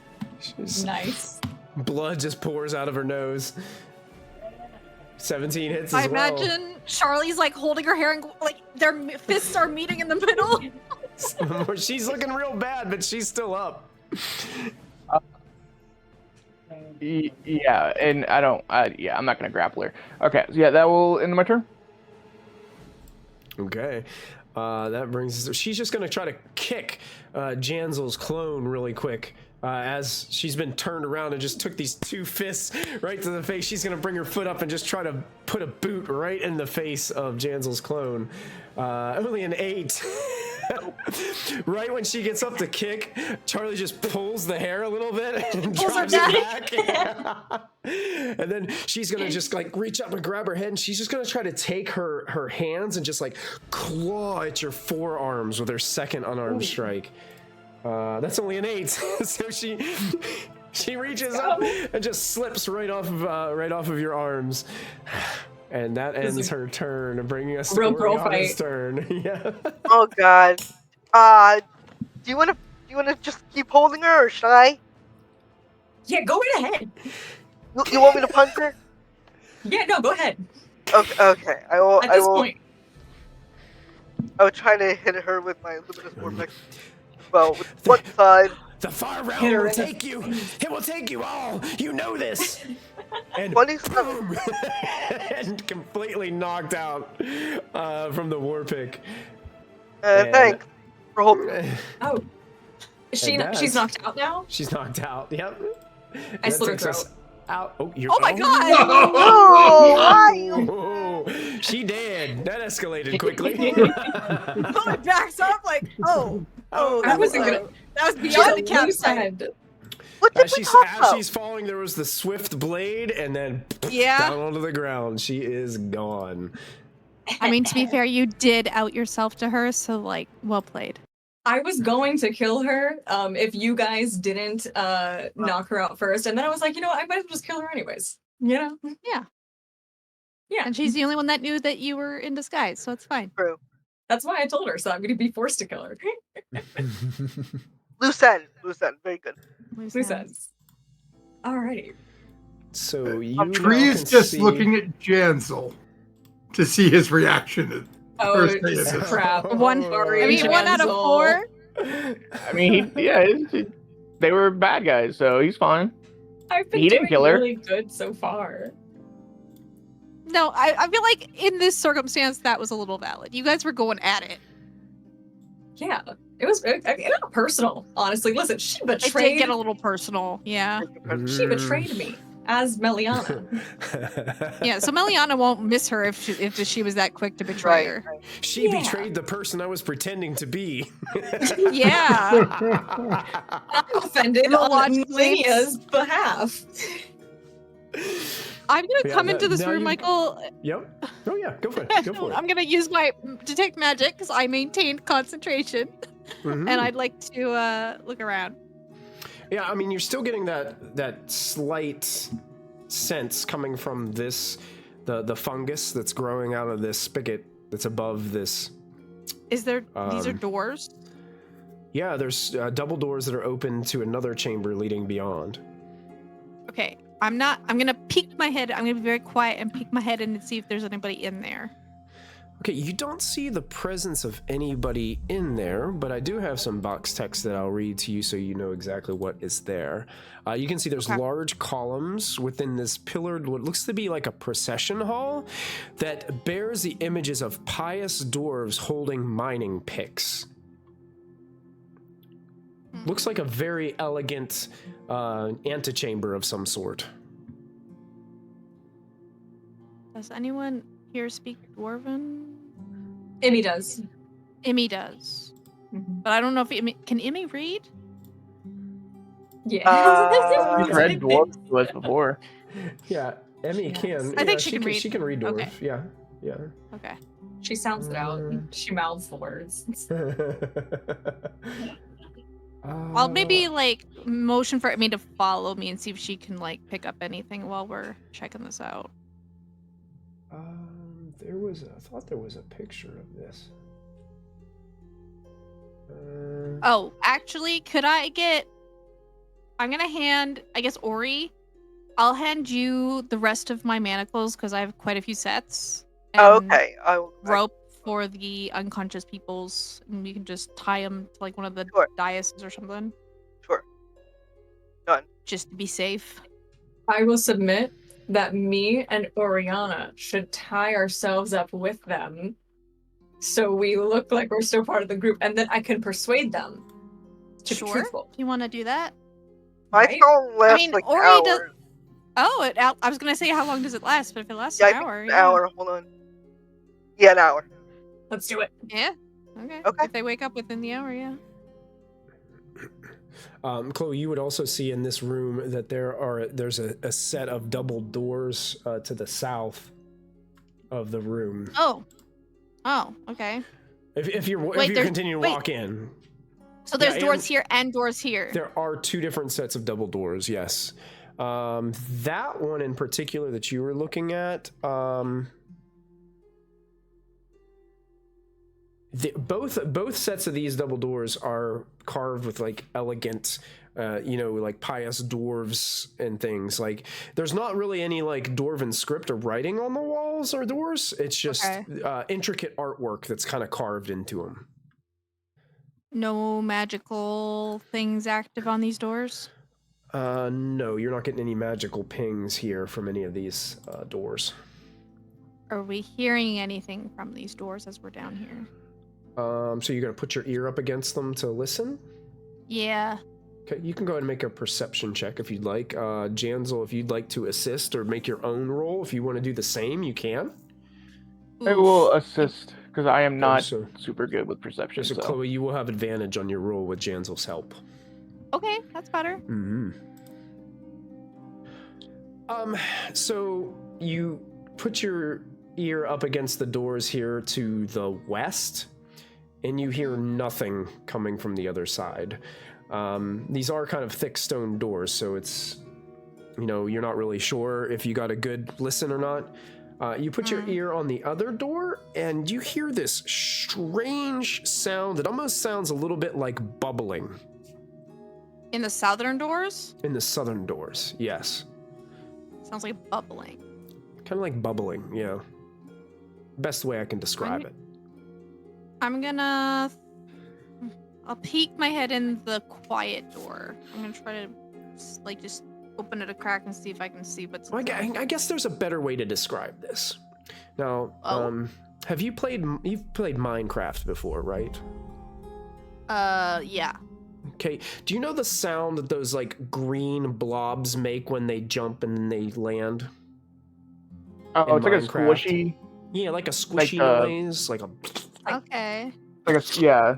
[SPEAKER 4] Nice.
[SPEAKER 1] Blood just pours out of her nose. 17 hits as
[SPEAKER 3] I
[SPEAKER 1] well.
[SPEAKER 3] imagine Charlie's like holding her hair and like their fists are meeting in the middle.
[SPEAKER 1] She's looking real bad, but she's still up.
[SPEAKER 6] Yeah, and I don't. I'm not gonna grapple her. Okay, so yeah, that will end my turn.
[SPEAKER 1] Okay. That brings us. She's just gonna try to kick Janzel's clone really quick. As she's been turned around and just took these 2 fists right to the face. She's gonna bring her foot up and just try to put a boot right in the face of Janzel's clone. Only an 8. Right when she gets up to kick, Charlie just pulls the hair a little bit and drives it back. And then she's gonna just like reach up and grab her head, and she's just gonna try to take her hands and just like claw at your forearms with her second unarmed strike. That's only an 8, so she reaches up and just slips right off of your arms. And that ends her turn, bringing us to Oriana's turn. Yeah.
[SPEAKER 2] Oh God. Do you wanna just keep holding her, or should I?
[SPEAKER 4] Yeah, go right ahead.
[SPEAKER 2] You want me to punch her?
[SPEAKER 4] Yeah, no, go ahead.
[SPEAKER 2] Okay. I will.
[SPEAKER 4] At this point.
[SPEAKER 2] I will try to hit her with my luminous vortex. Well, with one side.
[SPEAKER 1] The far realm will take you. It will take you all. You know this. And
[SPEAKER 2] 27.
[SPEAKER 1] boom, and completely knocked out from the war pick.
[SPEAKER 2] Thanks for holding.
[SPEAKER 4] Oh, she's knocked out now.
[SPEAKER 1] She's knocked out. Yep.
[SPEAKER 4] I slit her throat.
[SPEAKER 1] Out. Oh,
[SPEAKER 3] Oh my god!
[SPEAKER 2] Oh, why?
[SPEAKER 1] Oh, she did. That escalated quickly.
[SPEAKER 3] It backs up like,
[SPEAKER 4] I wasn't gonna.
[SPEAKER 3] that was beyond the campsite.
[SPEAKER 2] What did
[SPEAKER 1] As
[SPEAKER 2] we talk about?
[SPEAKER 1] she's falling, there was the swift blade, and then
[SPEAKER 3] Yeah.
[SPEAKER 1] down onto the ground. She is gone.
[SPEAKER 3] I mean, to be fair, you did out yourself to her, so like, well played.
[SPEAKER 4] I was going to kill her if you guys didn't knock her out first, and then I was like, you know what, I might as well just kill her anyways. You know?
[SPEAKER 3] Yeah.
[SPEAKER 4] Yeah.
[SPEAKER 3] And she's the only one that knew that you were in disguise, so it's fine.
[SPEAKER 2] True.
[SPEAKER 4] That's why I told her, so I'm gonna be forced to kill her.
[SPEAKER 2] Loose end. Very good.
[SPEAKER 4] Loose ends. Alrighty.
[SPEAKER 1] So you
[SPEAKER 5] Tree
[SPEAKER 1] now
[SPEAKER 5] is
[SPEAKER 1] can
[SPEAKER 5] just
[SPEAKER 1] see-
[SPEAKER 5] looking at Janzel to see his reaction.
[SPEAKER 4] Oh,
[SPEAKER 5] First day of this.
[SPEAKER 4] crap.
[SPEAKER 3] One.
[SPEAKER 4] Sorry,
[SPEAKER 3] I mean, 1 out of
[SPEAKER 4] Janzel.
[SPEAKER 3] 4.
[SPEAKER 6] I mean, they were bad guys, so he's fine.
[SPEAKER 4] I've been
[SPEAKER 6] He didn't
[SPEAKER 4] doing
[SPEAKER 6] kill her.
[SPEAKER 4] really good so far.
[SPEAKER 3] No, I feel like in this circumstance, that was a little valid. You guys were going at it.
[SPEAKER 4] Yeah, it was not personal, honestly. Listen, she
[SPEAKER 3] It did
[SPEAKER 4] betrayed.
[SPEAKER 3] get a little personal. Yeah.
[SPEAKER 4] She betrayed me as Meliana.
[SPEAKER 3] Yeah, so Meliana won't miss her if she was that quick to betray her.
[SPEAKER 2] Right.
[SPEAKER 1] She
[SPEAKER 4] Yeah.
[SPEAKER 1] betrayed the person I was pretending to be.
[SPEAKER 3] Yeah.
[SPEAKER 4] I'm offended
[SPEAKER 3] It'll
[SPEAKER 4] on
[SPEAKER 3] watch
[SPEAKER 4] Lenia's behalf.
[SPEAKER 3] I'm gonna
[SPEAKER 1] Yeah,
[SPEAKER 3] come
[SPEAKER 1] that-
[SPEAKER 3] into this
[SPEAKER 1] now
[SPEAKER 3] room,
[SPEAKER 1] you-
[SPEAKER 3] Michael.
[SPEAKER 1] Yep. Oh yeah, go for it. Go for it.
[SPEAKER 3] I'm gonna use my detect magic because I maintained concentration,
[SPEAKER 1] Mhm.
[SPEAKER 3] and I'd like to look around.
[SPEAKER 1] Yeah, I mean, you're still getting that slight sense coming from this, the fungus that's growing out of this spigot that's above this.
[SPEAKER 3] Is there? These are
[SPEAKER 1] Um,
[SPEAKER 3] doors.
[SPEAKER 1] Yeah, there's double doors that are open to another chamber leading beyond.
[SPEAKER 3] Okay, I'm gonna peek my head. I'm gonna be very quiet and peek my head in and see if there's anybody in there.
[SPEAKER 1] Okay, you don't see the presence of anybody in there, but I do have some box text that I'll read to you so you know exactly what is there. You can see there's
[SPEAKER 3] Okay.
[SPEAKER 1] large columns within this pillared, what looks to be like a procession hall that bears the images of pious dwarves holding mining picks. Looks like a very elegant antechamber of some sort.
[SPEAKER 3] Does anyone here speak Dwarven?
[SPEAKER 4] Emmy does.
[SPEAKER 3] Emmy does.
[SPEAKER 4] Mhm.
[SPEAKER 3] But I don't know if can Emmy read?
[SPEAKER 4] Yeah.
[SPEAKER 6] I've read dwarf to us before.
[SPEAKER 1] Yeah, Emmy
[SPEAKER 4] Yes.
[SPEAKER 1] can.
[SPEAKER 3] I think she can read.
[SPEAKER 1] She can read dwarf.
[SPEAKER 3] Okay.
[SPEAKER 1] Yeah.
[SPEAKER 3] Okay.
[SPEAKER 4] She sounds it out. She mouths the words.
[SPEAKER 3] I'll maybe like motion for Emmy to follow me and see if she can like pick up anything while we're checking this out.
[SPEAKER 1] I thought there was a picture of this.
[SPEAKER 3] Oh, actually, could I get? I'm gonna hand, I guess, Ori. I'll hand you the rest of my manacles because I have quite a few sets. And
[SPEAKER 2] Okay. I will.
[SPEAKER 3] rope for the unconscious peoples, and we can just tie them to like one of the
[SPEAKER 2] Sure.
[SPEAKER 3] daises or something,
[SPEAKER 2] Sure. Done.
[SPEAKER 3] just to be safe.
[SPEAKER 4] I will submit that me and Oriana should tie ourselves up with them so we look like we're still part of the group, and then I can persuade them to be
[SPEAKER 3] Sure.
[SPEAKER 4] truthful.
[SPEAKER 3] Do you want to do that?
[SPEAKER 2] My
[SPEAKER 4] Right?
[SPEAKER 2] phone lasts
[SPEAKER 3] mean,
[SPEAKER 2] like
[SPEAKER 3] Ori
[SPEAKER 2] hours.
[SPEAKER 3] does- Oh, I was gonna say how long does it last, but if it lasts
[SPEAKER 2] Yeah, I
[SPEAKER 3] an
[SPEAKER 2] think
[SPEAKER 3] hour,
[SPEAKER 2] it's an hour. Hold on. Yeah, an hour.
[SPEAKER 4] Let's do it.
[SPEAKER 3] Yeah. Okay.
[SPEAKER 2] Okay.
[SPEAKER 3] If they wake up within the hour, yeah.
[SPEAKER 1] Chloe, you would also see in this room that there's a set of double doors to the south of the room.
[SPEAKER 3] Oh. Oh. Okay.
[SPEAKER 1] If you
[SPEAKER 3] Wait,
[SPEAKER 1] continue to
[SPEAKER 3] wait.
[SPEAKER 1] walk in,
[SPEAKER 3] So there's
[SPEAKER 1] Yeah,
[SPEAKER 3] doors
[SPEAKER 1] and-
[SPEAKER 3] here and doors here.
[SPEAKER 1] there are two different sets of double doors. Yes, that one in particular that you were looking at. Both sets of these double doors are carved with like elegant, like pious dwarves and things. Like there's not really any like dwarven script or writing on the walls or doors. It's just intricate artwork that's kind of carved into them.
[SPEAKER 3] No magical things active on these doors?
[SPEAKER 1] No, you're not getting any magical pings here from any of these doors.
[SPEAKER 3] Are we hearing anything from these doors as we're down here?
[SPEAKER 1] So you're gonna put your ear up against them to listen?
[SPEAKER 3] Yeah.
[SPEAKER 1] Okay, you can go ahead and make a perception check if you'd like. Janzel, if you'd like to assist or make your own roll, if you want to do the same, you can.
[SPEAKER 6] I will assist because I am not
[SPEAKER 1] so-
[SPEAKER 6] super good with perception.
[SPEAKER 1] So
[SPEAKER 6] So
[SPEAKER 1] Chloe, you will have advantage on your roll with Janzel's help.
[SPEAKER 3] Okay, that's better.
[SPEAKER 1] Mm-hmm. So you put your ear up against the doors here to the west, and you hear nothing coming from the other side. These are kind of thick stone doors, so it's, you're not really sure if you got a good listen or not. You put your ear on the other door, and you hear this strange sound that almost sounds a little bit like bubbling.
[SPEAKER 3] In the southern doors?
[SPEAKER 1] In the southern doors, yes.
[SPEAKER 3] Sounds like bubbling.
[SPEAKER 1] Kind of like bubbling, yeah. Best way I can describe it.
[SPEAKER 3] I'm gonna... I'll peek my head in the quiet door. I'm gonna try to, just open it a crack and see if I can see what's
[SPEAKER 1] Well,
[SPEAKER 3] inside.
[SPEAKER 1] I guess there's a better way to describe this. Now, you've played Minecraft before, right?
[SPEAKER 3] Yeah.
[SPEAKER 1] Okay. Do you know the sound that those like green blobs make when they jump and they land?
[SPEAKER 6] oh,
[SPEAKER 1] in
[SPEAKER 6] it's like a
[SPEAKER 1] Minecraft?
[SPEAKER 6] squishy,
[SPEAKER 1] Yeah, like a squishy noise, like a.
[SPEAKER 3] Okay.
[SPEAKER 6] like a yeah.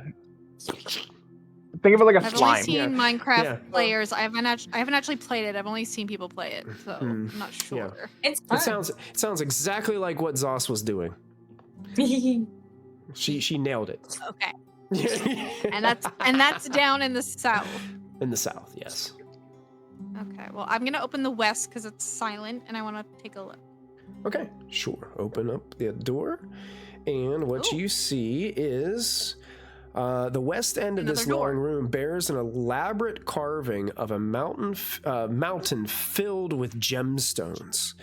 [SPEAKER 6] Think of it like a
[SPEAKER 3] I've only
[SPEAKER 6] slime.
[SPEAKER 3] seen Minecraft
[SPEAKER 1] Yeah.
[SPEAKER 3] players. I haven't actually played it. I've only seen people play it, so I'm not sure.
[SPEAKER 4] It's fun.
[SPEAKER 1] It sounds exactly like what Zos was doing. She nailed it.
[SPEAKER 3] Okay. And that's down in the south.
[SPEAKER 1] In the south, yes.
[SPEAKER 3] Okay. Well, I'm gonna open the west because it's silent, and I want to take a look.
[SPEAKER 1] Okay, sure. Open up the door, and what
[SPEAKER 3] Ooh.
[SPEAKER 1] you see is the west end of this
[SPEAKER 3] Another door.
[SPEAKER 1] long room bears an elaborate carving of a mountain filled with gemstones.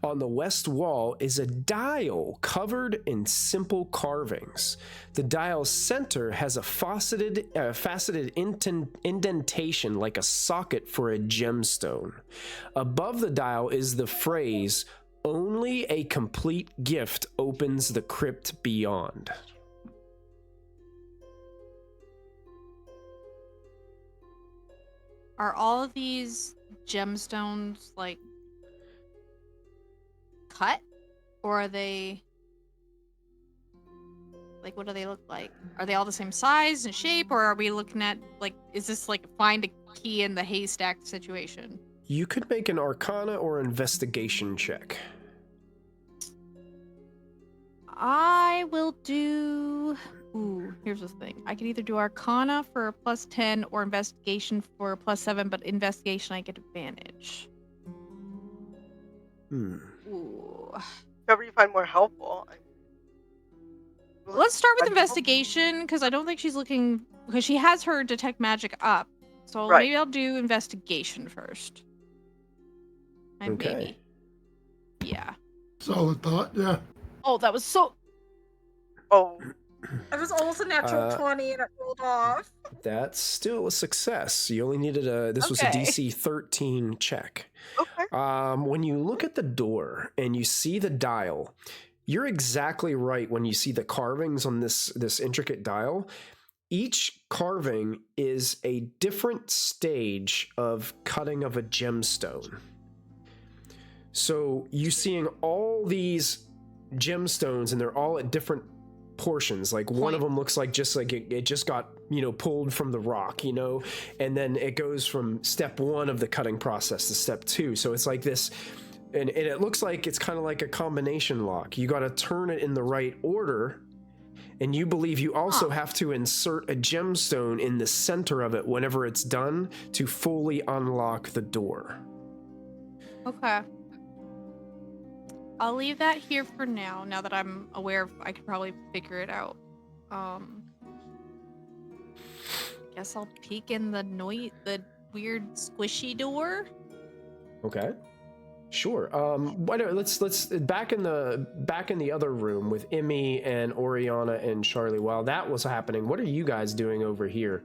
[SPEAKER 1] On the west wall is a dial covered in simple carvings. The dial's center has a faceted indentation like a socket for a gemstone. Above the dial is the phrase, "Only a complete gift opens the crypt beyond."
[SPEAKER 3] Are all of these gemstones like cut, or are they like, what do they look like? Are they all the same size and shape, or are we looking at like, is this like find a key in the haystack situation?
[SPEAKER 1] You could make an Arcana or Investigation check.
[SPEAKER 3] I will do. Ooh, here's the thing. I can either do Arcana for a +10 or Investigation for a +7, but Investigation I get advantage. Ooh.
[SPEAKER 2] Whatever you find more helpful.
[SPEAKER 3] Let's start with Investigation, because I don't think she's looking. Because she has her Detect Magic up. So maybe I'll do Investigation first. And
[SPEAKER 1] okay.
[SPEAKER 3] Maybe. Yeah.
[SPEAKER 5] Solid thought, yeah.
[SPEAKER 3] Oh, that was so.
[SPEAKER 2] Oh.
[SPEAKER 4] It was almost a natural 20 and it rolled off.
[SPEAKER 1] That's still a success. You only needed this was a DC 13 check.
[SPEAKER 2] Okay.
[SPEAKER 1] When you look at the door and you see the dial, you're exactly right when you see the carvings on this intricate dial. Each carving is a different stage of cutting of a gemstone. So you seeing all these gemstones and they're all at different portions. Like one of them looks like just like it just got, pulled from the rock, and then it goes from step 1 of the cutting process to step 2. So it's like this, and it looks like it's kind of like a combination lock. You got to turn it in the right order. And you believe you also have to insert a gemstone in the center of it whenever it's done to fully unlock the door.
[SPEAKER 3] Okay. I'll leave that here for now that I'm aware of. I could probably figure it out. Guess I'll peek in the weird squishy door.
[SPEAKER 1] Okay. Sure. Why don't let's back in the other room with Emmy and Oriana and Charlie. While that was happening, what are you guys doing over here?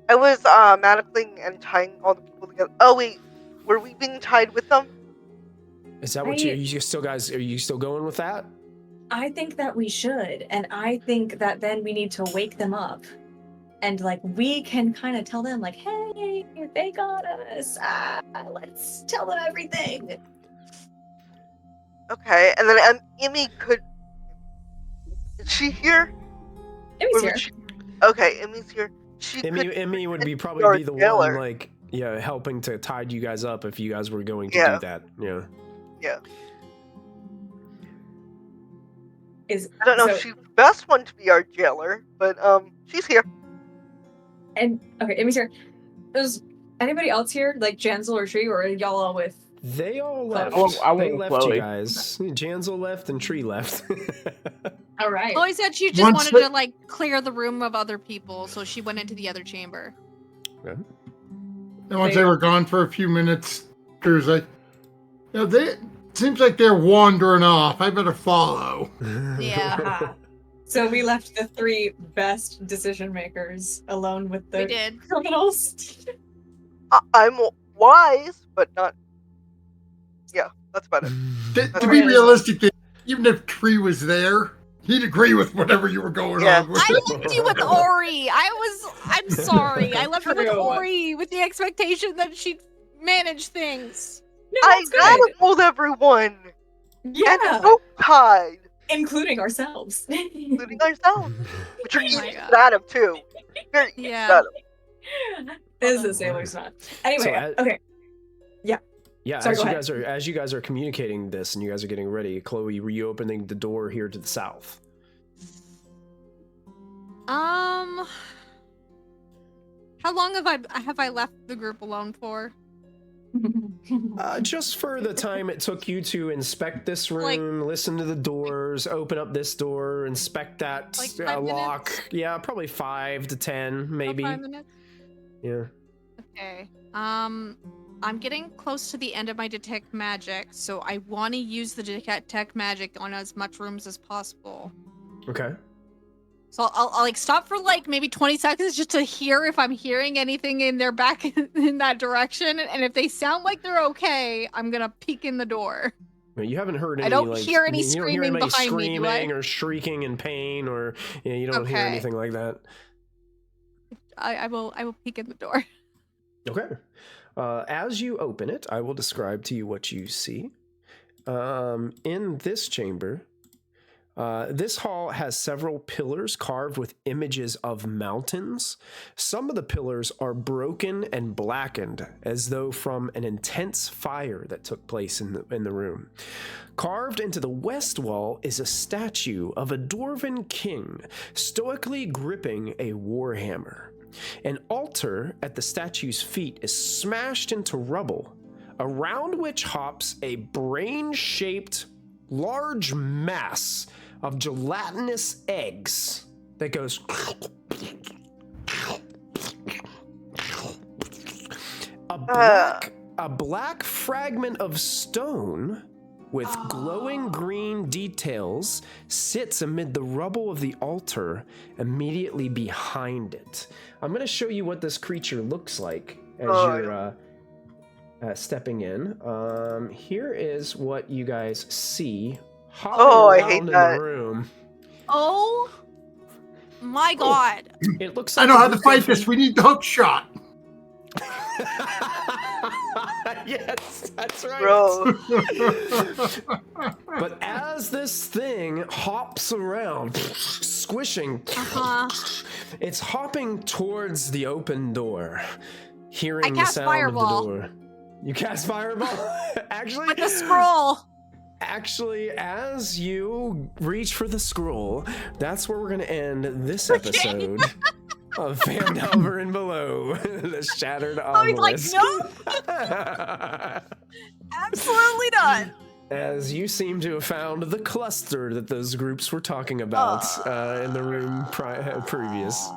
[SPEAKER 2] I was manacling and tying all the people together. Oh wait, were we being tied with them?
[SPEAKER 1] Is that what you still guys? Are you still going with that?
[SPEAKER 4] I think that we should, and I think that then we need to wake them up, and like we can kind of tell them like, hey, they got us. Let's tell them everything.
[SPEAKER 2] Okay, and then Emmy could. Is she here?
[SPEAKER 4] Emmy's here.
[SPEAKER 2] Okay, Emmy's here.
[SPEAKER 1] Emmy would probably be the one like helping to tide you guys up if you guys were going to do that. Yeah.
[SPEAKER 2] Yeah. I don't know if she's the best one to be our jailer, but she's here.
[SPEAKER 4] And okay, Emmy's here. Is anybody else here, like Jansel or Tree, or are y'all all with?
[SPEAKER 1] They all left. They left you guys. Jansel left and Tree left.
[SPEAKER 4] All right.
[SPEAKER 3] Chloe said she just wanted to like clear the room of other people, so she went into the other chamber.
[SPEAKER 1] Okay.
[SPEAKER 5] And once they were gone for a few minutes, Drew's like, seems like they're wandering off. I better follow.
[SPEAKER 3] Yeah.
[SPEAKER 4] So we left the 3 best decision makers alone with the
[SPEAKER 3] We did.
[SPEAKER 4] criminals.
[SPEAKER 2] I'm wise, but not. Yeah, that's about it.
[SPEAKER 5] To be realistic, even if Tree was there, he'd agree with whatever you were going on with.
[SPEAKER 3] I left you with Ori. I'm sorry. I left you with Ori with the expectation that she'd manage things.
[SPEAKER 4] No,
[SPEAKER 2] I gotta hold everyone.
[SPEAKER 4] Yeah.
[SPEAKER 2] And so tied.
[SPEAKER 4] Including ourselves.
[SPEAKER 2] Including ourselves. Which are easy
[SPEAKER 3] God.
[SPEAKER 2] to Adam, too. Very easy to Adam.
[SPEAKER 4] This is a sailor's knot. Anyway, okay.
[SPEAKER 1] Yeah,
[SPEAKER 4] sorry,
[SPEAKER 1] as you guys are communicating this and you guys are getting ready, Chloe, were you opening the door here to the south?
[SPEAKER 3] How long have I left the group alone for?
[SPEAKER 1] Just for the time it took you to inspect this room, listen to the doors, open up this door, inspect that lock.
[SPEAKER 3] Minutes?
[SPEAKER 1] Yeah, probably 5 to 10, maybe.
[SPEAKER 3] 5 minutes?
[SPEAKER 1] Yeah.
[SPEAKER 3] Okay. I'm getting close to the end of my detect magic, so I want to use the detect magic on as much rooms as possible.
[SPEAKER 1] Okay.
[SPEAKER 3] So I'll like stop for like maybe 20 seconds just to hear if I'm hearing anything in their back in that direction, and if they sound like they're okay, I'm gonna peek in the door.
[SPEAKER 1] You haven't heard any.
[SPEAKER 3] I don't hear any screaming behind me, do I?
[SPEAKER 1] Or shrieking in pain, or you don't hear anything like that.
[SPEAKER 3] I will peek in the door.
[SPEAKER 1] Okay. As you open it, I will describe to you what you see. In this chamber, this hall has several pillars carved with images of mountains. Some of the pillars are broken and blackened, as though from an intense fire that took place in the room. Carved into the west wall is a statue of a dwarven king, stoically gripping a warhammer. An altar at the statue's feet is smashed into rubble, around which hops a brain-shaped large mass of gelatinous eggs that goes a black fragment of stone with glowing green details sits amid the rubble of the altar immediately behind it. I'm going to show you what this creature looks like as you're stepping in. Here is what you guys see hopping around in the room.
[SPEAKER 3] Oh my god.
[SPEAKER 1] It looks like
[SPEAKER 5] I know how to fight this. We need the hook shot.
[SPEAKER 1] Yes, that's right.
[SPEAKER 2] Bro.
[SPEAKER 1] But as this thing hops around, squishing, it's hopping towards the open door, hearing the sound
[SPEAKER 3] Fireball.
[SPEAKER 1] of the door. You cast Fireball? Actually,
[SPEAKER 3] with the scroll.
[SPEAKER 1] Actually, as you reach for the scroll, that's where we're going to end this episode of Phandelver and Below, the Shattered Obelisk.
[SPEAKER 3] No. Absolutely not.
[SPEAKER 1] As you seem to have found the cluster that those groups were talking about in the room previous.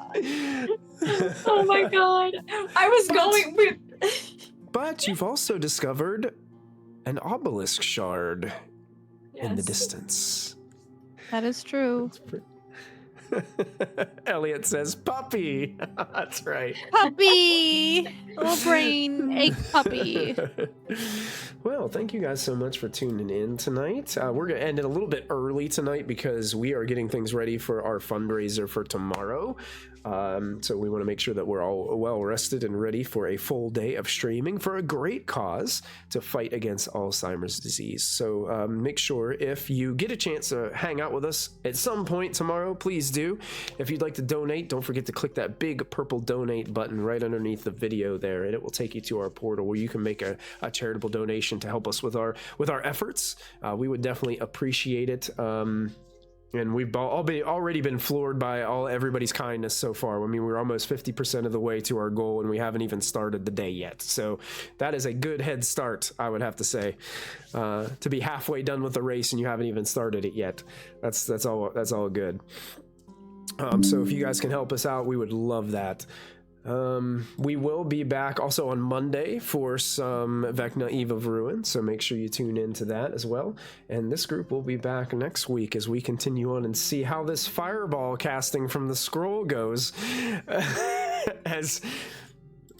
[SPEAKER 4] Oh my god. I was going with...
[SPEAKER 1] But you've also discovered an obelisk shard in the distance.
[SPEAKER 3] That is true.
[SPEAKER 1] Elliot says, puppy. That's right.
[SPEAKER 3] Puppy. Little brain egg puppy.
[SPEAKER 1] Well, thank you guys so much for tuning in tonight. We're going to end it a little bit early tonight because we are getting things ready for our fundraiser for tomorrow. So we want to make sure that we're all well rested and ready for a full day of streaming for a great cause to fight against Alzheimer's disease. So make sure if you get a chance to hang out with us at some point tomorrow, please do. If you'd like to donate, don't forget to click that big purple donate button right underneath the video there, and it will take you to our portal where you can make a charitable donation to help us with our efforts. We would definitely appreciate it. And we've already been floored by everybody's kindness so far. I mean, we're almost 50% of the way to our goal, and we haven't even started the day yet. So that is a good head start, I would have to say. To be halfway done with the race and you haven't even started it yet, that's all good. So if you guys can help us out, we would love that. We will be back also on Monday for some Vecna Eve of Ruin, so make sure you tune into that as well. And this group will be back next week as we continue on and see how this fireball casting from the scroll goes. As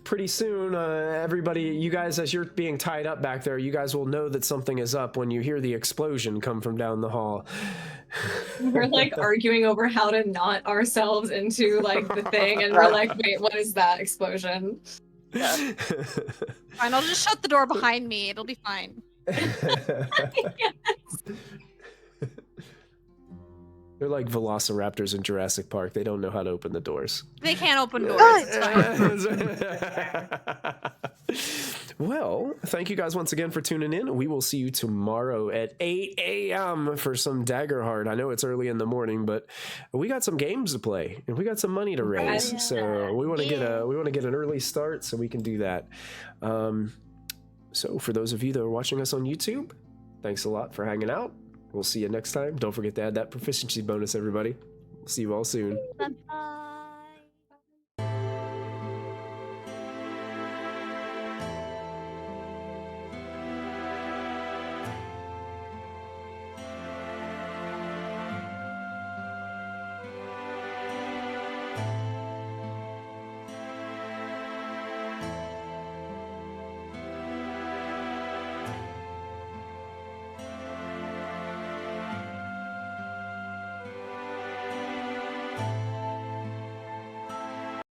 [SPEAKER 1] pretty soon, everybody, you guys, as you're being tied up back there, you guys will know that something is up when you hear the explosion come from down the hall.
[SPEAKER 4] We're like arguing over how to knot ourselves into like the thing, and we're like, wait, what is that explosion?
[SPEAKER 3] Fine, I'll just shut the door behind me. It'll be fine.
[SPEAKER 1] They're like velociraptors in Jurassic Park. They don't know how to open the doors.
[SPEAKER 3] They can't open doors. It's fine.
[SPEAKER 1] Well, thank you guys once again for tuning in. We will see you tomorrow at 8 a.m. for some Daggerheart. I know it's early in the morning, but we got some games to play and we got some money to raise. So we want to get an early start so we can do that. So for those of you that are watching us on YouTube, thanks a lot for hanging out. We'll see you next time. Don't forget to add that proficiency bonus, everybody. See you all soon.
[SPEAKER 3] Bye-bye.